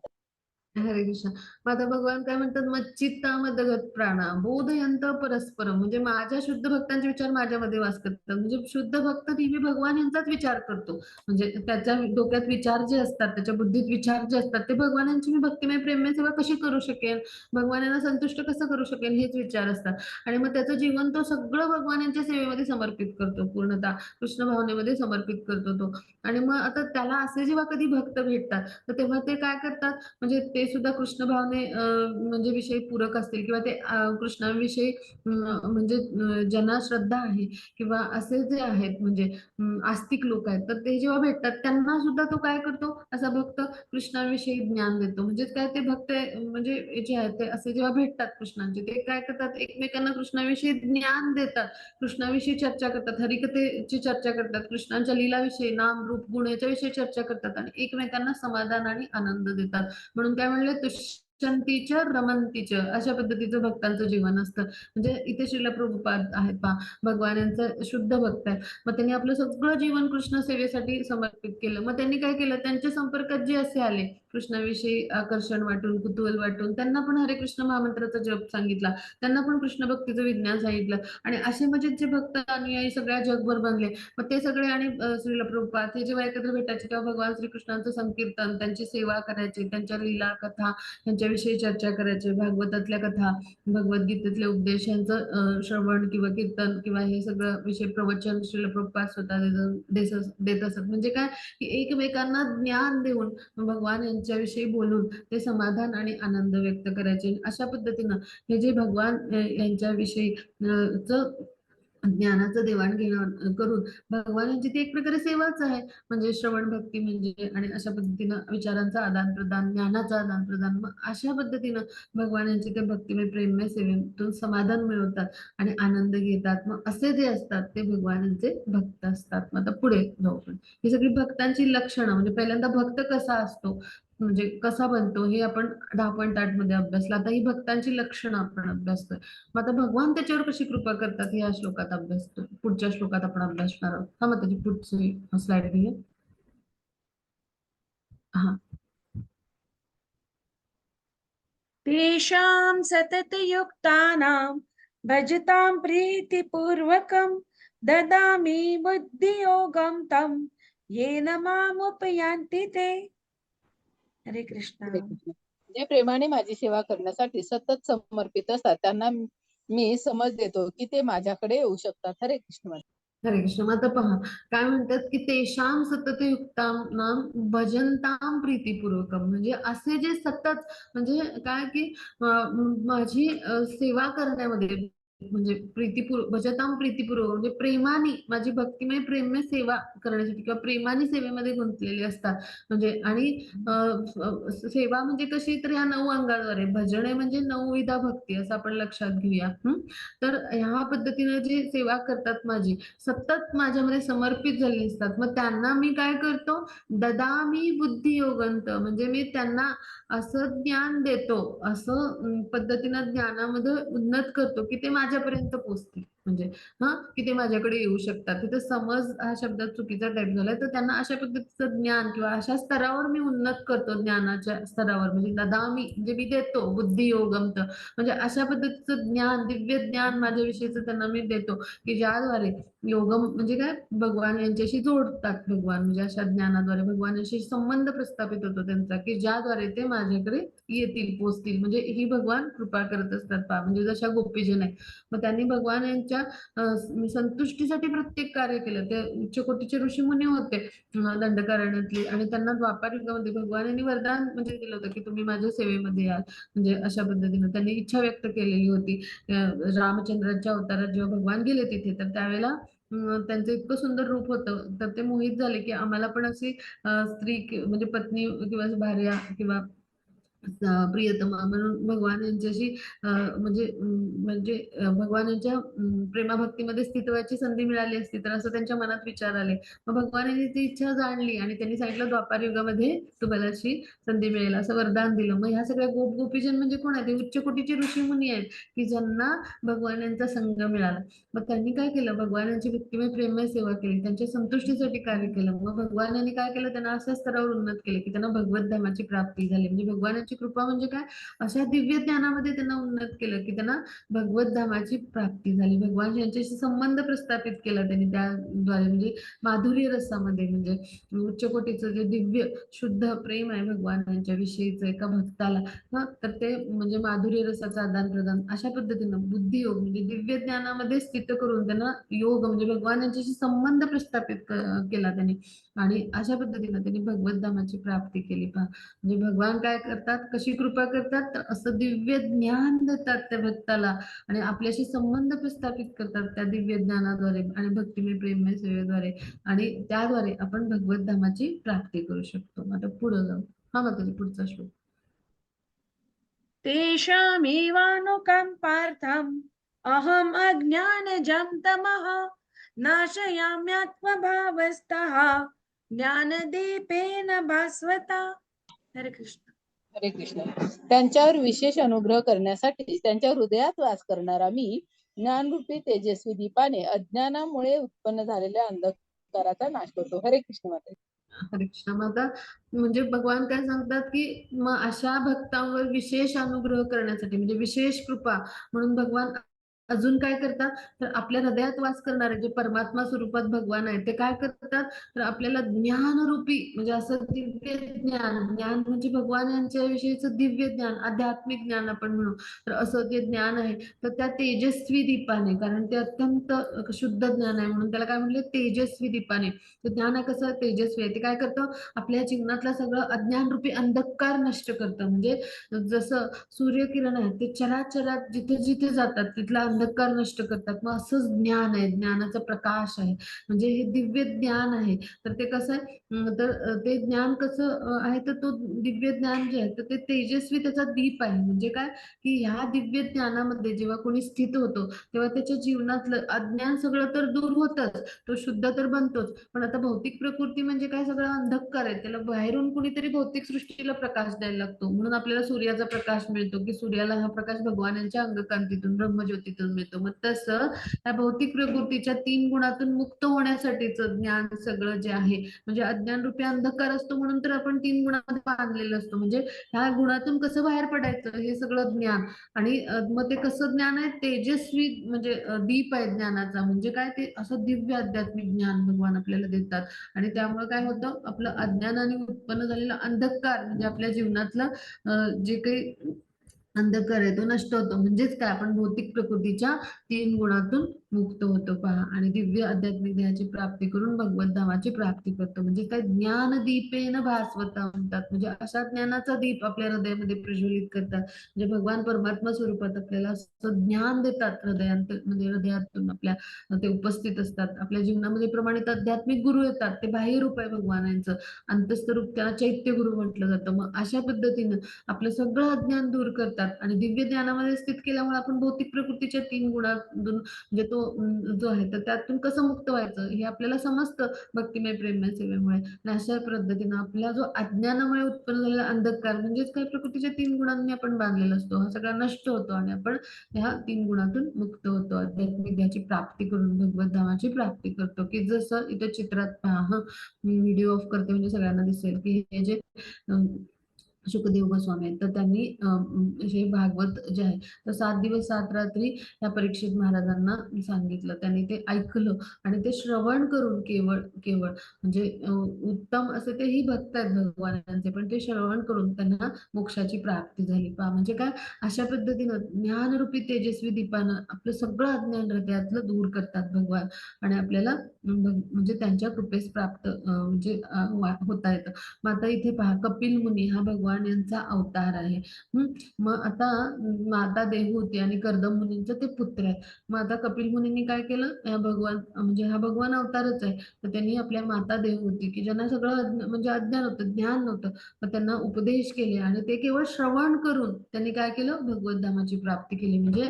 हरे कृष्ण. मग आता भगवान काय म्हणतात, मच्चित्ता मदगत प्राणा बोधयंत परस्परम, म्हणजे माझ्या शुद्ध भक्तांचे विचार माझ्यामध्ये वास करतात. म्हणजे शुद्ध भक्त नेहमी भगवान यांचाच विचार करतो. म्हणजे त्याच्या डोक्यात विचार जे असतात, त्याच्या बुद्धीत विचार जे असतात, ते भगवानांची मी भक्तिमय प्रेममय सेवा कशी करू शकेल, भगवानांना संतुष्ट कसं करू शकेल, हेच विचार असतात. आणि मग त्याचं जीवन तो सगळं भगवान यांच्या सेवेमध्ये समर्पित करतो, पूर्णतः कृष्ण भावनेमध्ये समर्पित करतो तो. आणि मग आता त्याला असे जेव्हा कधी भक्त भेटतात, तर तेव्हा ते काय करतात, म्हणजे ते सुद्धा कृष्ण भावने म्हणजे विषयी पूरक असतील किंवा ते कृष्णाविषयी म्हणजे ज्यांना श्रद्धा आहे किंवा असे जे आहेत म्हणजे आस्तिक लोक आहेत, तर ते जेव्हा भेटतात त्यांना सुद्धा तो काय करतो, असा भक्त कृष्णाविषयी ज्ञान देतो. म्हणजे काय ते भक्त म्हणजे जे आहेत ते असे जेव्हा भेटतात कृष्णांचे, ते काय करतात, एकमेकांना कृष्णाविषयी ज्ञान देतात, कृष्णाविषयी चर्चा करतात, हरिकथेची चर्चा करतात, कृष्णांच्या लीलाविषयी, नाम रूप गुण याच्याविषयी चर्चा करतात आणि एकमेकांना समाधान आणि आनंद देतात. म्हणून काय म्हणले, तुष्यंतीच्या रमंतीच्या अशा पद्धतीचं भक्तांचं जीवन असतं. म्हणजे इथे श्रील प्रभुपाद आहेत पहा, भगवान यांचं शुद्ध भक्त आहे. मग त्यांनी आपलं सगळं जीवन कृष्ण सेवेसाठी समर्पित केलं. मग त्यांनी काय केलं, त्यांच्या संपर्कात जे असे आले, कृष्णाविषयी आकर्षण वाटून, कुतूहल वाटून, त्यांना पण हरे कृष्ण महामंत्राचा जप सांगितला, त्यांना पण कृष्ण भक्तीचं विज्ञान सांगितलं आणि असे म्हणजे जे भक्त अनुयायी सगळ्या जगभर बनले. मग ते सगळे आणि श्रील प्रभुपाद हे जेव्हा एकत्र भेटायचे तेव्हा भगवान श्रीकृष्णांचं संकीर्तन, त्यांची सेवा करायचे, त्यांच्या लीला कथा यांच्याविषयी चर्चा करायचे, भागवतातल्या कथा, भगवद्गीतेतले उपदेश यांचं श्रवण किंवा कीर्तन किंवा हे सगळं विषय प्रवचन श्रील प्रभुपाद स्वतः देत असत. म्हणजे काय की एकमेकांना ज्ञान देऊन भगवान यांच्याविषयी बोलून ते समाधान आणि आनंद व्यक्त करायचे. अशा पद्धतीनं हे जे भगवान यांच्याविषयी ज्ञानाचं देवाणघेवाण करून भगवान यांची ती एक प्रकारे सेवाच आहे. म्हणजे श्रवण भक्ती म्हणजे आणि अशा पद्धतीनं विचारांचा आदान प्रदान, ज्ञानाचा आदान प्रदान. मग अशा पद्धतीनं भगवान यांची ते भक्तिमय प्रेममय सेवेतून समाधान मिळवतात आणि आनंद घेतात. मग असे जे असतात ते भगवानांचे भक्त असतात. मग आता पुढे जाऊ आपण. ही सगळी भक्तांची लक्षणं, म्हणजे पहिल्यांदा भक्त कसा असतो, म्हणजे कसा बनतो हे आपण 10.8 मध्ये अभ्यासलं. आता ही भक्तांची लक्षणं आपण अभ्यासतोय. मग आता भगवान त्याच्यावर कशी कृपा करतात हे या श्लोकात अभ्यासतो. पुढच्या श्लोकात आपण अभ्यासणार आहोत. हा, मग त्याची पुढची स्लाइड घेऊया. हा, तेषां सततयुक्तानां भजतां प्रीतिपूर्वकं ददामि बुद्धियोगं तं येन मामुपयान्ति ते. हरे कृष्णा. हरे कृष्ण. जे प्रेमाने माझी सेवा करण्यासाठी सतत समर्पित असतात त्यांना मी समज देतो की ते माझ्याकडे येऊ शकतात. हरे कृष्ण. हरे कृष्ण. मग आता पहा काय म्हणतात की तेषां सतत युक्तानां भजंतां प्रीतिपूर्वकम, म्हणजे असे जे सतत म्हणजे काय की माझी सेवा करण्यामध्ये म्हणजे भजतां प्रीतिपूर्वक म्हणजे प्रेमाने माझी भक्तिमय प्रेममय सेवा करण्यासाठी किंवा प्रेमाने सेवेमध्ये गुंतलेले असतात. म्हणजे आणि सेवा म्हणजे कशी, तर ह्या 9 अंगाद्वारे भजन आहे म्हणजे 9 विधा भक्ती असं आपण लक्षात घेऊया. तर ह्या पद्धतीने जी सेवा करतात माझी, सतत माझ्यामध्ये समर्पित झालेले असतात, मग त्यांना मी काय करतो, ददामी बुद्धियोगंत, म्हणजे मी त्यांना असं ज्ञान देतो, असं पद्धतीनं ज्ञानामध्ये उन्नत करतो की ते माझ्यापर्यंत पोहोचतील. म्हणजे की ते माझ्याकडे येऊ शकतात. तिथे समज हा शब्द चुकीचा टाईप झालाय, तर त्यांना अशा पद्धतीचं ज्ञान किंवा अशा स्तरावर मी उन्नत करतो, ज्ञानाच्या स्तरावर. म्हणजे ददामी म्हणजे मी देतो, बुद्धियोगंत म्हणजे अशा पद्धतीचं ज्ञान, दिव्य ज्ञान माझ्याविषयीचं त्यांना मी देतो की ज्याद्वारे योगम म्हणजे काय, भगवान यांच्याशी जोडतात. भगवान म्हणजे अशा ज्ञानाद्वारे भगवान यांच्याशी संबंध प्रस्थापित होतो त्यांचा, की ज्याद्वारे ते माझ्याकडे येतील, पोचतील. म्हणजे ही भगवान कृपा करत असतात पहा, म्हणजे जशा गोपीजन आहे. मग त्यांनी भगवान यांच्या संतुष्टीसाठी प्रत्येक कार्य केलं. ते उच्च कोटीचे ऋषीमुनी होते दंडकारण्यातली, आणि त्यांना द्वापार युगामध्ये भगवान यांनी वरदान म्हणजे दिलं होतं की तुम्ही माझ्या सेवेमध्ये याल. म्हणजे अशा पद्धतीनं त्यांनी इच्छा व्यक्त केलेली होती. रामचंद्राच्या अवतारात जेव्हा भगवान गेले तिथे, तर त्यावेळेला त्यांचं इतकं सुंदर रूप होतं, तर ते मोहित झाले की आम्हाला पण अशी स्त्री म्हणजे पत्नी किंवा भार्या किंवा प्रियतमा म्हणून भगवान यांच्याशी म्हणजे भगवान यांच्या प्रेमाभक्तीमध्ये स्थित व्हायची संधी मिळाली असती तर असं त्यांच्या मनात विचार आले. मग भगवानांनी ती इच्छा जाणली आणि त्यांनी सांगितलं द्वापार युगामध्ये तुम्हाला अशी संधी मिळेल, असं वरदान दिलं. मग ह्या सगळ्या गोपीजन म्हणजे कोण आहेत, उच्च कोटीचे ऋषीमुनी आहेत की ज्यांना भगवानांचा संग मिळाला. मग त्यांनी काय केलं, भगवानांची भक्तिमय प्रेममय सेवा केली, त्यांच्या संतुष्टीसाठी कार्य केलं. मग भगवानांनी काय केलं, त्यांना अशा स्तरावर उन्नत केले की त्यांना भगवत धामाची प्राप्ती झाली. म्हणजे भगवानांची कृपा म्हणजे काय, अशा दिव्य ज्ञानामध्ये त्यांना उन्नत केलं की त्यांना भगवत धामाची प्राप्ती झाली. भगवान यांच्याशी संबंध प्रस्थापित केला त्यांनी त्याद्वारे, म्हणजे माधुर्य रसामध्ये, म्हणजे उच्च कोटीचं जे दिव्य शुद्ध प्रेम आहे भगवान यांच्या विषयीचं एका भक्ताला, तर ते म्हणजे माधुर्य रसाचं आदान प्रदान अशा पद्धतीनं बुद्धियोग म्हणजे दिव्य ज्ञानामध्ये स्थित करून त्यांना योग म्हणजे भगवान यांच्याशी संबंध प्रस्थापित केला त्यांनी, आणि अशा पद्धतीनं त्यांनी भगवत धामाची प्राप्ती केली. पहा म्हणजे भगवान काय करतात, कशी कृपा करतात तर असं दिव्य ज्ञान देतात त्या भक्ताला आणि आपल्याशी संबंध प्रस्थापित करतात त्या दिव्य ज्ञानाद्वारे आणि भक्तिमय प्रेममय सेवेद्वारे आणि त्याद्वारे आपण भगवत धामाची प्राप्ती करू शकतो. आता पुढे जाऊ. हा माताजी पुढचा श्लोक. तेषामेवानुकम्पार्थम् अहम् अज्ञानजं तमः नाशयाम्यात्मभावस्थः ज्ञानदीपेन भास्वता. हरे कृष्ण. हरे कृष्ण. त्यांच्यावर विशेष अनुग्रह करण्यासाठी त्यांच्या हृदयात वास करणारा मी ज्ञानरूपी तेजस्वी दीपाने अज्ञानामुळे उत्पन्न झालेल्या अंधकाराचा नाश करतो. हरे कृष्ण माता. हरे कृष्ण. माता म्हणजे भगवान काय सांगतात की मग अशा भक्तांवर विशेष अनुग्रह करण्यासाठी म्हणजे विशेष कृपा म्हणून भगवान अजून काय करतात तर आपल्या हृदयात वास करणारे जे परमात्मा स्वरूपात भगवान आहेत ते काय करतात तर आपल्याला ज्ञानरूपी म्हणजे असं दिव्य ज्ञान ज्ञान म्हणजे भगवान यांच्या विषयीचं दिव्य ज्ञान आध्यात्मिक ज्ञान आपण म्हणू तर असं जे ज्ञान आहे तर त्या तेजस्वी दीपाने कारण ते अत्यंत शुद्ध ज्ञान आहे म्हणून त्याला काय म्हणले तेजस्वी दीपाने ते ज्ञान आहे कसं तेजस्वी आहे ते काय करतं आपल्या जीवनातलं सगळं अज्ञानरूपी अंधकार नष्ट करतं म्हणजे जसं सूर्यकिरण आहे ते चराचरात जिथे जिथे जातात तिथला अंधकार नष्ट करतात मग असंच ज्ञान आहे ज्ञानाचा प्रकाश आहे म्हणजे हे दिव्य ज्ञान आहे तर ते कसं आहे तर ते ज्ञान कसं आहे तर तो दिव्य ज्ञान जे आहे तर ते तेजस्वी त्याचा दीप आहे म्हणजे काय की ह्या दिव्य ज्ञानामध्ये जेव्हा कोणी स्थित होतो तेव्हा त्याच्या जीवनातलं अज्ञान सगळं तर दूर होतच तो शुद्ध तर बनतोच पण आता भौतिक प्रकृती म्हणजे काय सगळं अंधकार आहे त्याला बाहेरून कुणीतरी भौतिक सृष्टीला प्रकाश द्यायला लागतो म्हणून आपल्याला सूर्याचा प्रकाश मिळतो की सूर्याला हा प्रकाश भगवानांच्या अंगकांतीतून ब्रह्मज्योतीतून मिळतो मग तसं त्या भौतिक प्रकृतीच्या 3 गुणातून मुक्त होण्यासाठीच ज्ञान सगळं जे आहे म्हणजे अज्ञान रूपी अंधकार असतो म्हणून तर आपण 3 गुणामध्ये बांधलेलं असतो म्हणजे ह्या गुणातून कसं बाहेर पडायचं हे सगळं ज्ञान आणि मग ते कसं ज्ञान आहे तेजस्वी म्हणजे दीप आहे ज्ञानाचा म्हणजे काय ते असं दिव्य आध्यात्मिक ज्ञान भगवान आपल्याला देतात आणि त्यामुळे काय होतं आपलं अज्ञानाने उत्पन्न झालेला अंधकार म्हणजे आपल्या जीवनातलं जे काही अंधकार आहे तो नष्ट होतो म्हणजेच काय आपण भौतिक प्रकृतीच्या 3 गुणातून मुक्त होतो पहा आणि दिव्य आध्यात्मिक ज्ञानाची प्राप्ती करून भगवत धामाची प्राप्ती करतो म्हणजे काय ज्ञान दीपेन भास्वता म्हणतात म्हणजे अशा ज्ञानाचा दीप आपल्या हृदयामध्ये प्रज्वलित करतात म्हणजे भगवान परमात्मा स्वरूपात आपल्याला असं ज्ञान देतात हृदयांत म्हणजे हृदयातून आपल्या ते उपस्थित असतात आपल्या जीवनामध्ये प्रमाणित आध्यात्मिक गुरु येतात ते बाह्य रूप आहे भगवानांचं अंतस्थ रूप त्याला चैत्य गुरु म्हटलं जातं मग अशा पद्धतीनं आपलं सगळं अज्ञान दूर करतात आणि दिव्य ज्ञानामध्ये स्थित केल्यामुळे आपण भौतिक प्रकृतीच्या 3 गुणातून म्हणजे तो जो आहे तर त्यातून कसं मुक्त व्हायचं हे आपल्याला समजतं भक्तिमय प्रेममय सेवेमुळे आणि अशा पद्धतीनं आपला जो अज्ञानामुळे उत्पन्न झालेला अंधकार म्हणजेच काही प्रकृतीच्या 3 गुणांनी आपण बांधलेला असतो हा सगळा नष्ट होतो आणि आपण ह्या 3 गुणातून मुक्त होतो आध्यात्मिक ह्याची प्राप्ती करून भगवत धामाची प्राप्ती करतो की जसं इथं चित्रात पहा मी व्हिडिओ ऑफ करते म्हणजे सगळ्यांना दिसेल की हे जे शुकदेव गोस्वामी आहेत तर त्यांनी हे भागवत जे आहे तर 7 दिवस 7 रात्री या परीक्षित महाराजांना सांगितलं त्यांनी ते ऐकलं आणि ते श्रवण करून केवळ केवळ म्हणजे उत्तम असे तेही भक्त आहेत भगवानांचे पण ते श्रवण करून त्यांना मोक्षाची प्राप्ती झाली पहा म्हणजे काय अशा पद्धतीनं ज्ञानरूपी तेजस्वी दीपानं आपलं सगळं अज्ञान हृदयातलं दूर करतात भगवान आणि आपल्याला म्हणजे त्यांच्या कृपेस प्राप्त म्हणजे होता येतं मग आता इथे पहा कपिल मुनी हा भगवान यांचा अवतार आहे मग आता माता देवहूती आणि कर्दम मुनींचे ते पुत्र आहेत मग आता कपिल मुनींनी काय केलं या भगवान म्हणजे हा भगवान अवतारच आहे तर त्यांनी आपल्या माता देवहूती की ज्यांना सगळं म्हणजे अज्ञान होतं ज्ञान नव्हतं मग त्यांना उपदेश केले आणि ते केवळ श्रवण करून त्यांनी काय केलं भगवत धामाची प्राप्ती केली म्हणजे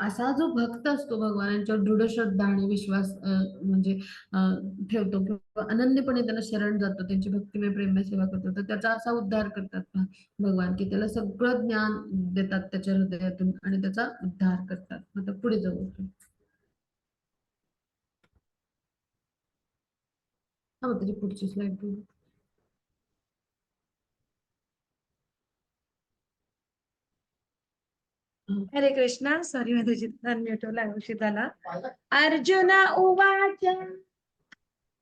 असा जो भक्त असतो भगवानांच्या दृढ श्रद्धा आणि विश्वास म्हणजे ठेवतो किंवा अनन्यपणे त्यांना शरण जातो त्यांची भक्तिमय प्रेममय सेवा करतो तर त्याचा असा उद्धार करतात भगवान की त्याला सगळं ज्ञान देतात त्याच्या हृदयातून आणि त्याचा उद्धार करतात आता पुढे जाऊ हा त्याची पुढची स्लाइड बघू हरे कृष्ण. सॉरी माझा अनम्यूट उशीर झाला. अर्जुन उवाच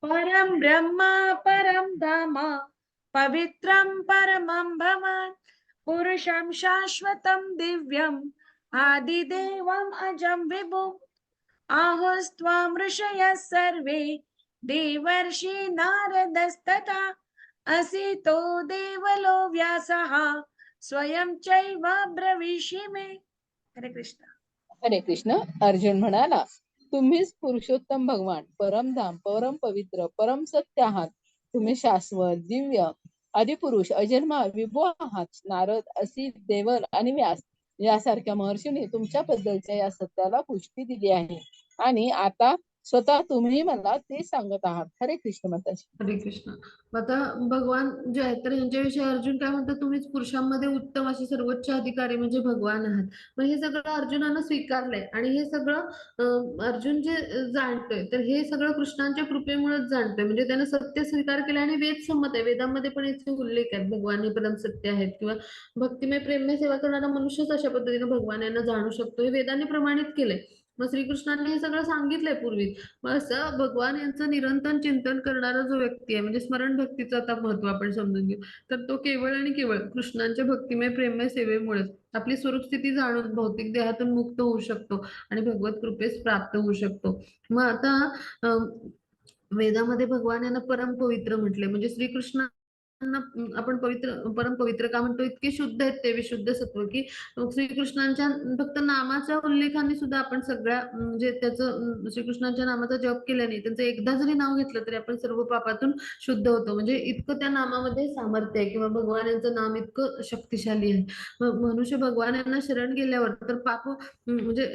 परम ब्रह्म परम धाम पवित्रं परमं भवान् पुरुषं शाश्वतं दिव्यम् आदिदेवम् अजं विभुम् आहुस्त्वां ऋषयः सर्वे देवर्षि नारदस्तथा असितो देवलो व्यासः स्वयं चैव ब्रवीषि मे. हरे कृष्ण. हरे कृष्ण. अर्जुन म्हणाला, तुम्हीच पुरुषोत्तम भगवान, परमधाम, परम पवित्र, परम सत्य आहात. तुम्ही शाश्वत, दिव्य, आदिपुरुष, अजन्मा, विभू आहात. नारद, असी, देवर आणि व्यास यासारख्या महर्षींनी तुमच्याबद्दलच्या या सत्याला पुष्टी दिली आहे. आणि आता स्वतः तुम्ही मला ते सांगत आहात. हरे कृष्ण माताजी. हरे कृष्ण. आता भगवान जे आहेत तर यांच्याविषयी अर्जुन काय म्हणतो, तुम्हीच पुरुषांमध्ये उत्तम असे सर्वोच्च अधिकारी म्हणजे भगवान आहात. मग हे सगळं अर्जुनानं स्वीकारलंय आणि हे सगळं अर्जुन जे जाणतोय तर हे सगळं कृष्णांच्या कृपेमुळेच जाणतोय. म्हणजे त्यानं सत्य स्वीकार केलं आणि वेद संमत आहे. वेदांमध्ये पण याचे उल्लेख आहेत, भगवान हे परम सत्य आहेत किंवा भक्तिमय प्रेममय सेवा करणारा मनुष्यच अशा पद्धतीने भगवान यांना जाणू शकतो, हे वेदांनी प्रमाणित केलंय. मग श्रीकृष्णांनी हे सगळं सांगितलंय पूर्वी. मग असं भगवान यांचं निरंतर चिंतन करणारा जो व्यक्ती आहे, म्हणजे स्मरण भक्तीचं आता महत्व आपण समजून घेऊ, तर तो केवळ आणि केवळ कृष्णांच्या भक्तिमय प्रेममय सेवेमुळेच आपली स्वरूप स्थिती जाणून भौतिक देहातून मुक्त होऊ शकतो आणि भगवत कृपेस प्राप्त होऊ शकतो. मग आता अं, वेदामध्ये भगवान यांना परम पवित्र म्हटले, म्हणजे श्रीकृष्णांना आपण पवित्र परम पवित्र का म्हणतो, इतके शुद्ध आहेत ते विशुद्ध सत्व की श्रीकृष्णांच्या फक्त नामाच्या उल्लेखाने सुद्धा आपण सगळ्या म्हणजे त्याचं श्रीकृष्णांच्या नामाचा जप केल्याने त्यांचं एकदा जरी नाव घेतलं तरी आपण सर्व पापातून शुद्ध होतो. म्हणजे इतकं त्या नामामध्ये सामर्थ्य आहे किंवा भगवान यांचं नाम इतकं शक्तिशाली आहे. मनुष्य भगवान यांना शरण गेल्यावर तर पाप म्हणजे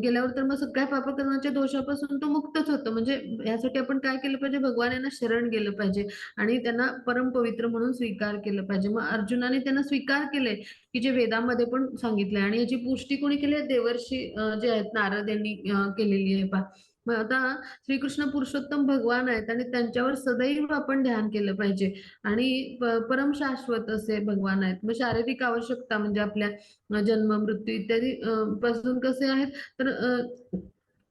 गेल्यावर तर मग सगळ्या पाप कर्माच्या दोषापासून तो मुक्तच होतो. म्हणजे यासाठी आपण काय केलं पाहिजे, भगवान यांना शरण गेलं पाहिजे आणि त्यांना परम पवित्र म्हणून स्वीकार केलं पाहिजे. मग अर्जुनाने त्यांना स्वीकार केले की जे वेदामध्ये पण सांगितलंय आणि याची पुष्टी कोणी केली आहे, देवर्षी जे आहेत नारद यांनी केलेली आहे पहा. मग आता श्रीकृष्ण पुरुषोत्तम भगवान आहेत आणि त्यांच्यावर सदैव आपण ध्यान केलं पाहिजे आणि परम शाश्वत असे भगवान आहेत. मग शारीरिक आवश्यकता म्हणजे आपल्या जन्म मृत्यू इत्यादी पासून कसे आहेत तर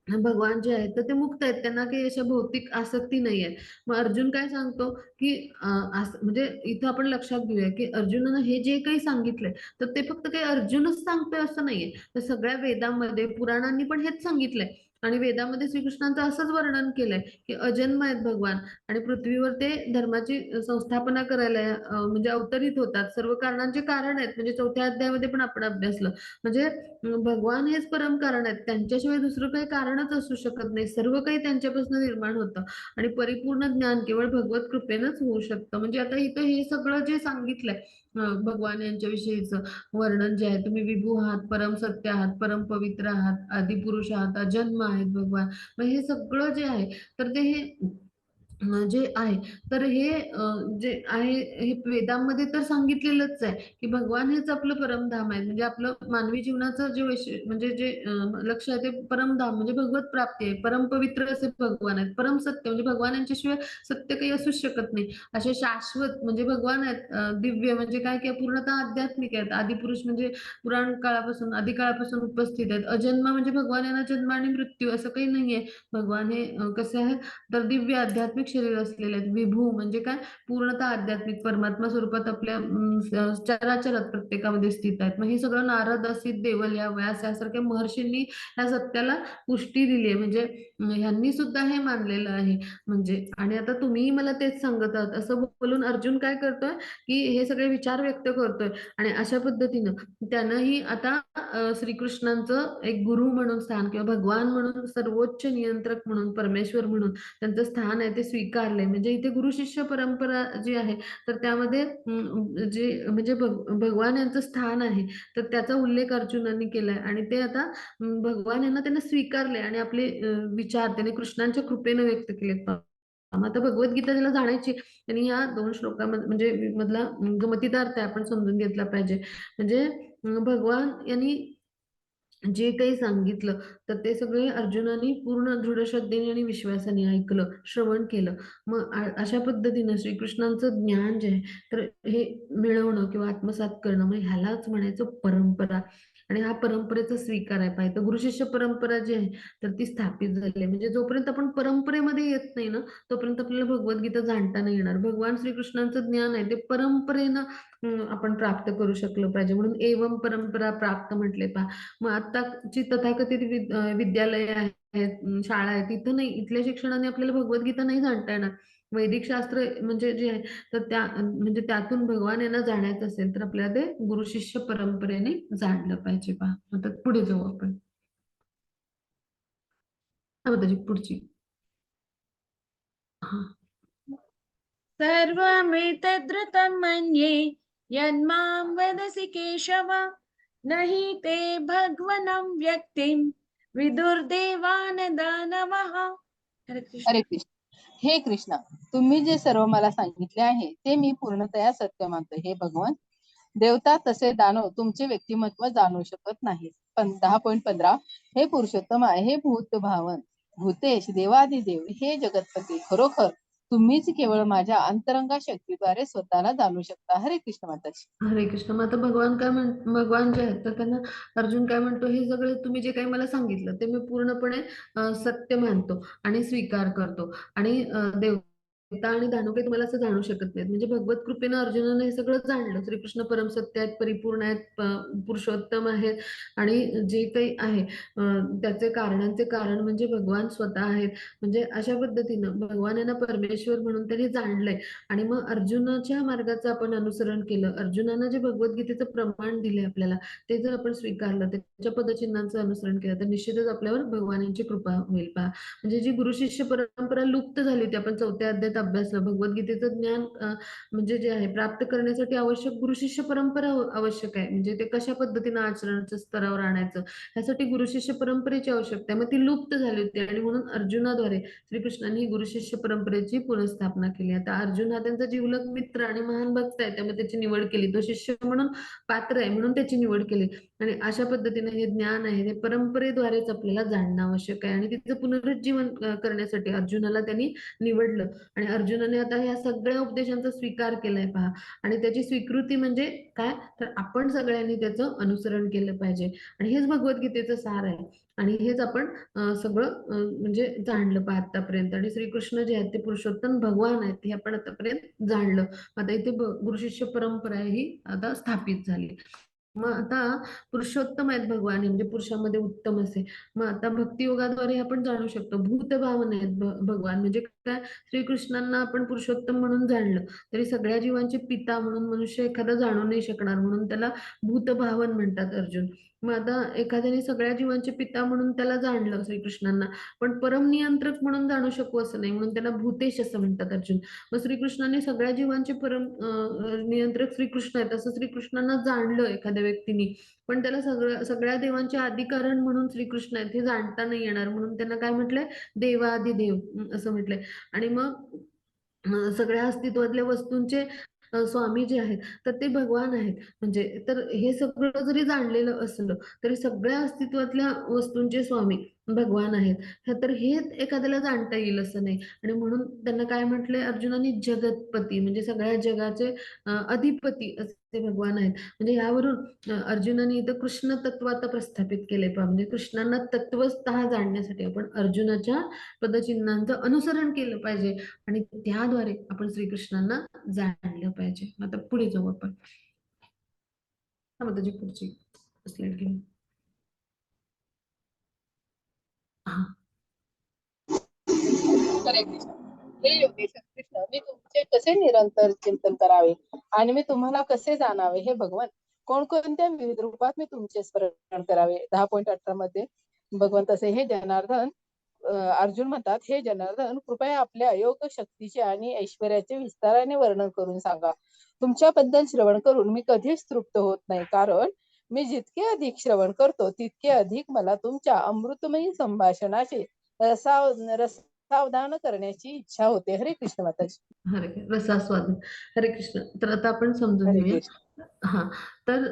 भगवान जे आहेत तर ते मुक्त आहेत, त्यांना काही अशा भौतिक आसक्ती नाही आहे. मग अर्जुन काय सांगतो की म्हणजे इथं आपण लक्षात घेऊया की अर्जुनानं हे जे काही सांगितलंय तर ते फक्त काही अर्जुनच सांगतोय असं नाहीये, तर सगळ्या वेदांमध्ये पुराणांनी पण हेच सांगितलंय आणि वेदामध्ये श्रीकृष्णांचं असंच वर्णन केलंय की अजन्म आहेत भगवान आणि पृथ्वीवर ते धर्माची संस्थापना करायला म्हणजे अवतरित होतात. सर्व कारणांचे कारण आहेत, म्हणजे 4थ्या अध्यायामध्ये पण आपण अभ्यासलं. म्हणजे भगवान हेच परम कारण आहेत, त्यांच्याशिवाय दुसरं काही कारणच असू शकत नाही. सर्व काही त्यांच्यापासून निर्माण होतं आणि परिपूर्ण ज्ञान केवळ भगवत कृपेनंच होऊ शकतं. म्हणजे आता इथं हे सगळं जे सांगितलंय भगवान यांच्याविषयीचं वर्णन जे आहे, तुम्ही विभू आहात, परम सत्य आहात, परम पवित्र आहात, आदिपुरुष आहात, अजन्म आहेत भगवान. मग हे सगळं जे आहे तर ते हे जे आहे तर हे जे आहे हे वेदांमध्ये तर सांगितलेलंच आहे की भगवान हेच आपलं परमधाम आहे. म्हणजे आपलं मानवी जीवनाचं जे म्हणजे जे लक्ष्य आहे ते परमधाम म्हणजे भगवत प्राप्ती आहे. परम पवित्र असे भगवान आहेत, परम सत्य म्हणजे भगवान यांच्याशिवाय सत्य काही असूच शकत नाही. असे शाश्वत म्हणजे भगवान आहेत, दिव्य म्हणजे काय की पूर्णतः आध्यात्मिक आहेत, आदिपुरुष म्हणजे पुराण काळापासून आधी काळापासून उपस्थित आहेत, अजन्मा म्हणजे भगवान यांना जन्म आणि मृत्यू असं काही नाहीये. भगवान हे कसे आहेत तर दिव्य आध्यात्मिक शरीर असलेले आहेत. विभू म्हणजे काय, पूर्णतः आध्यात्मिक परमात्मा स्वरूपात आपल्या चराचरात प्रत्येकामध्ये स्थित आहेत. मग हे सगळं नारद, असित, देवल या व्यास यासारख्या महर्षींनी ह्या सत्याला पुष्टी दिली आहे. म्हणजे ह्यांनी सुद्धा हे मानलेलं आहे. म्हणजे आणि आता तुम्ही मला तेच सांगत आहात असं बोलून अर्जुन काय करतोय की हे सगळे विचार व्यक्त करतोय आणि अशा पद्धतीनं त्यानंही आता श्रीकृष्णांचं एक गुरु म्हणून स्थान किंवा भगवान म्हणून सर्वोच्च नियंत्रक म्हणून परमेश्वर म्हणून त्यांचं स्थान आहे ते स्वीकारलंय. म्हणजे इथे गुरु शिष्य परंपरा जी आहे तर त्यामध्ये जे म्हणजे भगवान यांचं स्थान आहे तर त्याचा उल्लेख अर्जुनांनी केलाय आणि ते आता भगवान यांना त्यांना स्वीकारले आणि आपले विचार त्याने कृष्णांच्या कृपेने व्यक्त केलेत. आता भगवद्गीता ज्याला जाणायची त्यांनी या 2 श्लोकामध्ये म्हणजे मधला गमतीदार आपण समजून घेतला पाहिजे. म्हणजे भगवान यांनी जे काही सांगितलं तर ते सगळे अर्जुनाने पूर्ण दृढ श्रद्धेने आणि विश्वासाने ऐकलं, श्रवण केलं. मग अशा पद्धतीनं श्रीकृष्णांचं ज्ञान जे आहे तर हे मिळवणं किंवा आत्मसात करणं म्हणजे ह्यालाच म्हणायचं परंपरा आणि हा परंपरेचा स्वीकार आहे. पाहिजे गुरु शिष्य परंपरा जी आहे तर ती स्थापित झाली आहे. म्हणजे जोपर्यंत आपण परंपरेमध्ये येत नाही ना तोपर्यंत आपल्याला भगवद्गीता जाणता नाही येणार. भगवान श्रीकृष्णांचं ज्ञान आहे ते परंपरेनं आपण प्राप्त करू शकलो पाहिजे, म्हणून एवम परंपरा प्राप्त म्हटले पहा. मग आताची तथाकथित विद्यालय आहेत, शाळा आहेत, तिथं नाही, इथल्या शिक्षणाने आपल्याला भगवद्गीता नाही जाणता येणार. वैदिक शास्त्र म्हणजे जे आहे तर त्या म्हणजे त्यातून भगवान यांना जाणायचं असेल तर आपल्याला ते गुरु शिष्य परंपरेने जाणलं पाहिजे. पहा आता पुढे जाऊ आपण. त्याची पुढची. हा सर्वमेतद्रुतं मन्ये यन्मां वदसि केशव न हि ते भगवनं व्यक्तिं विदुर्देवान दानवः. हरे कृष्ण. हरे कृष्ण. हे कृष्णा, तुम्ही जे सर्व मला सांगितले आहे ते मी पूर्णतया सत्य मानतो. हे भगवान, देवता तसे दानव तुमचे व्यक्तिमत्व जाणू शकत नाही. 10.15 हे पुरुषोत्तम आहे, हे भूत भावन भूतेश देवादिदेव, हे जगतपती, खरोखर तुम्हीच केवळ माझ्या अंतरंगा शक्तीद्वारे स्वतःला जाणू शकता. हरे कृष्ण माताजी. हरे कृष्ण. मग आता भगवान काय भगवान जे आहेत तर त्यांना अर्जुन काय म्हणतो, हे सगळे तुम्ही जे काही मला सांगितलं ते मी पूर्णपणे सत्य मानतो आणि स्वीकार करतो. आणि देवता आणि दानव काही तुम्हाला असं जाणू शकत नाहीत. म्हणजे भगवत कृपेनं अर्जुनाने हे सगळं जाणलं. श्रीकृष्ण परमसत्य आहेत, परिपूर्ण आहेत, पुरुषोत्तम आहेत आणि जे काही आहे त्याचे कारणांचे कारण म्हणजे भगवान स्वतः आहेत. म्हणजे अशा पद्धतीनं भगवान यांना परमेश्वर म्हणून त्यांनी जाणलंय. आणि मग अर्जुनाच्या मार्गाचं आपण अनुसरण केलं, अर्जुनानं जे भगवद्गीतेचं प्रमाण दिले आपल्याला ते जर आपण स्वीकारलं, त्याच्या पदचिन्हांचं अनुसरण केलं तर निश्चितच आपल्यावर भगवानांची कृपा होईल. पहा म्हणजे जी गुरु शिष्य परंपरा लुप्त झाली होती, आपण 4थ्या अध्यायात अभ्यासलं, भगवद्गीतेचं ज्ञान म्हणजे जे आहे प्राप्त करण्यासाठी आवश्यक गुरु शिष्य परंपरा आवश्यक आहे. म्हणजे ते कशा पद्धतीनं आचरणाच्या स्तरावर आणायचं यासाठी गुरु शिष्य परंपरेची आवश्यकता आहे. मग ती लुप्त झाली होती आणि म्हणून अर्जुनाद्वारे श्रीकृष्णांनी गुरु शिष्य परंपरेची पुनर्स्थापना केली. आता अर्जुन हा त्यांचा जीवलग मित्र आणि महान भक्त आहे, त्यामुळे त्याची निवड केली. तो शिष्य म्हणून पात्र आहे म्हणून त्याची निवड केली. आणि अशा पद्धतीने हे ज्ञान आहे ते परंपरेद्वारेच आपल्याला जाणणं आवश्यक आहे आणि तिचं पुनरुज्जीवन करण्यासाठी अर्जुनाला त्यांनी निवडलं. आणि अर्जुनाने आता या सगळ्या उपदेशांचा स्वीकार केलाय. पहा आणि त्याची स्वीकृती म्हणजे काय, तर आपण सगळ्यांनी त्याचं अनुसरण केलं पाहिजे. आणि हेच भगवद्गीतेचं सार आहे आणि हेच आपण सगळं म्हणजे जाणलं पहा आतापर्यंत. आणि श्रीकृष्ण जे आहेत ते पुरुषोत्तम भगवान आहेत हे आपण आतापर्यंत जाणलं. आता इथे गुरु शिष्य परंपरा ही आता स्थापित झाली. मग आता पुरुषोत्तम आहेत भगवान हे म्हणजे पुरुषामध्ये उत्तम असे. मग आता भक्तियोगाद्वारे आपण जाणू शकतो भूतभावन आहेत भगवान म्हणजे काय, श्रीकृष्णांना आपण पुरुषोत्तम म्हणून जाणलं तरी सगळ्या जीवांचे पिता म्हणून मनुष्य एखादा जाणू नाही शकणार, म्हणून त्याला भूतभावन म्हणतात अर्जुन. मग आता एखाद्याने सगळ्या जीवांचे पिता म्हणून त्याला जाणलं श्रीकृष्णांना, पण परम नियंत्रक म्हणून जाणू शकू असं नाही, म्हणून त्याला भूतेश असं म्हणतात अर्जुन. मग श्रीकृष्णाने सगळ्या जीवांचे परम नियंत्रक श्रीकृष्ण आहेत असं श्रीकृष्णांना जाणलं एखाद्या व्यक्तीने, पण त्याला सगळ्या देवांचे आदिकारण म्हणून श्रीकृष्ण आहेत हे जाणता नाही येणार, म्हणून त्यांना काय म्हटलंय, देवादिदेव असं म्हटलंय. आणि मग सगळ्या अस्तित्वातल्या वस्तूंचे स्वामी जे आहेत तर ते भगवान आहेत. म्हणजे तर हे सगळं जरी जाणलेलं असलं तरी सगळ्या अस्तित्वातल्या वस्तूंचे स्वामी भगवान आहेत. तर हे एखाद्याला जाणता येईल असं नाही. आणि म्हणून त्यांना काय म्हटलंय अर्जुनाने, जगतपती म्हणजे सगळ्या जगाचे अधिपती असे भगवान आहेत. म्हणजे यावरून अर्जुनाने इथं कृष्ण तत्व आता प्रस्थापित केले. पहा म्हणजे कृष्णांना तत्वतः जाणण्यासाठी आपण अर्जुनाच्या पदचिन्हांचं अनुसरण केलं पाहिजे आणि त्याद्वारे आपण श्रीकृष्णांना जाणलं पाहिजे. आता पुढे जाऊ आपण. त्याची पुढची स्लाइड घेऊ. हा हरे कृष्ण. हे योगेश कृष्ण, मी तुमचे कसे निरंतर चिंतन करावे आणि मी तुम्हाला कसे जाणावे हे भगवान, कोणकोणत्या विविध रूपात मी तुमचे स्मरण करावे. 10.18 मध्ये भगवंत असे, हे जनार्दन, अर्जुन म्हणतात, हे जनार्दन, कृपया आपल्या अयोग शक्तीचे आणि ऐश्वर्याचे विस्ताराने वर्णन करून सांगा. तुमच्याबद्दल श्रवण करून मी कधीच तृप्त होत नाही, कारण मी जितके अधिक श्रवण करतो तितके अधिक मला तुमच्या अमृतमयी संभाषणाचे रसावधान करण्याची इच्छा होते. हरे कृष्ण माताजी. हरे रसास्वाद. हरे कृष्ण. तर आता आपण समजून हरे घेऊया. कृष्ण. हा तर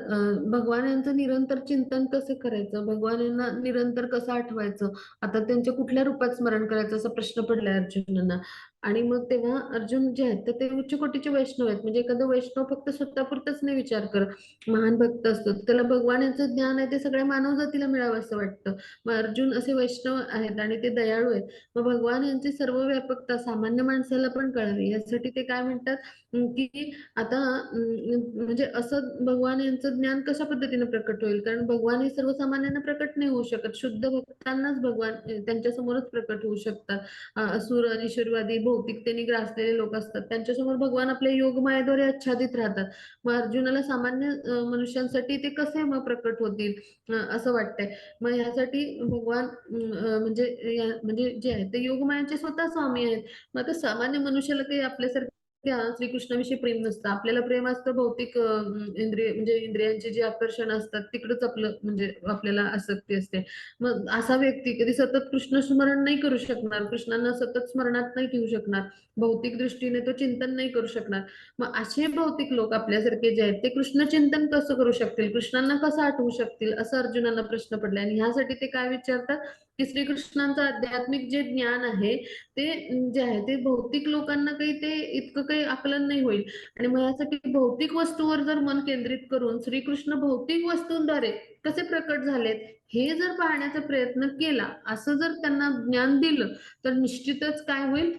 भगवान यांचं निरंतर चिंतन कसं करायचं, भगवान यांना निरंतर कसं आठवायचं, आता त्यांच्या कुठल्या रूपात स्मरण करायचं असा प्रश्न पडलाय अर्जुनांना. आणि मग तेव्हा अर्जुन जे आहेत तर ते उच्च कोटीचे वैष्णव आहेत. म्हणजे एखादं वैष्णव फक्त स्वतःपुरतच नाही विचार करत, महान भक्त असतो त्याला भगवान यांचं ज्ञान आहे ते सगळ्या मानव जातीला मिळावं असं वाटतं. मग अर्जुन असे वैष्णव आहेत आणि ते दयाळू आहेत. मग भगवान यांची सर्व व्यापकता सामान्य माणसाला पण कळावी यासाठी ते काय म्हणतात की आता म्हणजे असं भगवान यांचं ज्ञान कशा पद्धतीने प्रकट होईल? कारण भगवान हे सर्वसामान्यांना प्रकट नाही होऊ शकत. शुद्ध भक्तांनाच भगवान त्यांच्या समोरच प्रकट होऊ शकतात. असुर, निषेधवादी, भौतिकतेने ग्रासलेले लोक असतात. त्यांच्यासमोर भगवान आपल्या योगमायेद्वारे आच्छादित राहतात. मग अर्जुनाला सामान्य मनुष्यांसाठी ते कसे मग प्रकट होतील असं वाटतंय. मग ह्यासाठी भगवान म्हणजे जे आहे ते योगमायांचे स्वतः स्वामी आहेत. मग आता सामान्य मनुष्याला काही आपल्यासारख्या श्रीकृष्णाविषयी प्रेम नसतं. आपल्याला प्रेम असतं भौतिक इंद्रिय म्हणजे इंद्रियांचे जे आकर्षण असतात तिकडच आपलं म्हणजे आपल्याला आसक्ती असते. मग असा व्यक्ती कधी सतत कृष्ण स्मरण नाही करू शकणार, कृष्णांना सतत स्मरणात नाही ठेवू शकणार, भौतिक दृष्टीने तो चिंतन नाही करू शकणार. मग असे भौतिक लोक आपल्यासारखे जे आहेत ते कृष्ण चिंतन कसं करू शकतील, कृष्णांना कसं आठवू शकतील, असं अर्जुनाला प्रश्न पडला. आणि ह्यासाठी ते काय विचारतात की श्रीकृष्णांचं आध्यात्मिक जे ज्ञान आहे ते जे आहे ते भौतिक लोकांना काही ते इतकं काही आकलन नाही होईल. आणि मग यासाठी भौतिक वस्तूवर जर मन केंद्रित करून श्रीकृष्ण भौतिक वस्तूंद्वारे कसे प्रकट झालेत हे जर पाहण्याचा प्रयत्न केला, असं जर त्यांना ज्ञान दिलं तर निश्चितच काय होईल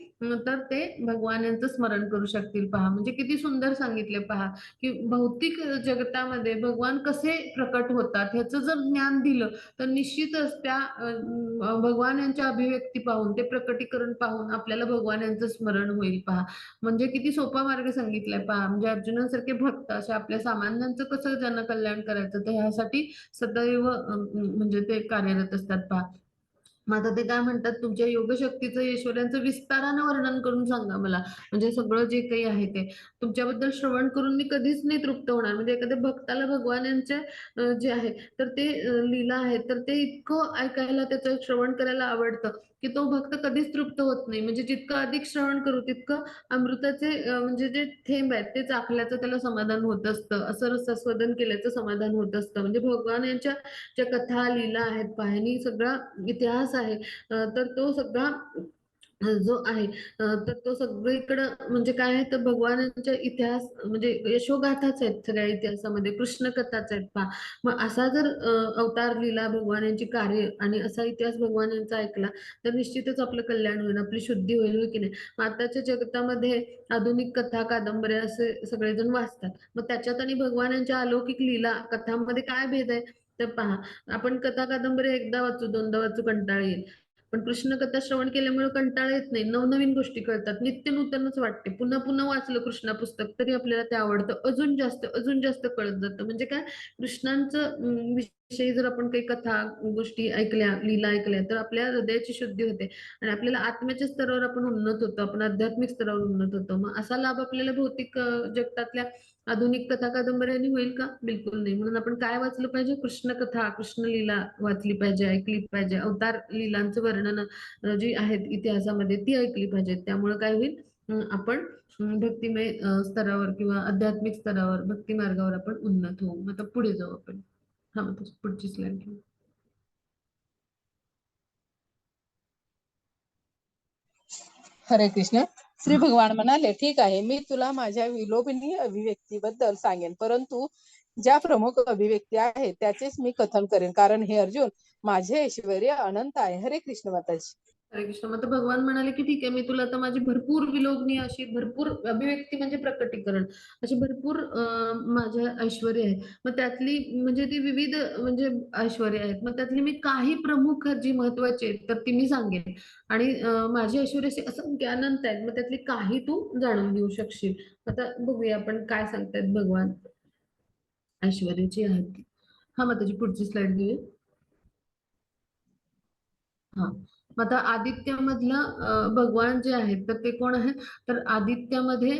तर ते भगवान यांचं स्मरण करू शकतील. पहा म्हणजे किती सुंदर सांगितले. पहा की भौतिक जगतामध्ये भगवान कसे प्रकट होतात ह्याचं जर ज्ञान दिलं तर निश्चितच त्या भगवान यांच्या अभिव्यक्ती पाहून ते प्रकटीकरण पाहून आपल्याला भगवान यांचं स्मरण होईल. पहा म्हणजे किती सोपा मार्ग सांगितलाय. पहा म्हणजे अर्जुनासारखे भक्त असे आपल्या सामान्यांचं कसं जनकल्याण करायचं तर ह्यासाठी सदैव म्हणजे ते कार्यरत असतात. पहा मग आता ते काय म्हणतात तुमच्या योगशक्तीचं ऐश्वर्यांचं विस्तारानं वर्णन करून सांगा मला. म्हणजे सगळं जे काही आहे ते तुमच्याबद्दल श्रवण करून मी कधीच नाही तृप्त होणार. म्हणजे एखाद्या भक्ताला भगवान यांचे जे आहे तर ते लीला आहे तर ते इतकं ऐकायला त्याचं श्रवण करायला आवडतं की तो भक्त कधीच तृप्त होत नाही. म्हणजे जितकं अधिक श्रवण करू तितकं अमृताचे म्हणजे जे थेंब आहेत ते चाखल्याचं त्याला समाधान होत असतं, असं रसस्वादन केल्याचं समाधान होत असतं. म्हणजे भगवान यांच्या ज्या कथा लीला आहेत पाहणी सगळा इतिहास आहे तर तो सगळा जो आहे तर तो सगळीकडं म्हणजे काय आहे तर भगवानांच्या इतिहास म्हणजे यशोगाथाच आहेत सगळ्या इतिहासामध्ये, कृष्ण कथाच आहेत. पहा मग असा जर अवतार लीला भगवान यांची कार्य आणि असा इतिहास भगवान यांचा ऐकला तर निश्चितच आपलं कल्याण होईल, आपली शुद्धी होईल, होय की नाही. मग आताच्या जगतामध्ये आधुनिक कथा कादंबऱ्या असे सगळेजण वाचतात. मग त्याच्यात आणि भगवान यांच्या अलौकिक लीला कथांमध्ये काय भेद आहे तर पहा आपण कथा कादंबरी एकदा वाचू दोनदा वाचू कंटाळा येईल. पण कृष्ण कथा श्रवण केल्यामुळे कंटाळा येत नाही, नवनवीन गोष्टी कळतात, नित्य नूतनच वाटते. पुन्हा पुन्हा वाचलं कृष्ण पुस्तक तरी आपल्याला ते आवडतं, अजून जास्त कळत जातं. म्हणजे काय कृष्णांचं विषयी जर आपण काही कथा गोष्टी ऐकल्या लीला ऐकल्या तर आपल्या हृदयाची शुद्धी होते आणि आपल्याला आत्म्याच्या स्तरावर आपण उन्नत होतो, आपण आध्यात्मिक स्तरावर उन्नत होतो. मग असा लाभ आपल्याला भौतिक जगतातल्या आधुनिक कथा कादंबऱ्यांनी होईल का? बिलकुल नाही. म्हणून आपण काय वाचलं पाहिजे? कृष्ण कथा कृष्ण लीला वाचली पाहिजे, ऐकली पाहिजे. अवतार लीलांचं वर्णन जी आहेत इतिहासामध्ये ती ऐकली पाहिजेत. त्यामुळे काय होईल आपण भक्तिमय स्तरावर किंवा आध्यात्मिक स्तरावर भक्ती मार्गावर आपण उन्नत होऊ. मग आता पुढे जाऊ आपण. हा मग पुढची स्लाइड घेऊ. हरे कृष्ण. श्री भगवान म्हणाले, ठीक आहे, मी तुला माझ्या विलोभनीय अभिव्यक्तीबद्दल सांगेन, परंतु ज्या प्रमुख अभिव्यक्ती आहेत त्याचेच मी कथन करेन, कारण हे अर्जुन माझे ऐश्वर्य अनंत आहे. हरे कृष्ण माताजी. हरे कृष्ण. मग भगवान म्हणाले की ठीक आहे मी तुला आता माझी भरपूर विलोभनीय अशी भरपूर अभिव्यक्ती म्हणजे प्रकटीकरण अशी भरपूर माझ्या ऐश्वर्य आहे. मग त्यातली म्हणजे ती विविध म्हणजे ऐश्वर्य आहेत. मग त्यातली मी काही प्रमुख जी महत्वाची आहेत तर ती मी सांगेन आणि माझी ऐश्वर्य अशी असंख्य अनंत आहेत. मग त्यातली काही तू जाणून घेऊ शकशील. आता बघूया आपण काय सांगतायत भगवान ऐश्वर्याची आहेत ती. हा मग त्याची पुढची स्लाइड घेऊया. हा मग आता आदित्यमधलं भगवान जे आहेत तर ते कोण आहेत तर आदित्यामध्ये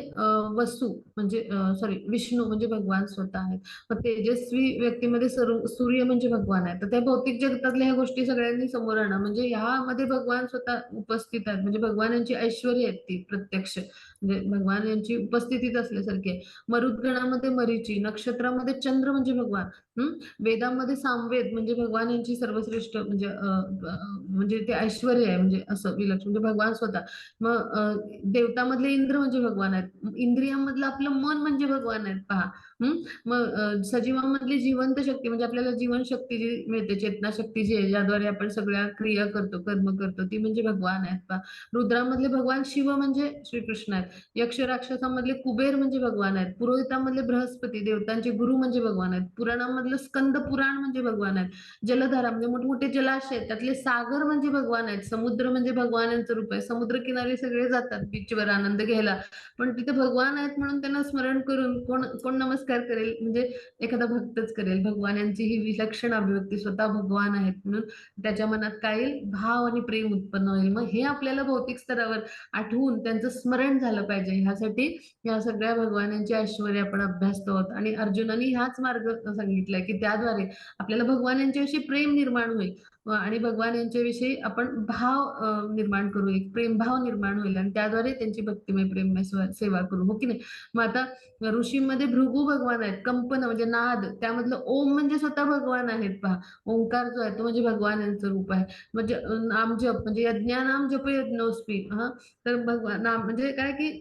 वसु म्हणजे सॉरी विष्णू म्हणजे भगवान स्वतः आहेत. मग तेजस्वी व्यक्तीमध्ये सूर्य म्हणजे भगवान आहे. तर त्या भौतिक जगतातल्या ह्या गोष्टी सगळ्यांनी समोर आणा म्हणजे ह्यामध्ये भगवान स्वतः उपस्थित आहेत. म्हणजे भगवानांची ऐश्वर्य आहेत ती प्रत्यक्ष म्हणजे भगवान यांची उपस्थितीच असल्यासारखी आहे. मरुद्गणामध्ये मरीची, नक्षत्रामध्ये चंद्र म्हणजे भगवान, वेदामध्ये सामवेद म्हणजे भगवान यांची सर्वश्रेष्ठ म्हणजे म्हणजे ते ऐश्वर्य आहे म्हणजे असं विलक्षण म्हणजे भगवान स्वतः. मग देवतामधले इंद्र म्हणजे भगवान आहेत. इंद्रियामधलं आपलं मन म्हणजे भगवान आहेत. पहा मग सजीवांमधली जिवंत शक्ती म्हणजे आपल्याला जीवनशक्ती जी मिळते, चेतनाशक्ती जी आहे ज्याद्वारे आपण सगळ्या क्रिया करतो, कर्म करतो ती म्हणजे भगवान आहेत. पहा रुद्रामधले भगवान शिव म्हणजे श्रीकृष्ण आहेत. यक्ष राक्षसांमधले कुबेर म्हणजे भगवान आहेत, पुरोहितांमधले बृहस्पती देवतांचे गुरु म्हणजे भगवान आहेत, पुराणामधलं स्कंद पुराण म्हणजे भगवान आहेत, जलधारा म्हणजे मोठमोठे जलाशय आहेत, त्यातले सागर म्हणजे भगवान आहेत, समुद्र म्हणजे भगवानांचं रूप आहे. समुद्र किनारी सगळे जातात बीचवर आनंद घ्यायला, पण तिथे भगवान आहेत म्हणून त्यांना स्मरण करून कोण कोण नमस्कार करेल, म्हणजे एखादा भक्तच करेल. भगवान यांची ही विलक्षण अभिव्यक्ती स्वतः भगवान आहेत म्हणून त्याच्या मनात काय येईल, भाव आणि प्रेम उत्पन्न होईल. मग हे आपल्याला भौतिक स्तरावर आठवून त्यांचं स्मरण झालं पाहिजे. ह्यासाठी या सगळ्या भगवानांची ऐश्वर्य आपण अभ्यासतो आहोत आणि अर्जुनाने ह्याच मार्ग सांगितलाय की त्याद्वारे आपल्याला भगवान यांच्याविषयी प्रेम निर्माण होईल आणि भगवान यांच्याविषयी आपण भाव निर्माण करू, एक प्रेमभाव निर्माण होईल आणि त्याद्वारे त्यांची भक्तिमय प्रेममय सेवा करू, हो की नाही. मग आता ऋषींमध्ये भृगू भगवान आहेत, कंपन म्हणजे नाद, त्यामधलं ओम म्हणजे स्वतः भगवान आहेत पहा. ओंकार जो आहे तो म्हणजे भगवान यांचं रूप आहे. म्हणजे नामजप म्हणजे यज्ञानाम जप यज्ञोस्पी, हा. तर भगवान नाम म्हणजे काय की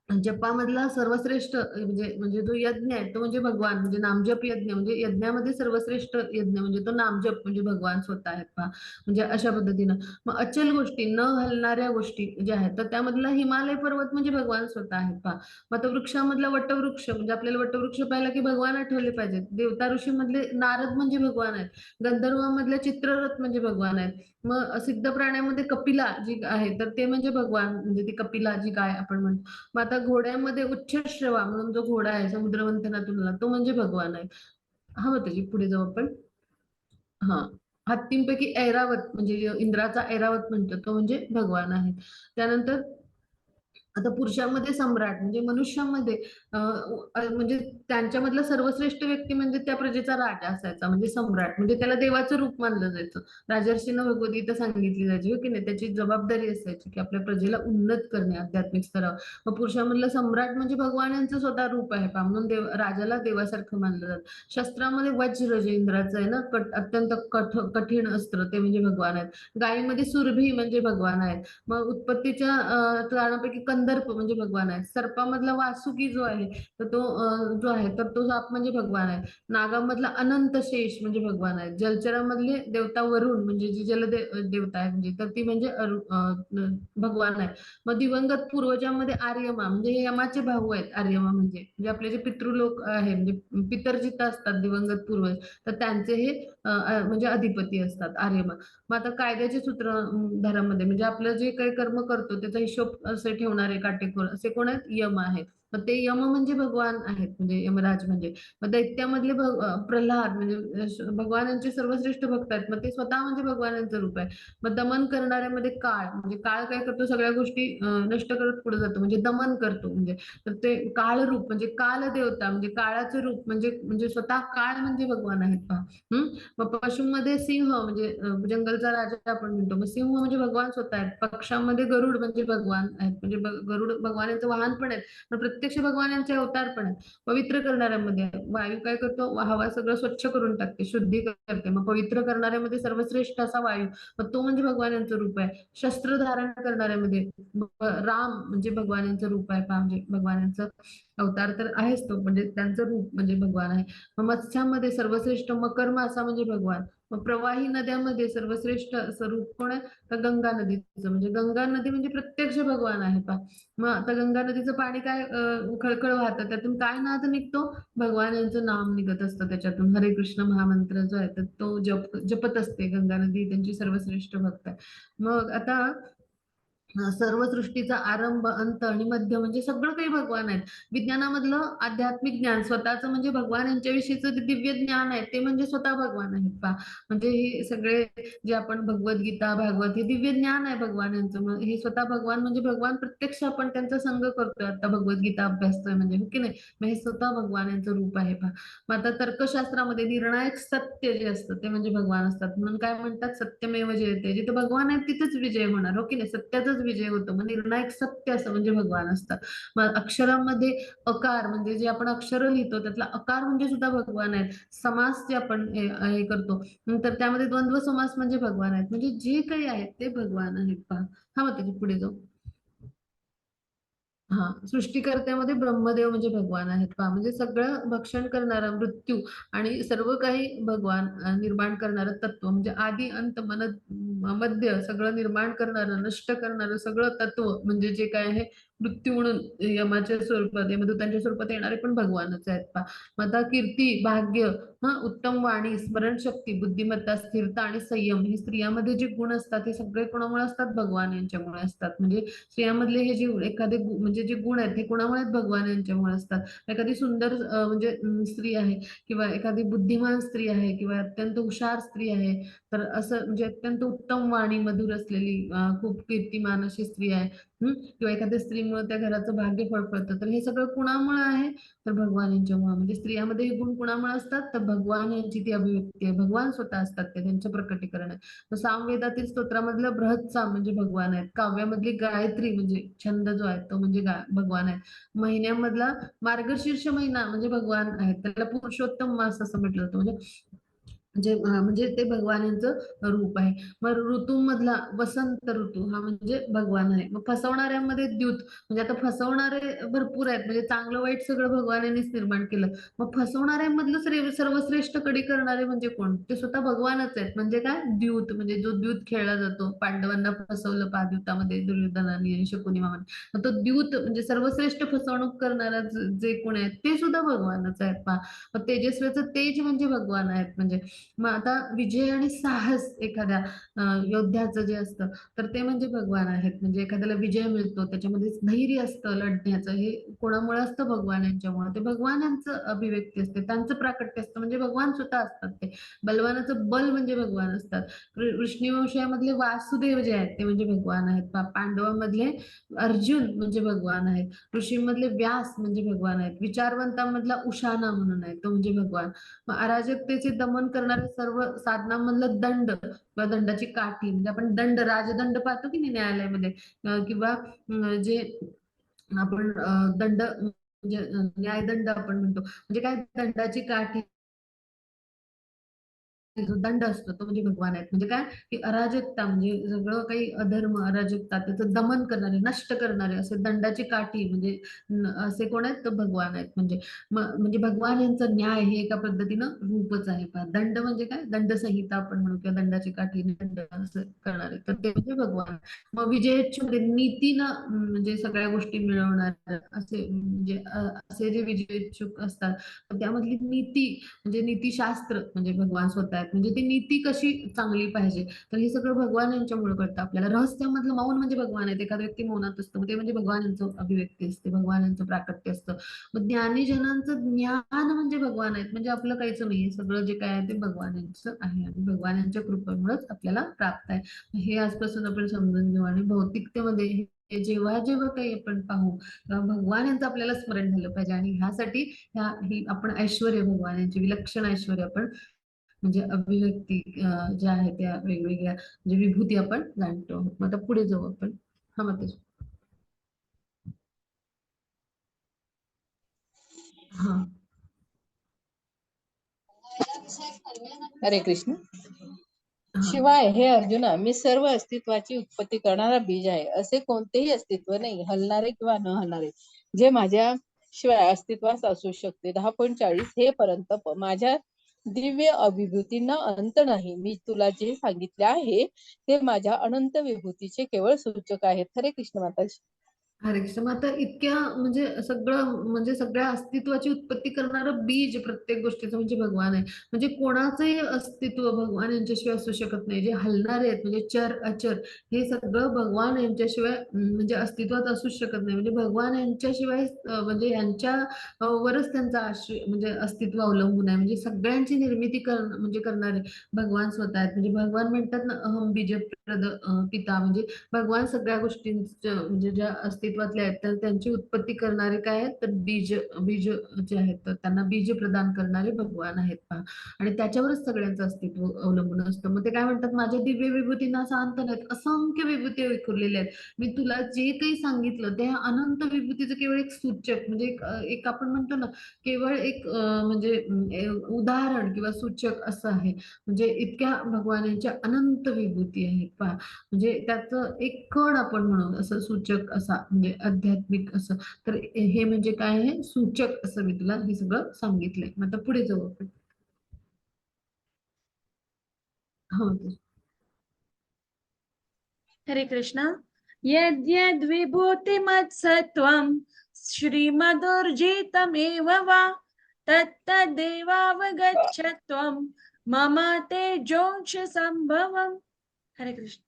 जपामधला सर्वश्रेष्ठ म्हणजे म्हणजे जो यज्ञ आहे तो म्हणजे भगवान, म्हणजे नामजप यज्ञ म्हणजे यज्ञामध्ये सर्वश्रेष्ठ यज्ञ म्हणजे तो नामजप म्हणजे भगवान स्वतः आहेत पहा. म्हणजे अशा पद्धतीनं मग अचल गोष्टी न हलणाऱ्या गोष्टी ज्या आहेत तर त्यामधला हिमालय पर्वत म्हणजे भगवान स्वतः आहेत पहा. मग आता वृक्षामधला वटवृक्ष म्हणजे आपल्याला वटवृक्ष पाहिला की भगवान आठवले पाहिजेत. देवता ऋषी मधले नारद म्हणजे भगवान आहेत, गंधर्वामधले चित्ररथ म्हणजे भगवान आहेत. मग सिद्ध प्राण्यामध्ये कपिला जी आहे तर ते म्हणजे भगवान, म्हणजे ती कपिला जी गाय आपण म्हणतो. मग आता घोड्यामध्ये उच्छश्रवा म्हणून जो घोडा आहे समुद्रमंथनातून आला तो म्हणजे भगवान आहे. हा, मग त्याची पुढे जाऊ आपण. हा, हत्तींपैकी ऐरावत म्हणजे इंद्राचा ऐरावत म्हणतो तो म्हणजे भगवान आहे. त्यानंतर आता पुरुषांमध्ये सम्राट म्हणजे मनुष्यामध्ये म्हणजे त्यांच्यामधला सर्वश्रेष्ठ व्यक्ती म्हणजे त्या प्रजेचा राजा असायचा, म्हणजे सम्राट, म्हणजे त्याला देवाचं रूप मानलं जायचं. राजर्षींना भगवद्गीता सांगितली जायची, हो की नाही. त्याची जबाबदारी असायची की आपल्या प्रजेला उन्नत करणे आध्यात्मिक स्तरावर. मग पुरुषामधला सम्राट म्हणजे भगवान यांचं स्वतः रूप आहे पहा, म्हणून राजाला देवासारखं मानलं जातं. शस्त्रामध्ये वज्र जे इंद्राचं आहे ना, अत्यंत कठीण अस्त्र ते म्हणजे भगवान आहेत. गायीमध्ये सुरभी म्हणजे भगवान आहेत. मग उत्पत्तीच्या प्राणांपैकी कंदर्प म्हणजे भगवान आहे. सर्पामधला वासुकी जो आहे तर तो जो आहे तर तो साप म्हणजे भगवान आहे. नागामधला अनंत शेष म्हणजे भगवान आहे. जलचरामधले देवता वरुण म्हणजे जी देवता आहे म्हणजे तर ती म्हणजे भगवान आहे. मग दिवंगत पूर्वजांमध्ये आर्यमा म्हणजे हे यमाचे भाऊ आहेत. आर्यमा म्हणजे आपले जे पितृलोक आहे म्हणजे पितर जिथं असतात दिवंगत पूर्वज तर त्यांचे हे म्हणजे अधिपती असतात आर्यमा. मग आता कायद्याचे सूत्रधारामध्ये म्हणजे आपलं जे काही कर्म करतो त्याचा हिशोब असे ठेवणारे काटेकोर असे कोण आहेत, यम आहेत. मग ते यम म्हणजे भगवान आहेत, म्हणजे यमराज म्हणजे. मग दैत्यामधले प्रल्हाद म्हणजे भगवानांचे सर्वश्रेष्ठ भक्त आहेत, मग ते स्वतः म्हणजे भगवानांचं रूप आहे. मग दमन करणाऱ्यामध्ये काळ म्हणजे काळ काय करतो, सगळ्या गोष्टी नष्ट करत पुढे जातो म्हणजे दमन करतो, म्हणजे तर ते काळ रूप म्हणजे काल देवता म्हणजे काळाचं रूप म्हणजे म्हणजे स्वतः काळ म्हणजे भगवान आहेत पहा. मग पशूंमध्ये सिंह म्हणजे जंगलचा राजा आपण म्हणतो, मग सिंह म्हणजे भगवान स्वतः आहेत. पक्ष्यांमध्ये गरुड म्हणजे भगवान आहेत, म्हणजे गरुड भगवान यांचं वाहन पण आहेत, पण प्रत्यक्ष भगवान यांचे अवतार पण आहेत. पवित्र करणाऱ्यामध्ये वायू काय करतो, हवा सगळं स्वच्छ करून टाकते, शुद्धी करते. मग पवित्र करणाऱ्यामध्ये सर्वश्रेष्ठ असा वायू, मग तो म्हणजे भगवान यांचं रूप आहे. शस्त्र धारण करणाऱ्यामध्ये राम म्हणजे भगवान यांचं रूप आहे पहा, म्हणजे भगवान यांचं अवतार तर आहेच तो, म्हणजे त्यांचं रूप म्हणजे भगवान आहे. मग मत्स्यामध्ये सर्वश्रेष्ठ मकर मासा म्हणजे भगवान. मग प्रवाही नद्यामध्ये सर्वश्रेष्ठ स्वरूप कोण आहे, तर गंगा नदीचं, म्हणजे गंगा नदी म्हणजे प्रत्यक्ष भगवान आहे पहा. मग आता गंगा नदीचं पाणी काय खळखळ वाहतं, त्यातून काय नाद निघतो, भगवान यांचं नाम निघत असतं त्याच्यातून. हरे कृष्ण महामंत्र जो आहे तर तो जपत असते गंगा नदी, त्यांची सर्वश्रेष्ठ भक्त आहे. मग आता सर्व सृष्टीचा आरंभ अंत आणि मध्य म्हणजे सगळं काही भगवान आहेत. विज्ञानामधलं आध्यात्मिक ज्ञान स्वतःचं म्हणजे भगवान यांच्याविषयीचं जे दिव्य ज्ञान आहे ते म्हणजे स्वतः भगवान आहेत पहा. म्हणजे हे सगळे जे आपण भगवद्गीता भागवत हे दिव्य ज्ञान आहे भगवान यांचं. मग हे स्वतः भगवान म्हणजे भगवान प्रत्यक्ष आपण त्यांचा संग करतोय, आता भगवद्गीता अभ्यासतोय म्हणजे, हो की नाही. मग हे स्वतः भगवान यांचं रूप आहे पहा. मग आता तर्कशास्त्रामध्ये निर्णायक सत्य जे असतं ते म्हणजे भगवान असतात, म्हणून काय म्हणतात, सत्यमेव जयते. जिथे भगवान आहेत तिथेच विजय होणार, हो की नाही. सत्याचाच विजय होतो. मग निर्णायक सत्य असं म्हणजे भगवान असतात. मग अक्षरामध्ये अकार म्हणजे जे आपण अक्षर लिहितो त्यातला अकार म्हणजे सुद्धा भगवान आहेत. समास जे आपण हे करतो तर त्यामध्ये द्वंद्व समास म्हणजे भगवान आहेत. म्हणजे जे काही आहेत ते भगवान आहेत पहा. हा, मग त्याच्या पुढे जाऊ. हा, सृष्टीकर्त्यामध्ये ब्रह्मदेव म्हणजे भगवान आहेत पहा. म्हणजे सगळं भक्षण करणारा मृत्यू आणि सर्व काही भगवान निर्माण करणारं तत्व म्हणजे आदी अंत मध्य सगळं निर्माण करणारं नष्ट करणारं सगळं तत्व म्हणजे जे काय आहे मृत्यू म्हणून यमाच्या स्वरूपात यमदूतांच्या स्वरूपात येणारे पण भगवानच आहेत पहा. मग आता कीर्ती, भाग्य, उत्तम वाणी, स्मरणशक्ती, बुद्धिमत्ता, स्थिरता आणि संयम हे स्त्रियामध्ये जे गुण असतात हे सगळे कोणामुळे असतात? भगवान यांच्यामुळे असतात. म्हणजे स्त्रियामधले हे जे एखादे म्हणजे जे गुण आहेत हे कोणामुळे आहेत? भगवान यांच्यामुळे असतात. एखादी सुंदर म्हणजे स्त्री आहे किंवा एखादी बुद्धिमान स्त्री आहे किंवा अत्यंत हुशार स्त्री आहे, तर असं म्हणजे अत्यंत उत्तम वाणी मधुर असलेली खूप कीर्तिमान अशी स्त्री आहे. किंवा एखाद्या स्त्रीमुळे त्या घराचं भाग्य फळफळतं. तर हे सगळं कुणामुळे आहे? तर भगवान यांच्यामुळे. म्हणजे स्त्रियामध्ये हे गुण कुणामुळे असतात? तर भगवान यांची ती अभिव्यक्ती आहे. भगवान स्वतः असतात ते, त्यांचं प्रकटीकरण आहे. तर सामवेदातील स्तोत्रामधलं बृहत्साम म्हणजे भगवान आहेत. काव्यामधली गायत्री म्हणजे छंद जो आहे तो म्हणजे भगवान आहे. महिन्यामधला मार्गशीर्ष महिना म्हणजे भगवान आहेत. त्याला पुरुषोत्तम मास असं म्हटलं जातं. म्हणजे ते भगवान यांचं रूप आहे. मग ऋतूमधला वसंत ऋतू हा म्हणजे भगवान आहे. मग फसवणाऱ्यांमध्ये द्यूत म्हणजे आता फसवणारे भरपूर आहेत. म्हणजे चांगलं वाईट सगळं भगवान यांनीच निर्माण केलं. मग फसवणाऱ्यांमधलं सर्वश्रेष्ठ कडी करणारे म्हणजे कोण? ते स्वतः भगवानच आहेत. म्हणजे काय? द्यूत म्हणजे जो द्यूत खेळला जातो. पांडवांना फसवलं द्यूतामध्ये दुर्योधनाने आणि शकुनी मामाने. मग तो द्यूत म्हणजे सर्वश्रेष्ठ फसवणूक करणारा जे कोण आहेत ते सुद्धा भगवानच आहेत पहा. मग तेजस्वीचं तेज म्हणजे भगवान आहेत. म्हणजे मग आता विजय आणि साहस एखाद्या योद्ध्याचं जे असतं तर ते म्हणजे भगवान आहेत. म्हणजे एखाद्याला विजय मिळतो त्याच्यामध्ये धैर्य असतं लढण्याचं, हे कोणामुळे असतं? भगवान यांच्यामुळे. ते भगवान यांचं अभिव्यक्ती असते, त्यांचं प्राकट्य असतं. म्हणजे भगवान स्वतः असतात ते. बलवानाचं बल म्हणजे भगवान असतात. वंशामधले वासुदेव जे आहेत ते म्हणजे भगवान आहेत. पांडवांमधले अर्जुन म्हणजे भगवान आहेत. ऋषींमधले व्यास म्हणजे भगवान आहेत. विचारवंतांमधला उशाना म्हणून आहे तो म्हणजे भगवान. मग अराजकतेचे दमन करणारे सर्व साधनांमधलं दंड किंवा दंडाची काठी म्हणजे आपण दंड राजदंड पाहतो की नाही न्यायालयामध्ये किंवा जे आपण दंड म्हणजे न्यायदंड आपण म्हणतो. म्हणजे काय? दंडाची काठी जो दंड असतो तो म्हणजे भगवान आहेत. म्हणजे काय? की अराजकता म्हणजे सगळं काही अधर्म, अराजकता त्याचं दमन करणारे, नष्ट करणारे असे दंडाची काठी म्हणजे असे कोण आहेत? तर भगवान आहेत. म्हणजे भगवान यांचं न्याय हे एका पद्धतीनं रूपच आहे पहा. दंड म्हणजे काय? दंड संहिता आपण म्हणू किंवा दंडाची काठी दंड असं करणारे तर ते म्हणजे भगवान. मग विजयेच्छुक नीतीनं म्हणजे सगळ्या गोष्टी मिळवणार असे म्हणजे असे जे विजयेच्छुक असतात त्यामधली नीती म्हणजे नीतीशास्त्र म्हणजे भगवान स्वतः आहेत. म्हणजे ती नीती कशी चांगली पाहिजे तर हे सगळं भगवान यांच्यामुळे कळतं आपल्याला. रहस्यामधलं मौन म्हणजे भगवान आहेत. एखादा व्यक्ती मौनात असतो ते म्हणजे भगवान यांचं अभिव्यक्ती असते, भगवान यांचं प्राकट्य असतं. मग ज्ञानीजनांचं ज्ञान म्हणजे भगवान आहेत. म्हणजे आपलं काहीच नाहीये, सगळं जे काय आहे ते भगवान यांचं आहे आणि भगवान यांच्या कृपेमुळेच आपल्याला प्राप्त आहे. हे आजपासून आपण समजून घेऊ आणि भौतिकतेमध्ये हे जेव्हा जेव्हा काही आपण पाहू तेव्हा भगवान यांचं आपल्याला स्मरण झालं पाहिजे आणि ह्यासाठी ही आपण ऐश्वर्य भगवान यांची विलक्षण ऐश्वर्य आपण म्हणजे अभिव्यक्ती ज्या आहेत त्या वेगवेगळ्या म्हणजे विभूती आपण जाणतो. मग आता पुढे जाऊ आपण. हा मग हा हरे कृष्ण. हा शिवाय हे अर्जुना, मी सर्व अस्तित्वाची उत्पत्ती करणारा बीज आहे. असे कोणतेही अस्तित्व नाही, हलणारे किंवा न हलणारे, जे माझ्या शिवाय अस्तित्वास असू शकते. 10.40 हे परंतप माझ्या दिव्य अभिभूतींना अंत नाही. मी तुला जे सांगितले आहे ते माझ्या अनंत विभूतीचे केवळ सूचक आहेत. हरे कृष्ण माताजी. हरे कृष्ण. मग आता इतक्या म्हणजे सगळं म्हणजे सगळ्या अस्तित्वाची उत्पत्ती करणारं बीज प्रत्येक गोष्टीचं म्हणजे भगवान आहे. म्हणजे कोणाचंही अस्तित्व भगवान यांच्याशिवाय असू शकत नाही. जे हलणारे आहेत म्हणजे चर अचर हे सगळं भगवान यांच्याशिवाय म्हणजे अस्तित्वात असूच शकत नाही. म्हणजे भगवान यांच्याशिवाय म्हणजे यांच्या वरच त्यांचं आश्रय म्हणजे अस्तित्व अवलंबून आहे. म्हणजे सगळ्यांची निर्मिती म्हणजे करणारे भगवान स्वतः आहेत. म्हणजे भगवान म्हणतात ना अहम बीज पिता म्हणजे भगवान सगळ्या गोष्टींचं म्हणजे ज्या अस्तित्वातल्या आहेत तर त्यांची उत्पत्ती करणारे काय आहेत तर बीज बीज जे आहेत तर त्यांना बीज प्रदान करणारे भगवान आहेत पहा. आणि त्याच्यावरच सगळ्यांचं अस्तित्व अवलंबून असतं. मग ते काय म्हणतात माझ्या दिव्य विभूतींना असा अंत नाहीत, असंख्य विभूती विखुरलेल्या आहेत. मी तुला जे काही सांगितलं ते अनंत विभूतीचं केवळ एक सूचक म्हणजे एक आपण म्हणतो ना केवळ एक म्हणजे उदाहरण किंवा सूचक असं आहे. म्हणजे इतक्या भगवानांच्या अनंत विभूती आहेत पहा. म्हणजे त्याचं एक कण आपण म्हणू असं सूचक असा म्हणजे आध्यात्मिक असं. तर हे म्हणजे काय आहे सूचक असं मी तुला हे सगळं सांगितलंय. मग आता पुढे जाऊ आपण. हो हरे कृष्णा. यद्यद्विभूतिमत्सत्त्वं श्रीमदुर्जितमेव वा तत्तदेवावगच्छत्वं मम तेजोंश संभवम्. हरे कृष्ण.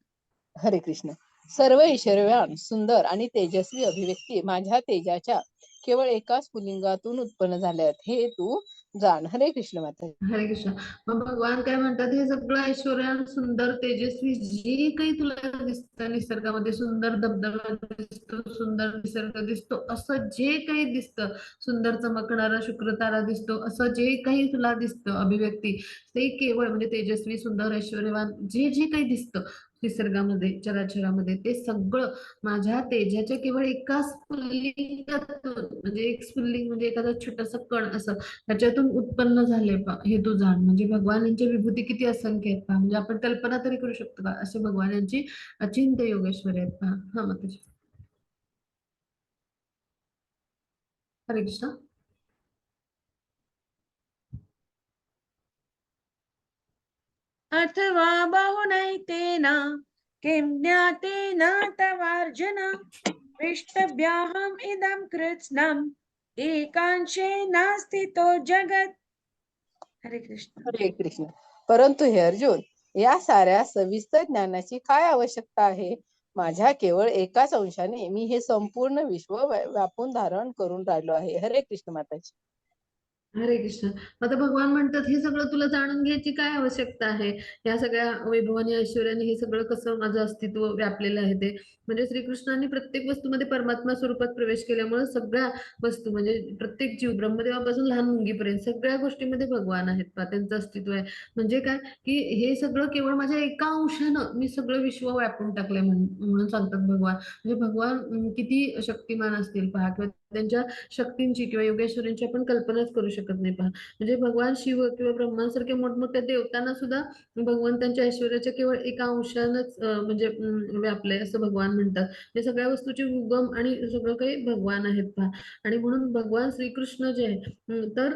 हरे कृष्ण. सर्व ऐश्वर्यवान सुंदर आणि तेजस्वी अभिव्यक्ती माझ्या तेजाच्या केवळ एकाच पुल्लिंगातून उत्पन्न झाल्या आहेत हे तू जाण. हरे कृष्ण माता. हरे कृष्ण. मग भगवान काय म्हणतात, हे सगळं ऐश्वर्यान सुंदर तेजस्वी जे काही तुला दिसतं निसर्गामध्ये, सुंदर धबधबा दिसतो, सुंदर निसर्ग दिसतो, असं जे काही दिसतं, सुंदर चमकणारा शुक्रतारा दिसतो, असं जे काही तुला दिसतं अभिव्यक्ती, ते केवळ म्हणजे तेजस्वी सुंदर ऐश्वर्यवान जे जे काही दिसतं निसर्गामध्ये चराचरामध्ये, ते सगळं माझ्या तेजाच्या केवळ एका स्फुल्लिंगातून, म्हणजे एक स्फुल्लिंग म्हणजे एखादा छोटासा कण असं त्याच्यातून उत्पन्न झाले हे तू जाण. म्हणजे भगवान यांची विभूती किती असंख्य आहेत पहा, म्हणजे आपण कल्पना तरी करू शकतो का असे भगवान यांची अचिंत्य योगेश्वर आहेत पहा. हा माताजी. हरे कृष्ण. अथवा बहुनैतेन किं ज्ञातेन तवार्जुन वेष्टव्याहम् इदं कृत्स्नम् एकांशेन स्थितो जगत्. हरे कृष्ण. हरे कृष्ण. परंतु हे अर्जुन, या साऱ्या सविस्तर ज्ञानाची काय आवश्यकता आहे? माझ्या केवळ एकाच अंशाने मी हे संपूर्ण विश्व व्यापून धारण करून राहिलो आहे. हरे कृष्ण माताजी. हरे कृष्ण. आता भगवान म्हणतात, हे सगळं तुला जाणून घ्यायची काय आवश्यकता आहे? या सगळ्या वैभवाने ऐश्वर्याने हे सगळं कसं माझं अस्तित्व व्यापलेलं आहे ते. म्हणजे श्रीकृष्णांनी प्रत्येक वस्तूमध्ये परमात्मा स्वरूपात प्रवेश केल्यामुळे सगळ्या वस्तू म्हणजे प्रत्येक जीव ब्रह्मदेवापासून लहान मुंगीपर्यंत सगळ्या गोष्टीमध्ये भगवान आहेत पहा, त्यांचं अस्तित्व आहे. म्हणजे काय की हे सगळं केवळ माझ्या एका अंशानं मी सगळं विश्व व्यापून टाकलंय म्हणून सांगतात भगवान. म्हणजे भगवान किती शक्तिमान असतील पहा, किंवा त्यांच्या शक्तींची किंवा योगेश्वरींची आपण कल्पनाच करू शकत नाही पहा. म्हणजे भगवान शिव किंवा ब्रह्मांसारख्या मोठमोठ्या देवतांना सुद्धा भगवंतांच्या ऐश्वर्याच्या केवळ एका अंशानच म्हणजे व्यापलंय असं भगवान म्हणतात. हे सगळ्या वस्तूचे उगम आणि सगळं काही भगवान आहेत पहा. आणि म्हणून भगवान श्रीकृष्ण जे आहे तर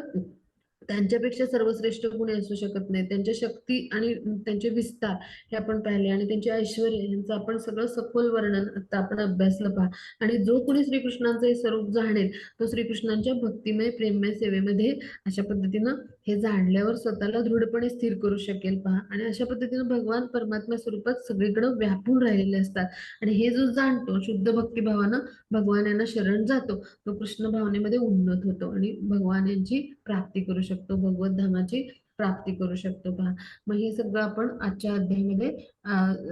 त्यांच्यापेक्षा सर्वश्रेष्ठ कोणी असू शकत नाही. त्यांच्या शक्ती आणि त्यांचे विस्तार हे आपण पाहिले, आणि त्यांचे ऐश्वर्य यांचं आपण सगळं सखोल वर्णन आता आपण अभ्यासलं पहा. आणि जो कोणी श्रीकृष्णांचं हे स्वरूप जाणेल तो श्रीकृष्णांच्या भक्तिमय प्रेममय सेवेमध्ये अशा पद्धतीनं हे जाणल्यावर स्वतःला दृढपणे स्थिर करू शकेल पहा. आणि अशा पद्धतीनं भगवान परमात्मा स्वरूपात सगळीकडे व्यापून राहिलेले असतात. आणि हे जो जाणतो शुद्ध भक्तिभावानं भगवान यांना शरण जातो, तो कृष्ण भावनेमध्ये उन्नत होतो आणि भगवान यांची प्राप्ती करू शकतो, भगवत धामाची प्राप्ती करू शकतो पहा. मग हे सगळं आपण आजच्या अध्यायामध्ये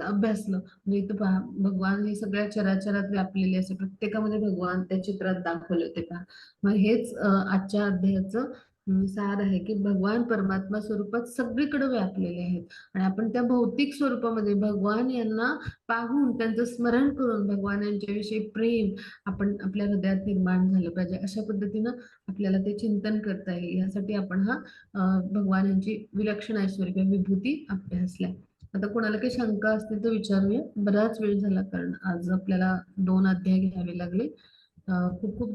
अभ्यासलं. म्हणजे इथं पहा, भगवान हे सगळ्या चराचरात व्यापलेले असे प्रत्येकामध्ये भगवान त्या चित्रात दाखवले होते पहा. मग हेच आजच्या अध्यायाचं सार आहे की भगवान परमात्मा स्वरूपात सगळीकडे व्यापलेले आहेत. आणि आपण त्या भौतिक स्वरूपामध्ये भगवान यांना पाहून त्यांचं स्मरण करून भगवान यांच्याविषयी प्रेम आपण आपल्या हृदयात निर्माण झालं पाहिजे. अशा पद्धतीनं आपल्याला ते चिंतन करता येईल, यासाठी आपण हा भगवान यांची विलक्षण ऐश्वर्य किंवा विभूती अभ्यासलाय. आता कोणाला काही शंका असतील तर विचारूया. बराच वेळ झाला कारण आज आपल्याला 2 अध्याय घ्यावे लागले. खूप खूप